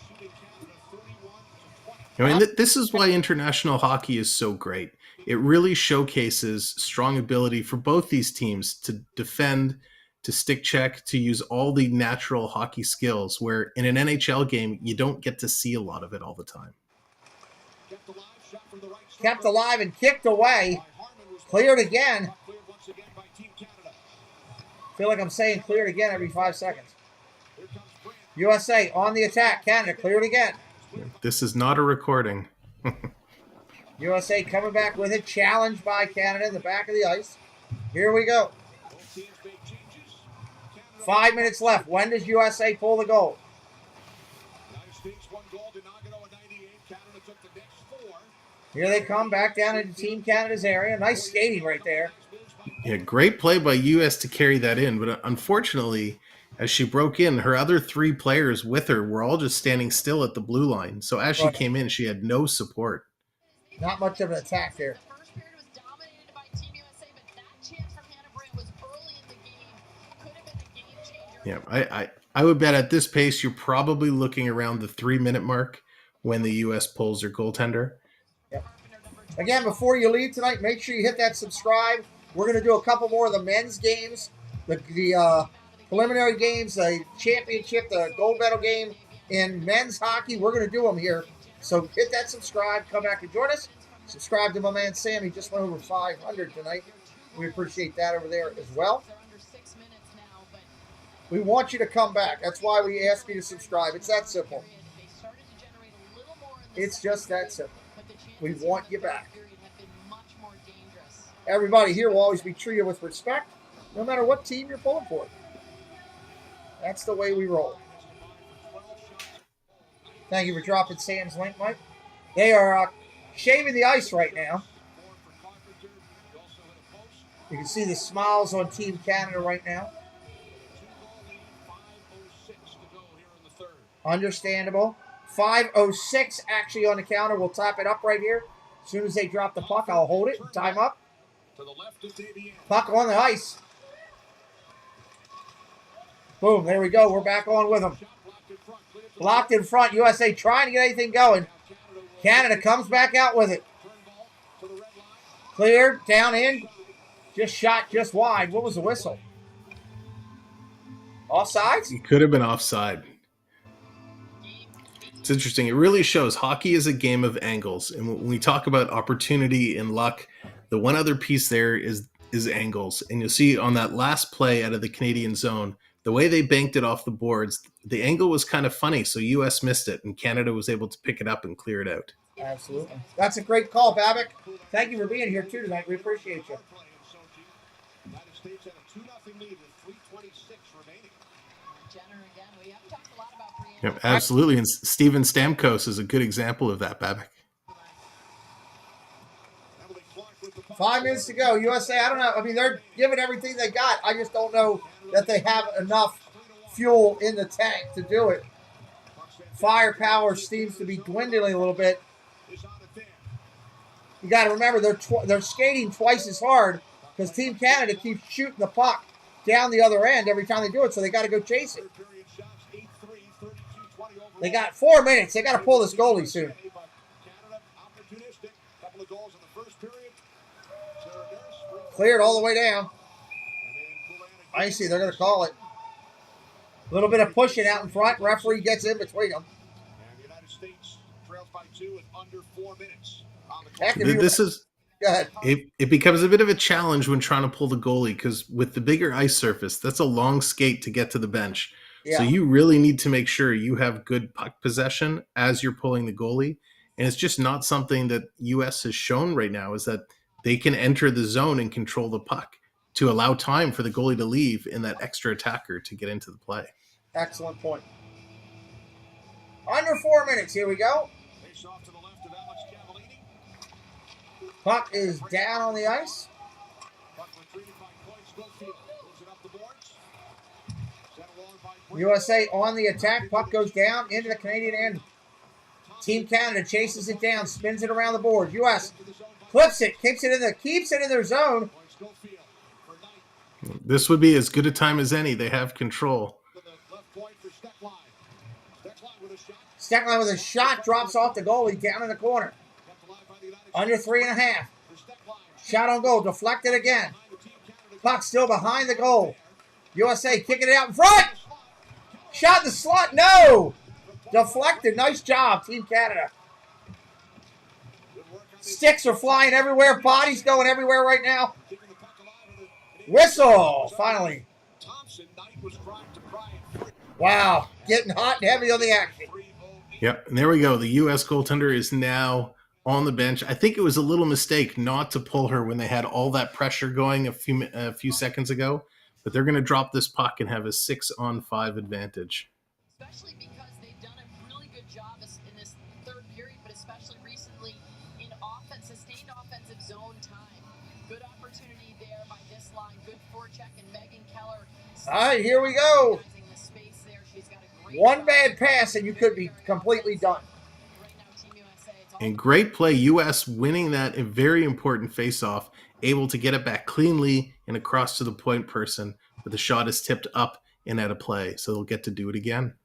I mean, this is why international hockey is so great. It really showcases strong ability for both these teams to defend, to stick check, to use all the natural hockey skills, where in an NHL game, you don't get to see a lot of it all the time. Kept alive and kicked away. Cleared again. Feel like I'm saying cleared again every 5 seconds. USA on the attack. Canada cleared again. This is not a recording. USA coming back with it. Challenged by Canada in the back of the ice. Here we go. 5 minutes left. When does USA pull the goal? Here they come back down into Team Canada's area. Nice skating right there. Yeah, great play by U.S. to carry that in. But unfortunately, as she broke in, her other three players with her were all just standing still at the blue line. So as she came in, she had no support. Not much of an attack there. Yeah, I would bet at this pace, you're probably looking around the 3-minute mark when the U.S. pulls their goaltender. Yep. Again, before you leave tonight, make sure you hit that subscribe. We're going to do a couple more of the men's games, the preliminary games, the championship, the gold medal game in men's hockey. We're going to do them here. So hit that subscribe. Come back and join us. Subscribe to my man Sam. He just went over 500 tonight. We appreciate that over there as well. We want you to come back. That's why we ask you to subscribe. It's that simple. It's just that simple. We want you back. Everybody here will always be treated with respect, no matter what team you're pulling for. That's the way we roll. Thank you for dropping Sam's link, Mike. They are shaving the ice right now. You can see the smiles on Team Canada right now. Understandable. 5:06 actually on the counter. We'll tap it up right here. As soon as they drop the puck, I'll hold it and time up. Puck on the ice. Boom, there we go. We're back on with them. Blocked in front. USA trying to get anything going. Canada comes back out with it. Cleared, down in. Just shot just wide. What was the whistle? Offsides? It could have been offside. It's interesting. It really shows hockey is a game of angles. And when we talk about opportunity and luck, the one other piece there is angles. And you'll see on that last play out of the Canadian zone, the way they banked it off the boards, the angle was kind of funny. So US missed it and Canada was able to pick it up and clear it out. Absolutely. That's a great call, Babic. Thank you for being here too tonight. We appreciate you. United States had a 2-0 lead with 3:26 remaining. Yep, absolutely. And Steven Stamkos is a good example of that, Babic. 5 minutes to go. USA, I don't know. I mean, they're giving everything they got. I just don't know that they have enough fuel in the tank to do it. Firepower seems to be dwindling a little bit. You got to remember, they're skating twice as hard because Team Canada keeps shooting the puck down the other end every time they do it, so they got to go chase it. They got 4 minutes. They got to pull this goalie soon. Cleared all the way down. I see. They're going to call it. A little bit of pushing out in front. Referee gets in between them. And the United States trails by 2 with under 4 minutes. This is it becomes a bit of a challenge when trying to pull the goalie because with the bigger ice surface, that's a long skate to get to the bench. Yeah. So you really need to make sure you have good puck possession as you're pulling the goalie. And it's just not something that US has shown right now is that they can enter the zone and control the puck to allow time for the goalie to leave and that extra attacker to get into the play. Excellent point. Under 4 minutes. Here we go. Puck is down on the ice. USA on the attack. Puck goes down into the Canadian end. Team Canada chases it down, spins it around the board. US clips it, keeps it in their zone. This would be as good a time as any. They have control. Steckline with a shot, drops off the goalie down in the corner. Under 3.5. Shot on goal, deflected again. Puck still behind the goal. USA kicking it out in front. Shot in the slot, no! Deflected, nice job, Team Canada. Sticks are flying everywhere, bodies going everywhere right now. Whistle, finally. Wow, getting hot and heavy on the action. Yep, and there we go. The U.S. goaltender is now on the bench. I think it was a little mistake not to pull her when they had all that pressure going a few seconds ago, but they're going to drop this puck and have a 6-on-5 advantage. Especially because they've done a really good job in this third period, but especially recently in sustained offensive zone time. Good opportunity there by this line. Good forecheck and Megan Keller. All right, here we go. One bad pass and you could be completely done. And great play. U.S. winning that a very important face-off, able to get it back cleanly and across to the point person, but the shot is tipped up and out of play, so they'll get to do it again.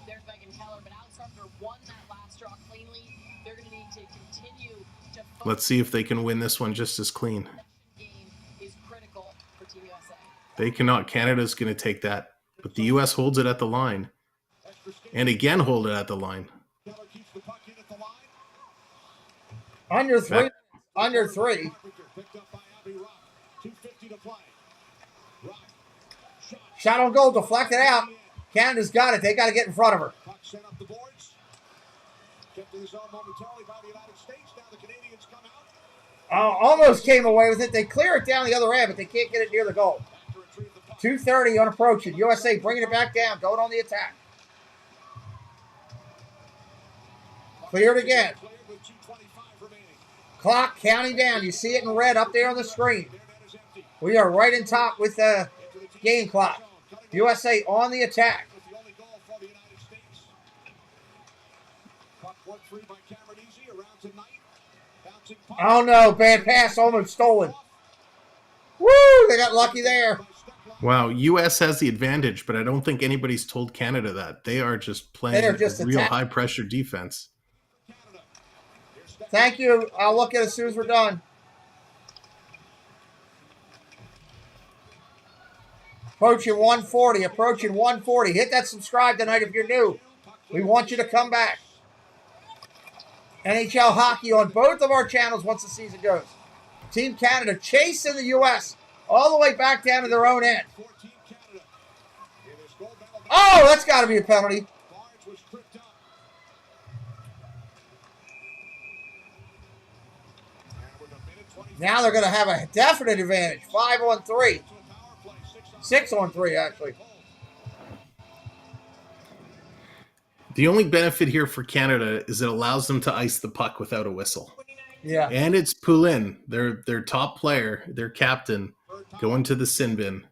There's Megan Keller, but Outsarter won that last draw cleanly. They're going to need to continue to Let's see if they can win this one just as clean. Game is critical for Team USA. They cannot. Canada's going to take that, but the U.S. holds it at the line. And again hold it at the line. Under 3. Under 3. Shot on goal, deflected out. Canada's got it. They got to get in front of her. Puck sent up the boards. Kept in the zone momentarily by the United States. Now the Canadians come out. Almost came away with it. They clear it down the other end, but they can't get it near the goal. 2:30 on approaching. USA bringing it back down, going on the attack. Cleared again. Clock counting down. You see it in red up there on the screen. We are right in top with the game clock. USA on the attack. Oh no, bad pass, almost stolen. Woo, they got lucky there. Wow, U.S. has the advantage, but I don't think anybody's told Canada that. They are just playing a real high-pressure defense. Thank you. I'll look at it as soon as we're done. Approaching 140, approaching 140. Hit that subscribe tonight if you're new. We want you to come back. NHL hockey on both of our channels once the season goes. Team Canada chasing the U.S. all the way back down to their own end. Oh, that's got to be a penalty. Now they're going to have a definite advantage. 5-on-3. 6-on-3, actually. The only benefit here for Canada is it allows them to ice the puck without a whistle. Yeah. And it's Poulin, their top player, their captain, going to the sin bin.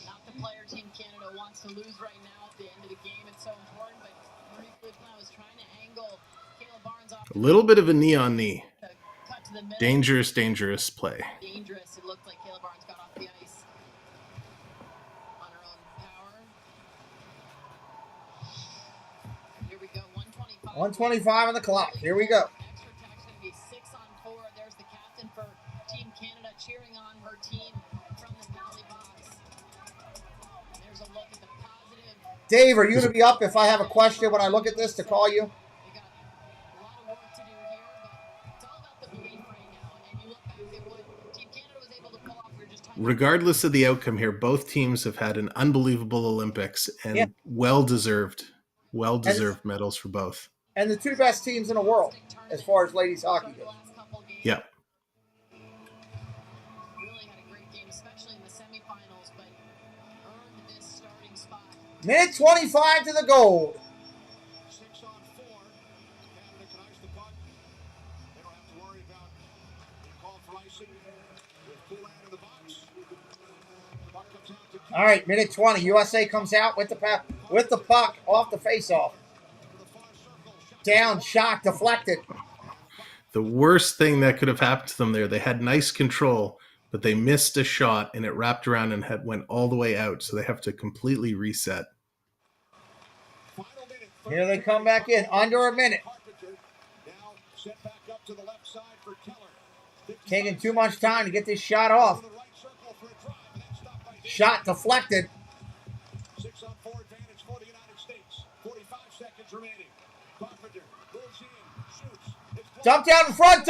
Not the player Team Canada wants to lose right now at the end of the game. It's so important, but Marie Philippe was trying to angle Caleb Barnes off. A little bit of a knee on knee. Cut to the middle. Dangerous play. Dangerous. It looked like Caleb Barnes got off the ice on her own power. Here we go. 125. 125 on the clock. Here we go. Extra tech's going to be 6-on-4. There's the captain for Team Canada cheering on her team from the penalty box. There's a look at the positive. Dave, are you going to be up if I have a question when I look at this to call you? Regardless of the outcome here, both teams have had an unbelievable Olympics and well-deserved medals for both. And the two best teams in the world as far as ladies hockey goes. Yeah. Really had a great game, especially in the semifinals, but earned this starting spot. Minute 25 to the goal. 6-on-4. Canada can ice the puck. They don't have to worry about being called for icing with Poulin in the box. Puck comes out to All right, minute 20. USA comes out with the puck off the face-off. Down, shot, deflected. The worst thing that could have happened to them there, they had nice control, but they missed a shot and it wrapped around and went all the way out, so they have to completely reset. Here they come back in, under a minute. now set back up to the left side for Keller. Taking too much time to get this shot off. Shot deflected. 6-on-4 advantage for the United States. 45 seconds remaining. Carpenter moves in, shoots. Dumped out in front,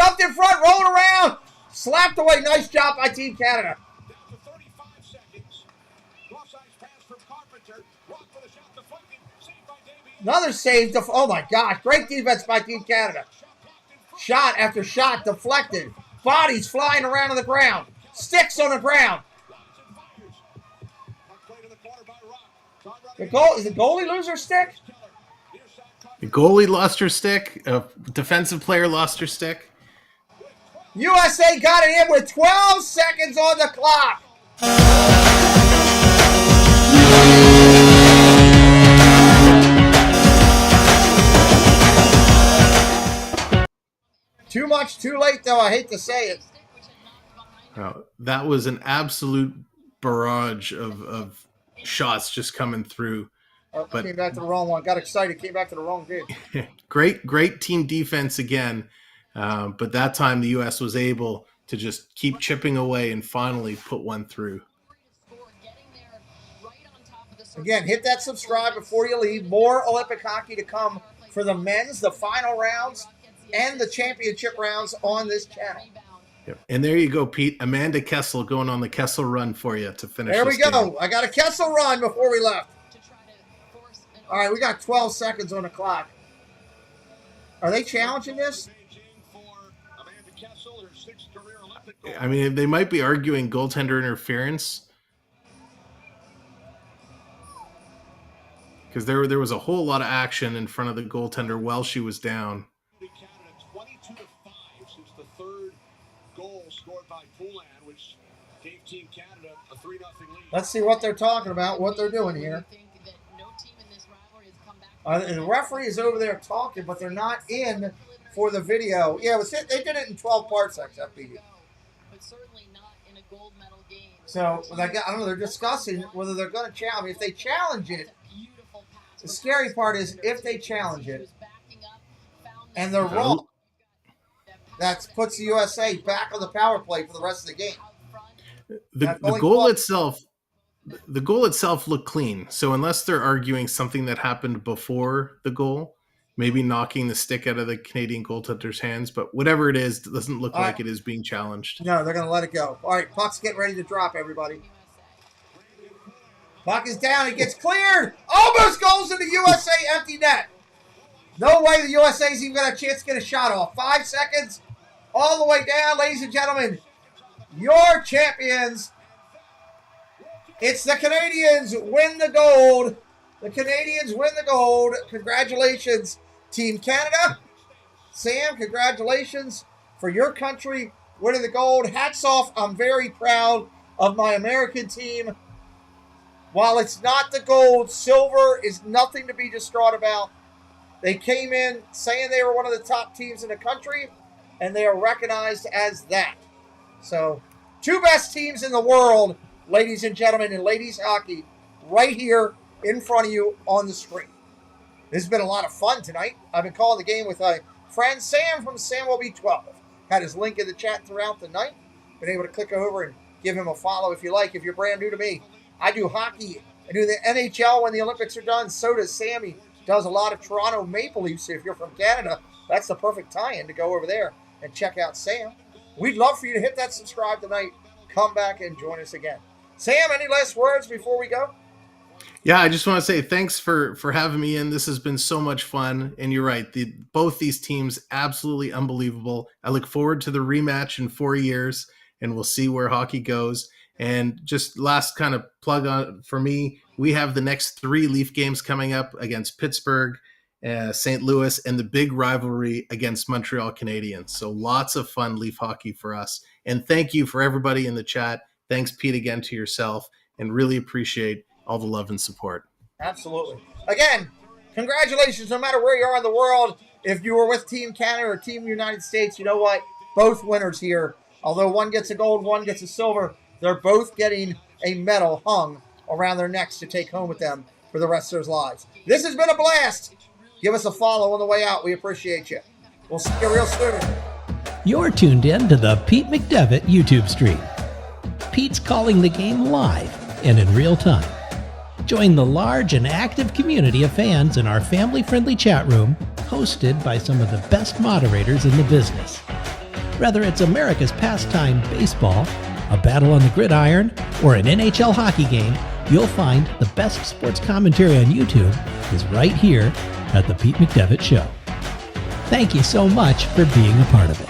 rolling around. Slapped away. Nice job by Team Canada. Down to 35 seconds. Cross-ice pass from Carpenter. Rock with a shot deflected. Saved by Davey. Another save. Oh my gosh. Great defense by Team Canada. Shot after shot deflected. Bodies flying around on the ground. Sticks on the ground. Is the goalie lose her stick? The goalie lost her stick. A defensive player lost her stick. USA got it in with 12 seconds on the clock. Too much, too late, though. I hate to say it. That was an absolute barrage of shots just coming through. But came back to the wrong one. Got excited. Came back to the wrong dude. Great team defense again. But that time the U.S. was able to just keep chipping away and finally put one through. Again, hit that subscribe before you leave. More Olympic hockey to come for the men's, the final rounds, and the championship rounds on this channel. Yep. And there you go, Pete. Amanda Kessel going on the Kessel run for you to finish. There we this go. game. I got a Kessel run before we left. All right, we got 12 seconds on the clock. Are they challenging this? I mean, they might be arguing goaltender interference. Because there was a whole lot of action in front of the goaltender while she was down. Canada 22-5 since the third goal scored by Poulan, which gave Team Canada a 3-0 lead. Let's see what they're talking about, what they're doing here. The referee is over there talking, but they're not in for the video. Yeah, they did it in 12 parsecs, FPU. So, I don't know, they're discussing whether they're going to challenge. If they challenge it, the scary part is if they challenge it and they're wrong, that puts the USA back on the power play for the rest of the game. The goal itself looked clean. So unless they're arguing something that happened before the goal, maybe knocking the stick out of the Canadian goaltender's hands, but whatever it is, it doesn't look like it is being challenged. No, they're going to let it go. All right, puck's getting ready to drop, everybody. Puck is down. It gets cleared. Almost goes into USA empty net. No way the USA's even got a chance to get a shot off. 5 seconds all the way down, ladies and gentlemen. Your champions. It's the Canadians win the gold. The Canadians win the gold. Congratulations, Team Canada. Sam, congratulations for your country winning the gold. Hats off. I'm very proud of my American team. While it's not the gold, silver is nothing to be distraught about. They came in saying they were one of the top teams in the country, and they are recognized as that. So, 2 best teams in the world, ladies and gentlemen, in ladies hockey, right here in front of you on the screen. This has been a lot of fun tonight. I've been calling the game with a friend, Sam from Sam will be 12. Had his link in the chat throughout the night. Been able to click over and give him a follow if you like, if you're brand new to me. I do hockey. I do the NHL when the Olympics are done. So does Sammy. Does a lot of Toronto Maple Leafs. If you're from Canada, that's the perfect tie-in to go over there and check out Sam. We'd love for you to hit that subscribe tonight. Come back and join us again. Sam, any last words before we go? Yeah, I just want to say thanks for having me in. This has been so much fun. And you're right. Both these teams, absolutely unbelievable. I look forward to the rematch in 4 years, and we'll see where hockey goes. And just last kind of plug on for me, we have the next 3 Leaf games coming up against Pittsburgh, St. Louis, and the big rivalry against Montreal Canadiens. So lots of fun Leaf hockey for us. And thank you for everybody in the chat. Thanks, Pete, again to yourself, and really appreciate all the love and support. Absolutely. Again, congratulations no matter where you are in the world. If you were with Team Canada or Team United States, you know what? Both winners here. Although one gets a gold, one gets a silver, they're both getting a medal hung around their necks to take home with them for the rest of their lives. This has been a blast. Give us a follow on the way out. We appreciate you. We'll see you real soon. You're tuned in to the Pete McDevitt YouTube stream. Pete's calling the game live and in real time. Join the large and active community of fans in our family-friendly chat room, hosted by some of the best moderators in the business. Whether it's America's pastime baseball, a battle on the gridiron, or an NHL hockey game, you'll find the best sports commentary on YouTube is right here at The Pete McDevitt Show. Thank you so much for being a part of it.